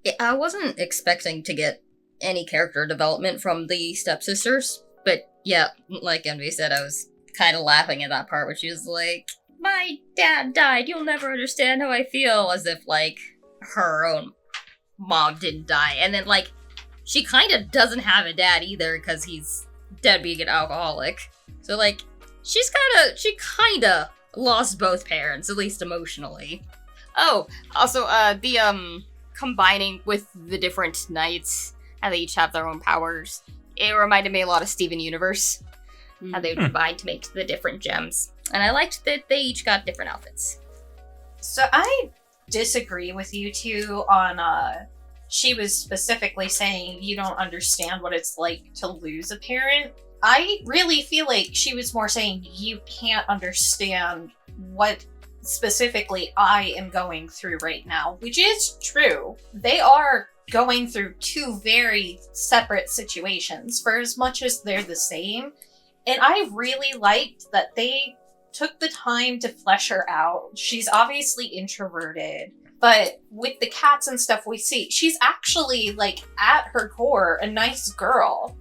Yeah, I wasn't expecting to get any character development from the stepsisters, but yeah, like Envy said, I was kind of laughing at that part where she was like, my dad died, you'll never understand how I feel, as if, like, her own mom didn't die. And then, like, she kind of doesn't have a dad either, because he's dead being an alcoholic. So, like, she kind of lost both parents, at least emotionally. Oh, also, the combining with the different knights, how they each have their own powers, it reminded me a lot of Steven Universe, how they would combine to make the different gems. And I liked that they each got different outfits. So I disagree with you two on, she was specifically saying you don't understand what it's like to lose a parent. I really feel like she was more saying you can't understand what specifically I am going through right now, which is true. They are going through two very separate situations for as much as they're the same. And I really liked that they took the time to flesh her out. She's obviously introverted, but with the cats and stuff we see, she's actually, like, at her core, a nice girl.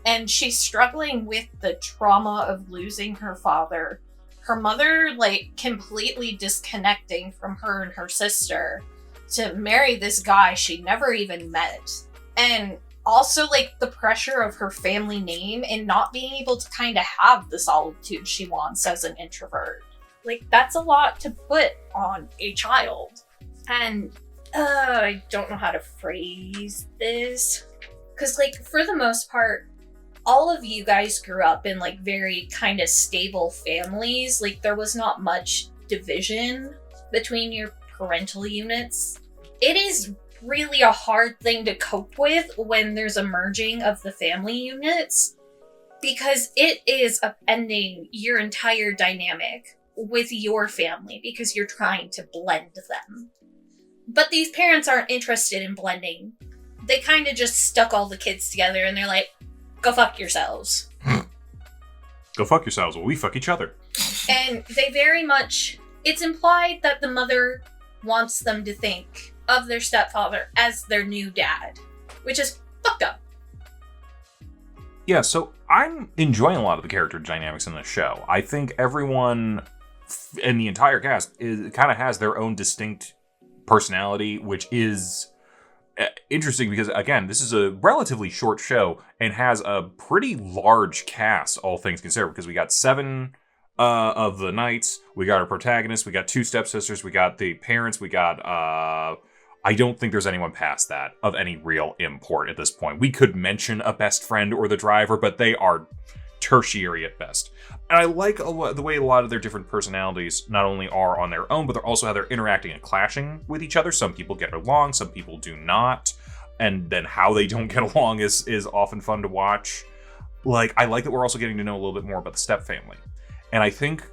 And she's struggling with the trauma of losing her father. Her mother, like, completely disconnecting from her and her sister to marry this guy she never even met. And also, like, the pressure of her family name and not being able to kind of have the solitude she wants as an introvert. Like, that's a lot to put on a child. And, I don't know how to phrase this. Because, like, for the most part, all of you guys grew up in, like, very kind of stable families. Like, there was not much division between your parental units. It is really a hard thing to cope with when there's a merging of the family units, because it is upending your entire dynamic with your family because you're trying to blend them. But these parents aren't interested in blending. They kind of just stuck all the kids together and they're like, go fuck yourselves. Go fuck yourselves while we fuck each other. And they very much, it's implied that the mother wants them to think of their stepfather as their new dad, which is fucked up. Yeah, so I'm enjoying a lot of the character dynamics in this show. I think everyone in the entire cast kind of has their own distinct personality, which is interesting because, again, this is a relatively short show and has a pretty large cast, all things considered, because we got 7 of the knights, we got our protagonist, we got 2 stepsisters, we got the parents, we got I don't think there's anyone past that of any real import at this point. We could mention a best friend or the driver, but they are tertiary at best. And I like the way a lot of their different personalities not only are on their own, but they're also how they're interacting and clashing with each other. Some people get along, some people do not. And then how they don't get along is often fun to watch. Like, I like that we're also getting to know a little bit more about the step family. And I think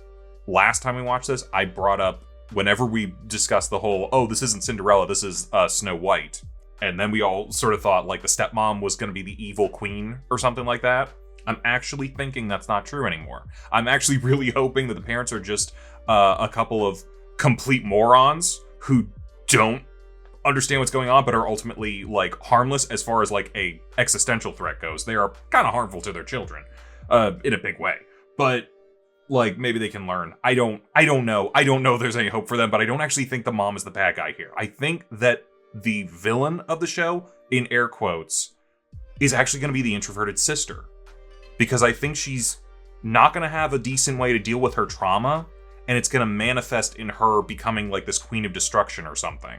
last time we watched this, I brought up, whenever we discussed the whole, oh, this isn't Cinderella, this is Snow White. And then we all sort of thought, like, the stepmom was going to be the evil queen or something like that. I'm actually thinking that's not true anymore. I'm actually really hoping that the parents are just a couple of complete morons who don't understand what's going on, but are ultimately, like, harmless as far as, like, a existential threat goes. They are kind of harmful to their children in a big way. But, like, maybe they can learn. I don't know. I don't know if there's any hope for them, but I don't actually think the mom is the bad guy here. I think that the villain of the show, in air quotes, is actually going to be the introverted sister. Because I think she's not going to have a decent way to deal with her trauma, and it's going to manifest in her becoming, like, this queen of destruction or something.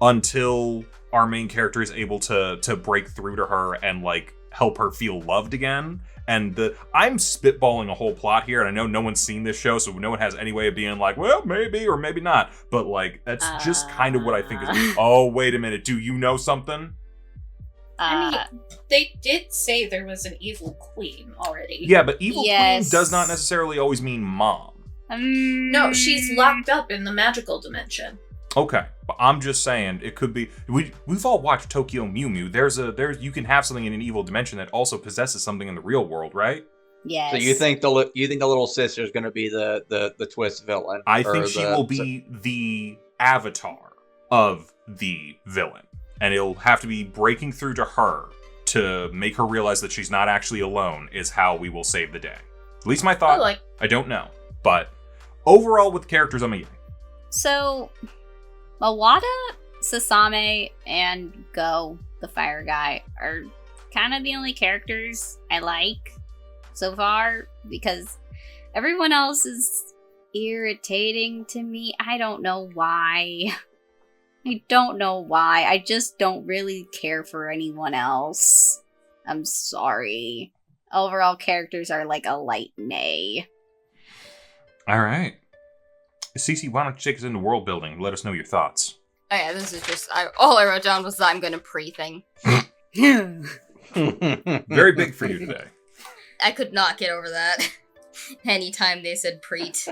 Until our main character is able to break through to her and, like, help her feel loved again. And I'm spitballing a whole plot here, and I know no one's seen this show, so no one has any way of being like, well, maybe or maybe not. But, like, that's just kind of what I think is. Oh, wait a minute. Do you know something? I mean, they did say there was an evil queen already. Yeah, but evil Yes. queen does not necessarily always mean mom. No, she's locked up in the magical dimension. Okay, but I'm just saying it could be. We've all watched Tokyo Mew Mew. There's you can have something in an evil dimension that also possesses something in the real world, right? Yes. So you think the little sister is going to be the twist villain? I Or think she will be the avatar of the villain, and it'll have to be breaking through to her to make her realize that she's not actually alone. Is how we will save the day. At least my thought. I don't know, but overall with characters, I'm a yay. So, Mawada, Sasame, and Go, the fire guy, are kind of the only characters I like so far, because everyone else is irritating to me. I don't know why. I just don't really care for anyone else. I'm sorry. Overall characters are like a light nay. All right. Cece, why don't you take us into world building? Let us know your thoughts. Oh yeah, this is just all I wrote down was I'm gonna pre-thing. Very big for you today. I could not get over that. Anytime they said preet.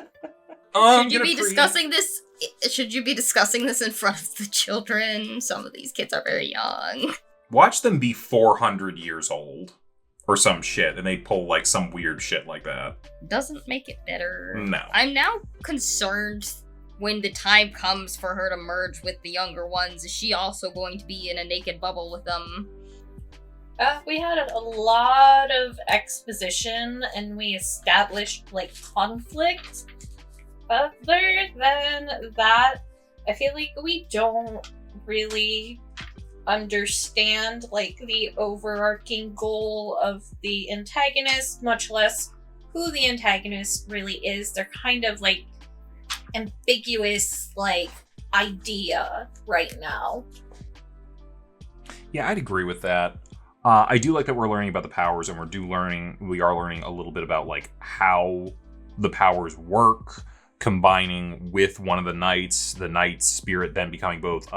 Should you be discussing this? Should you be discussing this in front of the children? Some of these kids are very young. Watch them be 400 years old. Or some shit, and they pull like some weird shit like that. Doesn't make it better. No. I'm now concerned when the time comes for her to merge with the younger ones. Is she also going to be in a naked bubble with them? We had a lot of exposition, and we established, like, conflict. Other than that, I feel like we don't really understand, like, the overarching goal of the antagonist, much less who the antagonist really is. They're kind of, like, ambiguous, like, idea right now. Yeah, I'd agree with that. I do like that we're learning about the powers, and we are learning a little bit about like how the powers work, combining with one of the knight's spirit then becoming both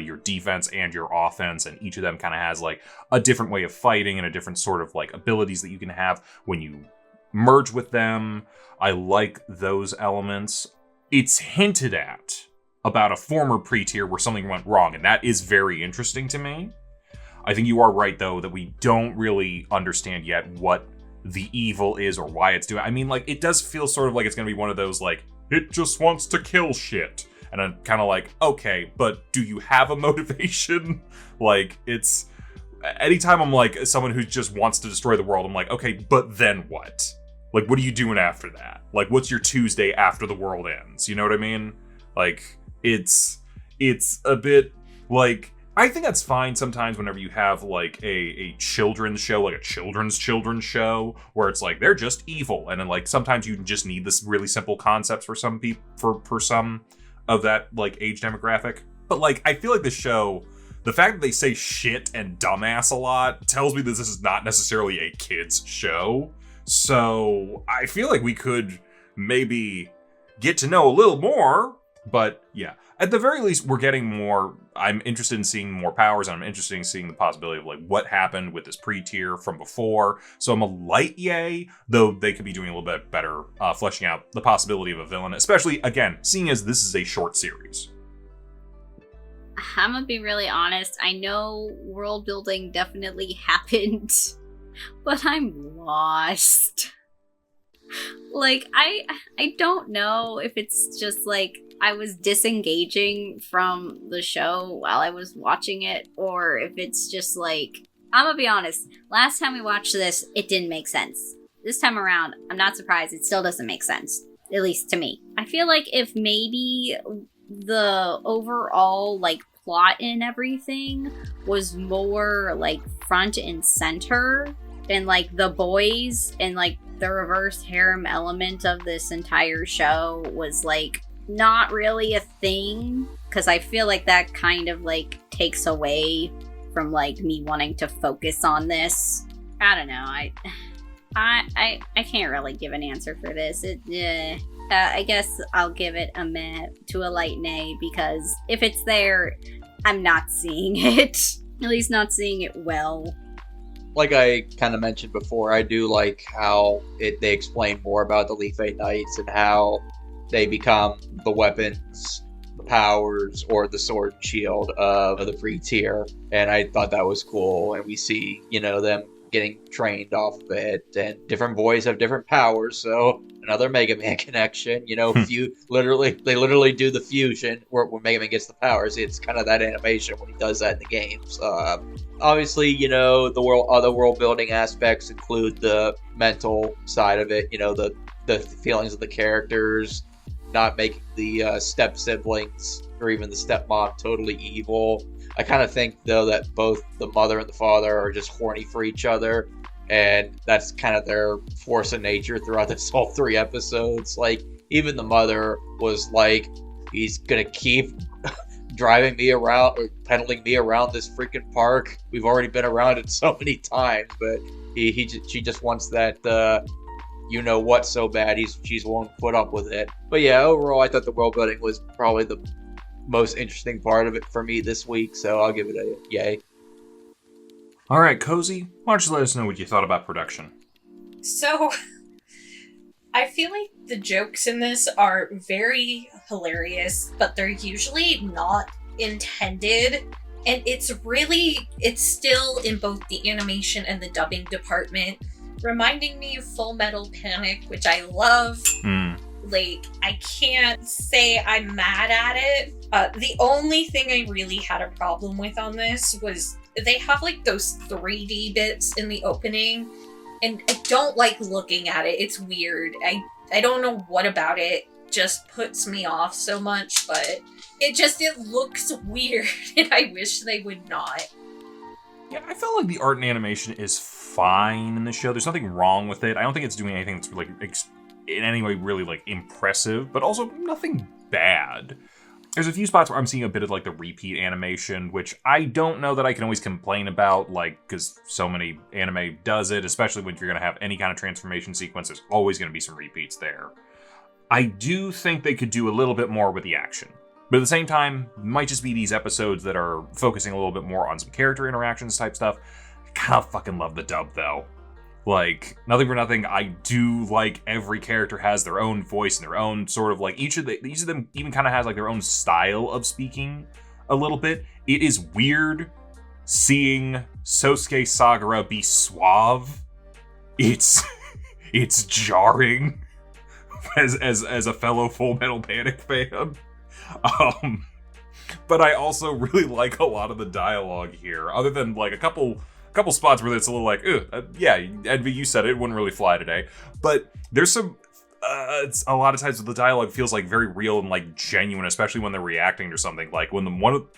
your defense and your offense, and each of them kind of has like a different way of fighting and a different sort of like abilities that you can have when you merge with them. I like those elements. It's hinted at about a former Pretear where something went wrong, and that is very interesting to me. I think you are right, though, that we don't really understand yet what the evil is or why it's doing. I mean, like, it does feel sort of like it's going to be one of those, like, it just wants to kill shit. And I'm kind of like, okay, but do you have a motivation? Like, it's... Anytime I'm like, someone who just wants to destroy the world, I'm like, okay, but then what? Like, what are you doing after that? Like, what's your Tuesday after the world ends? You know what I mean? Like, it's a bit, like... I think that's fine sometimes whenever you have, like, a children's show, like a children's show, where it's like, they're just evil. And then, like, sometimes you just need this really simple concepts for some people, for some of that, like, age demographic. But, like, I feel like the show, the fact that they say shit and dumbass a lot tells me that this is not necessarily a kid's show. So I feel like we could maybe get to know a little more. But, yeah. At the very least, we're getting more. I'm interested in seeing more powers, and I'm interested in seeing the possibility of like what happened with this Pretear from before. So I'm a light yay, though they could be doing a little bit better fleshing out the possibility of a villain, especially, again, seeing as this is a short series. I'm gonna be really honest. I know world building definitely happened, but I'm lost. Like, I don't know if it's just like I was disengaging from the show while I was watching it, or if it's just like, I'm gonna be honest, last time we watched this, it didn't make sense. This time around, I'm not surprised, it still doesn't make sense. At least to me. I feel like if maybe the overall, like, plot and everything was more, like, front and center, and, like, the boys and, like, the reverse harem element of this entire show was, like, not really a thing, because I feel like that kind of, like, takes away from, like, me wanting to focus on this. I don't know, I can't really give an answer for this. I guess I'll give it a meh to a light nay, because if it's there, I'm not seeing it. At least not seeing it well. Like I kind of mentioned before, I do like how they explain more about the Leaf Eight Knights and how they become the weapons, the powers, or the sword and shield of the Pretear. And I thought that was cool. And we see, them getting trained off of it, and different boys have different powers, so another Mega Man connection. They literally do the fusion where Mega Man gets the powers. It's kind of that animation when he does that in the games. Obviously, the world building aspects include the mental side of it. The feelings of the characters, not making the step siblings or even the stepmom totally evil. I kind of think, though, that both the mother and the father are just horny for each other, and that's kind of their force of nature throughout this whole 3 episodes. Like, even the mother was like, he's gonna keep driving me around, or pedaling me around this freaking park. We've already been around it so many times, but she just wants that, what so bad, she's willing to put up with it. But yeah, overall, I thought the world building was probably the most interesting part of it for me this week, so I'll give it a yay. All right, Cozy, why don't you let us know what you thought about production? So, I feel like the jokes in this are very hilarious, but they're usually not intended, and it's still in both the animation and the dubbing department, reminding me of Full Metal Panic, which I love. Like, I can't say I'm mad at it. The only thing I really had a problem with on this was they have, like, those 3D bits in the opening, and I don't like looking at it. It's weird. I don't know what about it just puts me off so much, but it looks weird, and I wish they would not. Yeah, I felt like the art and animation is fine in the show. There's nothing wrong with it. I don't think it's doing anything that's, like, in any way really, like, impressive, but also nothing bad. There's a few spots where I'm seeing a bit of, like, the repeat animation, which I don't know that I can always complain about, like, because so many anime does it, especially when you're going to have any kind of transformation sequence. There's always going to be some repeats there. I do think they could do a little bit more with the action. But at the same time, it might just be these episodes that are focusing a little bit more on some character interactions type stuff. I kind of fucking love the dub, though. Like, nothing for nothing, I do like every character has their own voice and their own sort of, like, each of them even kind of has, like, their own style of speaking a little bit. It is weird seeing Sosuke Sakura be suave. It's jarring as a fellow Full Metal Panic fan. But I also really like a lot of the dialogue here, other than, like, a couple spots where it's a little like, yeah, Envy, you said it wouldn't really fly today. But there's some, it's a lot of times the dialogue feels like very real and like genuine, especially when they're reacting to something. Like when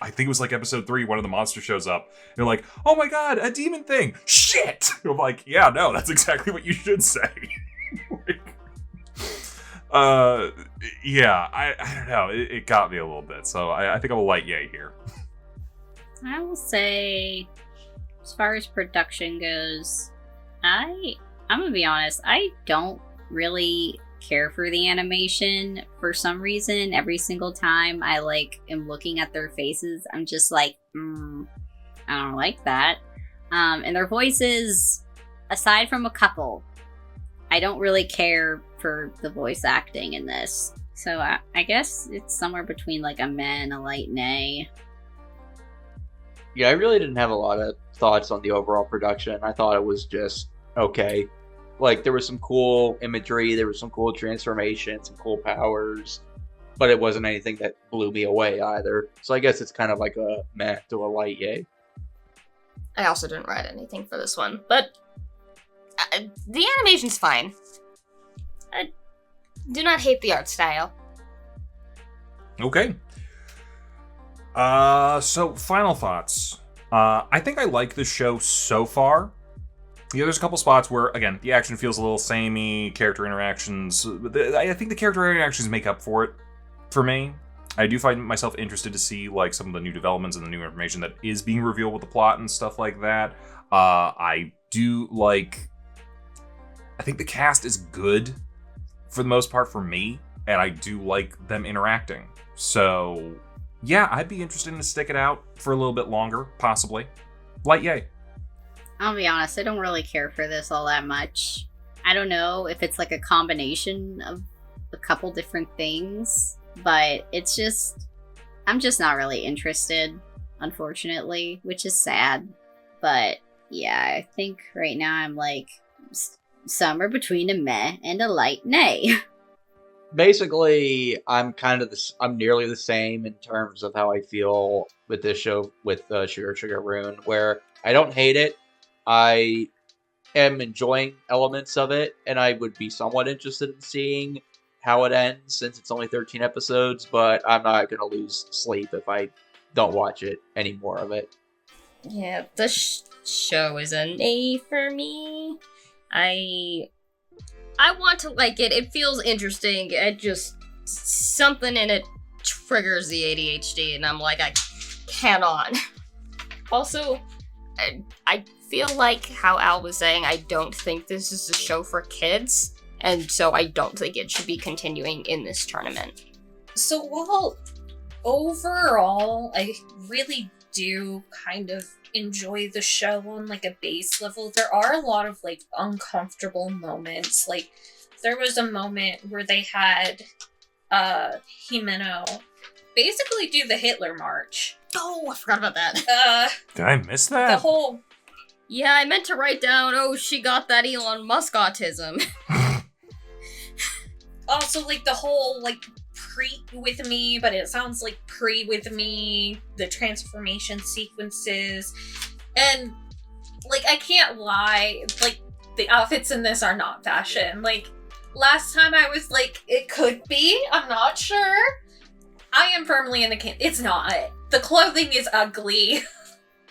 I think it was like episode 3, one of the monsters shows up. And they're like, oh my god, a demon thing! Shit! I'm like, yeah, no, that's exactly what you should say. Yeah, I don't know. It got me a little bit, so I think I'm a light yay here. I will say, as far as production goes, I'm gonna be honest, I don't really care for the animation for some reason. Every single time I am looking at their faces, I'm just like, I don't like that. And their voices, aside from a couple, I don't really care for the voice acting in this. So I guess it's somewhere between like a meh and a light nay. Yeah, I really didn't have a lot of thoughts on the overall production. I thought it was just okay. Like, there was some cool imagery, there was some cool transformation, some cool powers, but it wasn't anything that blew me away either. So I guess it's kind of like a meh to a light yay. I also didn't write anything for this one, but the animation's fine. I do not hate the art style. Okay. So final thoughts. I think I like the show so far. Yeah, there's a couple spots where, again, the action feels a little samey, character interactions. I think the character interactions make up for it for me. I do find myself interested to see like some of the new developments and the new information that is being revealed with the plot and stuff like that. I think the cast is good for the most part for me, and I do like them interacting. So yeah, I'd be interested to stick it out for a little bit longer, possibly. light yay. I'll be honest, I don't really care for this all that much. I don't know if it's like a combination of a couple different things, but I'm just not really interested, unfortunately, which is sad. But yeah, I think right now I'm like somewhere between a meh and a light nay. Basically, I'm nearly the same in terms of how I feel with this show with Sugar Sugar Rune, where I don't hate it. I am enjoying elements of it, and I would be somewhat interested in seeing how it ends since it's only 13 episodes, but I'm not going to lose sleep if I don't watch it any more of it. Yeah, the show is an A for me. I want to like it. It feels interesting. It just something in it triggers the ADHD, and I'm like, I cannot. Also, I feel like how Al was saying, I don't think this is a show for kids, and so I don't think it should be continuing in this tournament. So while overall, I really do kind of enjoy the show on like a base level, there are a lot of like uncomfortable moments. Like there was a moment where they had Himeno basically do the Hitler March. Oh, I forgot about that. Did I miss that? The whole Yeah, I meant to write down, oh, she got that Elon Musk autism. also like the whole like pre with me, but it sounds like pre with me, the transformation sequences, and like I can't lie, like the outfits in this are not fashion. Like last time I was like, it could be, I'm not sure. I am firmly in the camp. It's not. The clothing is ugly.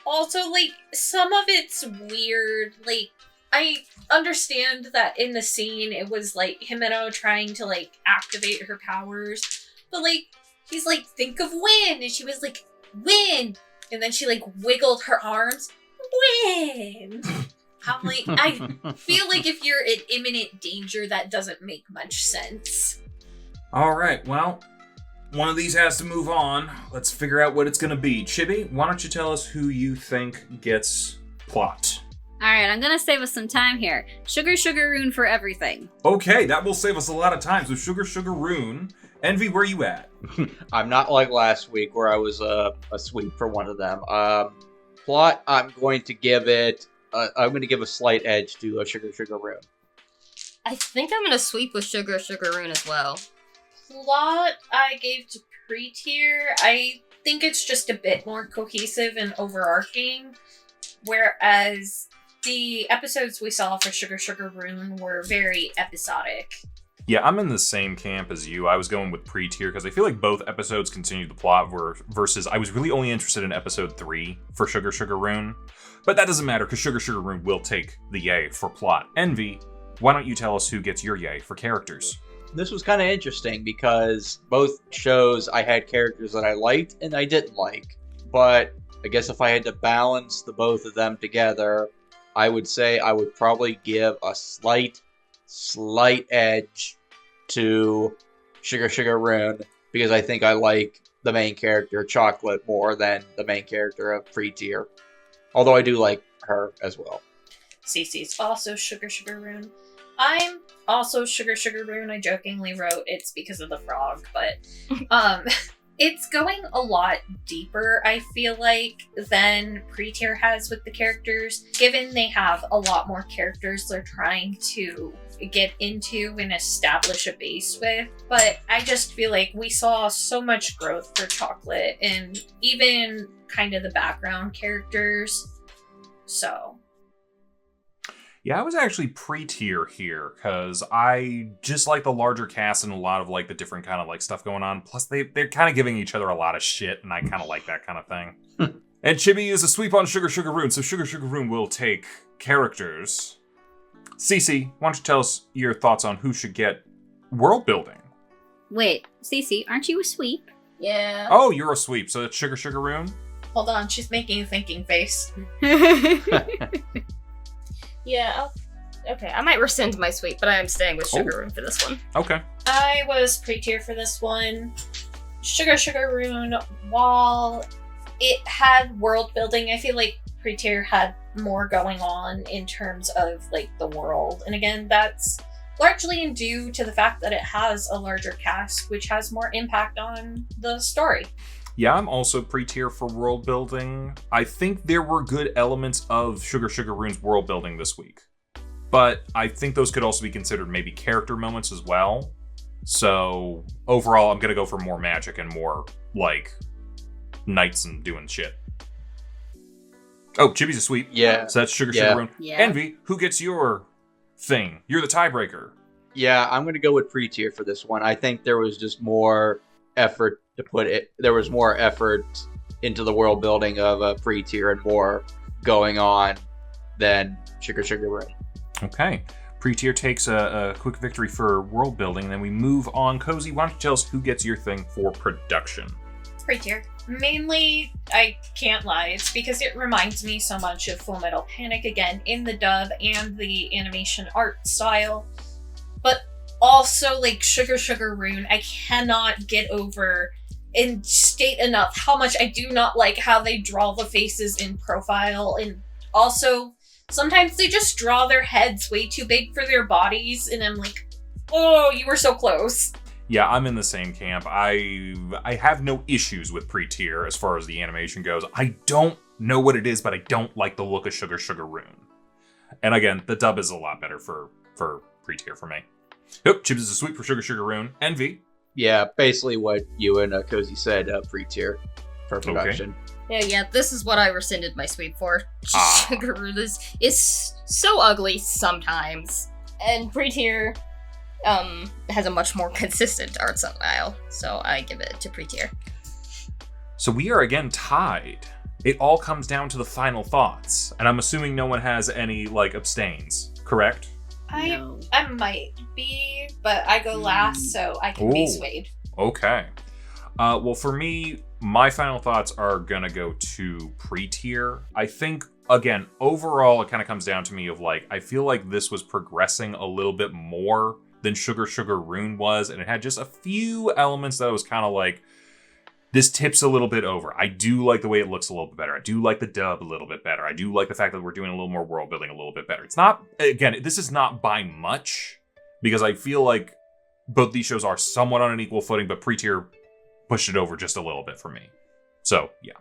Also, like, some of it's weird. Like, I understand that in the scene, it was, like, Himeno trying to, like, activate her powers. But, like, he's like, think of Win! And she was like, Win! And then she, like, wiggled her arms. Win! I'm like, I feel like if you're in imminent danger, that doesn't make much sense. All right, well, one of these has to move on. Let's figure out what it's going to be. Chibi, why don't you tell us who you think gets plot? Alright, I'm gonna save us some time here. Sugar Sugar Rune for everything. Okay, that will save us a lot of time. So Sugar Sugar Rune. Envy, where you at? I'm not like last week where I was a sweep for one of them. Plot, I'm going to give a slight edge to Sugar Sugar Rune. I think I'm gonna sweep with Sugar Sugar Rune as well. Plot I gave to Pretear. I think it's just a bit more cohesive and overarching, whereas the episodes we saw for Sugar Sugar Rune were very episodic. Yeah, I'm in the same camp as you. I was going with Pretear because I feel like both episodes continued the plot versus I was really only interested in episode 3 for Sugar Sugar Rune. But that doesn't matter because Sugar Sugar Rune will take the yay for plot. Envy, why don't you tell us who gets your yay for characters? This was kind of interesting because both shows I had characters that I liked and I didn't like. But I guess if I had to balance the both of them together, I would say I would probably give a slight edge to Sugar Sugar Rune because I think I like the main character, Chocolate, more than the main character of Pretear. Although I do like her as well. Cece's also Sugar Sugar Rune. I'm also Sugar Sugar Rune. I jokingly wrote it's because of the frog, but it's going a lot deeper, I feel like, than Pretear has with the characters, given they have a lot more characters they're trying to get into and establish a base with. But I just feel like we saw so much growth for Chocolate and even kind of the background characters. So Yeah, I was actually Pretear here because I just like the larger cast and a lot of like the different kind of like stuff going on. Plus, they're kind of giving each other a lot of shit, and I kind of like that kind of thing. And Chibi is a sweep on Sugar Sugar Rune, so Sugar Sugar Rune will take characters. Cece, why don't you tell us your thoughts on who should get world building? Wait, Cece, aren't you a sweep? Yeah. Oh, you're a sweep, so it's Sugar Sugar Rune? hold on, she's making a thinking face. Yeah, okay, I might rescind my sweep, but I am staying with Sugar Rune for this one. Okay. I was Pretear for this one. Sugar Sugar Rune, while it had world building, I feel like Pretear had more going on in terms of like the world. And again, that's largely due to the fact that it has a larger cast, which has more impact on the story. Yeah, I'm also Pretear for world building. I think there were good elements of Sugar Sugar Rune's world building this week. But I think those could also be considered maybe character moments as well. So overall, I'm going to go for more magic and more, like, knights and doing shit. Oh, Chibi's a sweep. Yeah. So that's Sugar Sugar Rune. Yeah. Envy, who gets your thing? You're the tiebreaker. Yeah, I'm going to go with Pretear for this one. I think there was just more effort to put it. There was more effort into the world building of Pretear and more going on than Sugar Sugar Rune. Okay. Pretear takes a quick victory for world building, and then we move on. Cozy, why don't you tell us who gets your thing for production? Pretear. Mainly, I can't lie, it's because it reminds me so much of Full Metal Panic again in the dub and the animation art style. But also, like, Sugar Sugar Rune, I cannot get over and state enough how much I do not like how they draw the faces in profile. And also, sometimes they just draw their heads way too big for their bodies, and I'm like, oh, you were so close. Yeah, I'm in the same camp. I have no issues with Pretear as far as the animation goes. I don't know what it is, but I don't like the look of Sugar Sugar Rune. And again, the dub is a lot better for Pretear for me. Yep, Chips is a sweep for Sugar Sugar Rune. Envy. Yeah, basically what you and Cozy said, Pretear for production. Yeah, this is what I rescinded my sweep for. Sugar Rune is so ugly sometimes. And Pretear has a much more consistent art style, so I give it to Pretear. So we are again tied. It all comes down to the final thoughts, and I'm assuming no one has any, like, abstains, correct? No. I might be, but I go last, so I can be Ooh. swayed. Okay. Well, for me, my final thoughts are gonna go to Pretear. I think, again, overall, it kind of comes down to me of, like, I feel like this was progressing a little bit more than Sugar Sugar Rune was, and it had just a few elements that I was kind of like, this tips a little bit over. I do like the way it looks a little bit better. I do like the dub a little bit better. I do like the fact that we're doing a little more world building a little bit better. It's not, again, this is not by much, because I feel like both these shows are somewhat on an equal footing, but Pretear pushed it over just a little bit for me. So, yeah.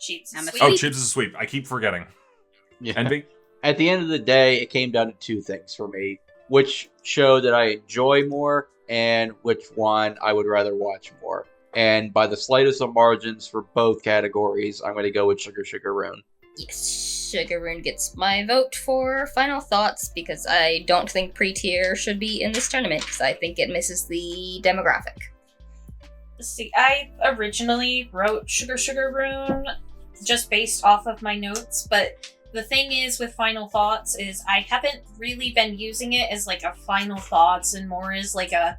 Cheats. I'm a Sweet. Oh, Chips is a sweep. I keep forgetting. Yeah. Envy? At the end of the day, it came down to two things for me. Which show that I enjoy more, and which one I would rather watch more. And by the slightest of margins for both categories, I'm going to go with Sugar Sugar Rune. Yes, Sugar Rune gets my vote for final thoughts, because I don't think Pretear should be in this tournament, because I think it misses the demographic. See, I originally wrote Sugar Sugar Rune just based off of my notes, but the thing is with final thoughts is I haven't really been using it as like a final thoughts and more as like a,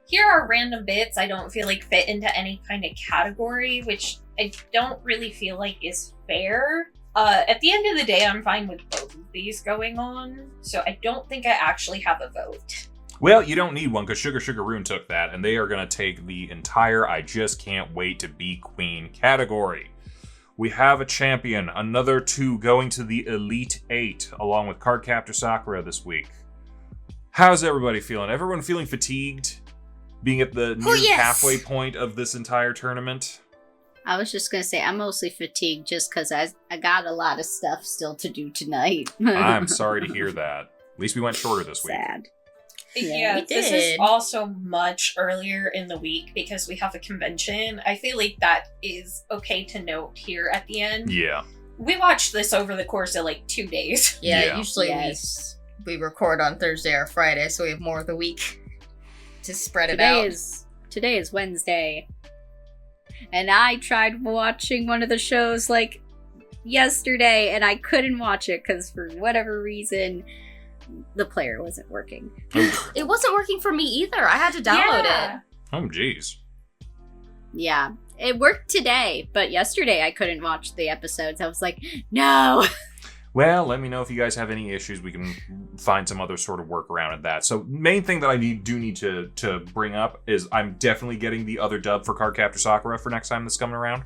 here are random bits I don't feel like fit into any kind of category, which I don't really feel like is fair. At the end of the day, I'm fine with both of these going on, so I don't think I actually have a vote. Well, you don't need one, because Sugar Sugar Rune took that, and they are going to take the entire I just can't wait to be queen category. We have a champion, another two going to the Elite 8, along with Cardcaptor Sakura this week. How's everybody feeling? Everyone feeling fatigued? Being at the near halfway point of this entire tournament? I was just gonna say, I'm mostly fatigued just because I got a lot of stuff still to do tonight. I'm sorry to hear that. At least we went shorter this week. Sad. Yeah, we this is did. also much earlier in the week because we have a convention. I feel like that is okay to note here at the end. Yeah. We watched this over the course of like 2 days. Yeah. Usually we record on Thursday or Friday, so we have more of the week to spread it out. Today is Wednesday. And I tried watching one of the shows like yesterday, and I couldn't watch it because for whatever reason, the player wasn't working. It wasn't working for me either. I had to download it. Oh, jeez. Yeah, it worked today, but yesterday I couldn't watch the episodes. I was like, no. Well, let me know if you guys have any issues. We can find some other sort of workaround at that. So, main thing that I do need to bring up is I'm definitely getting the other dub for Cardcaptor Sakura for next time that's coming around.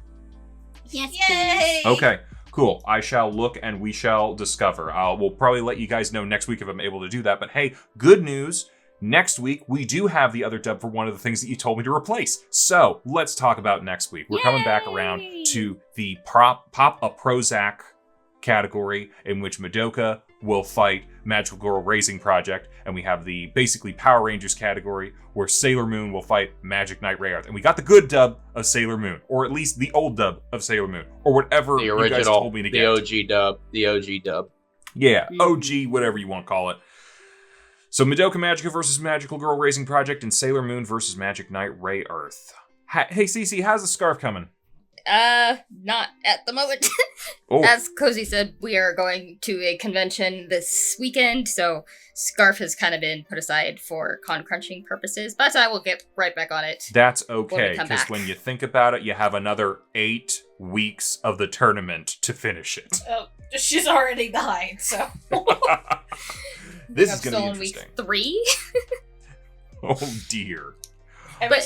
Yes, Yay! Okay. Cool. I shall look and we shall discover. We'll probably let you guys know next week if I'm able to do that. But hey, good news. Next week, we do have the other dub for one of the things that you told me to replace. So let's talk about next week. We're coming back around to the Pop a Prozac category, in which Madoka will fight Magical Girl Raising Project, and we have the basically Power Rangers category where Sailor Moon will fight Magic Knight Rayearth. And we got the good dub of Sailor Moon, or at least the old dub of Sailor Moon, or whatever The you original, guys told me to get. the OG dub. Yeah, OG, whatever you want to call it. So Madoka Magica versus Magical Girl Raising Project, and Sailor Moon versus Magic Knight Rayearth. Hey, Cece, how's the scarf coming? Not at the moment. Oh. As Cozy said, we are going to a convention this weekend, so Scarf has kind of been put aside for con crunching purposes, but I will get right back on it. That's okay, come because back. when you think about it, you have another 8 weeks of the tournament to finish it. Oh, she's already behind, so. This is I've going to be stolen interesting. week 3, Oh dear. but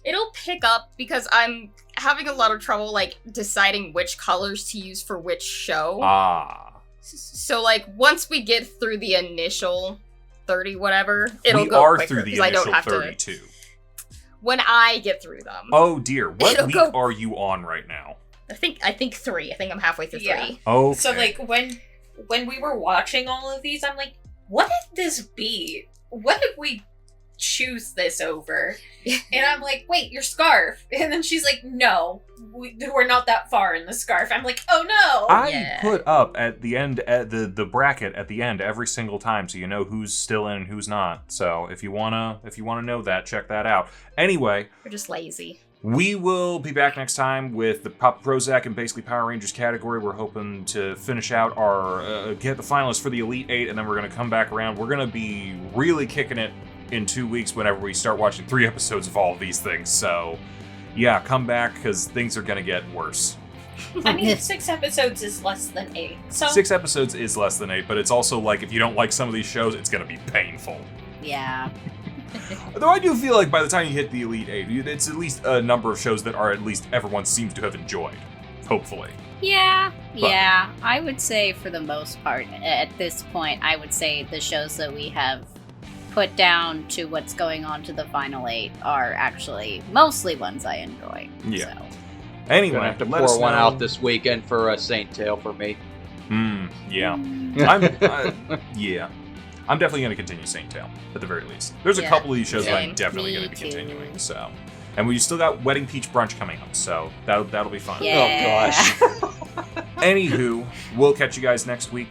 it'll pick up because I'm having a lot of trouble like deciding which colors to use for which show. So like once we get through the initial 30 whatever, it'll we go are quicker through the because I don't initial have 32. to. When I get through them, Oh dear, what It'll week go- are you on right now? I think 3. I think I'm halfway through 3. Yeah. Okay. So, like, when we were watching all of these, I'm like, what if this be? What if we choose this over? And I'm like, wait, your scarf. And then she's like, no, we're not that far in the scarf. I'm like, oh no. I Yeah. put up at the end at the bracket at the end every single time, so you know who's still in and who's not. So if you wanna know that, check that out. Anyway, We're just lazy. we will be back next time with the Pop Prozac and basically Power Rangers category. We're hoping to finish out our get the finalists for the Elite 8, and then we're gonna come back around. We're gonna be really kicking it in 2 weeks whenever we start watching 3 episodes of all of these things. So yeah, come back because things are gonna get worse. I mean, 6 episodes is less than 8. So 6 episodes is less than 8, but it's also like if you don't like some of these shows, it's gonna be painful. Yeah. Though I do feel like by the time you hit the Elite 8, it's at least a number of shows that are at least everyone seems to have enjoyed. Hopefully. Yeah, But- yeah. I would say for the most part, at this point, I would say the shows that we have put down to what's going on to the final 8 are actually mostly ones I enjoy. Yeah. So. Anyway, Gonna have to let us pour one know. out this weekend for Saint Tail for me. Yeah. Yeah. I'm definitely going to continue Saint Tail, at the very least. There's a Yeah, couple of these shows that I'm same. definitely Me going to be too. continuing, so. And we still got Wedding Peach Brunch coming up, so that'll be fun. Yeah. Oh gosh. Anywho, we'll catch you guys next week.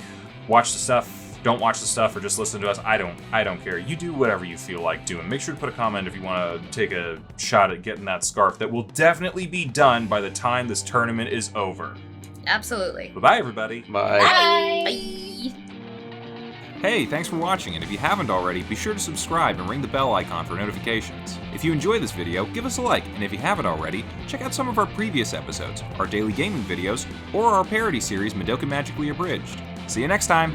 Watch the stuff, don't watch the stuff, or just listen to us. I don't care. You do whatever you feel like doing. Make sure to put a comment if you want to take a shot at getting that scarf that will definitely be done by the time this tournament is over. Absolutely. Bye-bye, everybody. Bye. Bye. Hey, thanks for watching, and if you haven't already, be sure to subscribe and ring the bell icon for notifications. If you enjoyed this video, give us a like, and if you haven't already, check out some of our previous episodes, our daily gaming videos, or our parody series Madoka Magically Abridged. See you next time!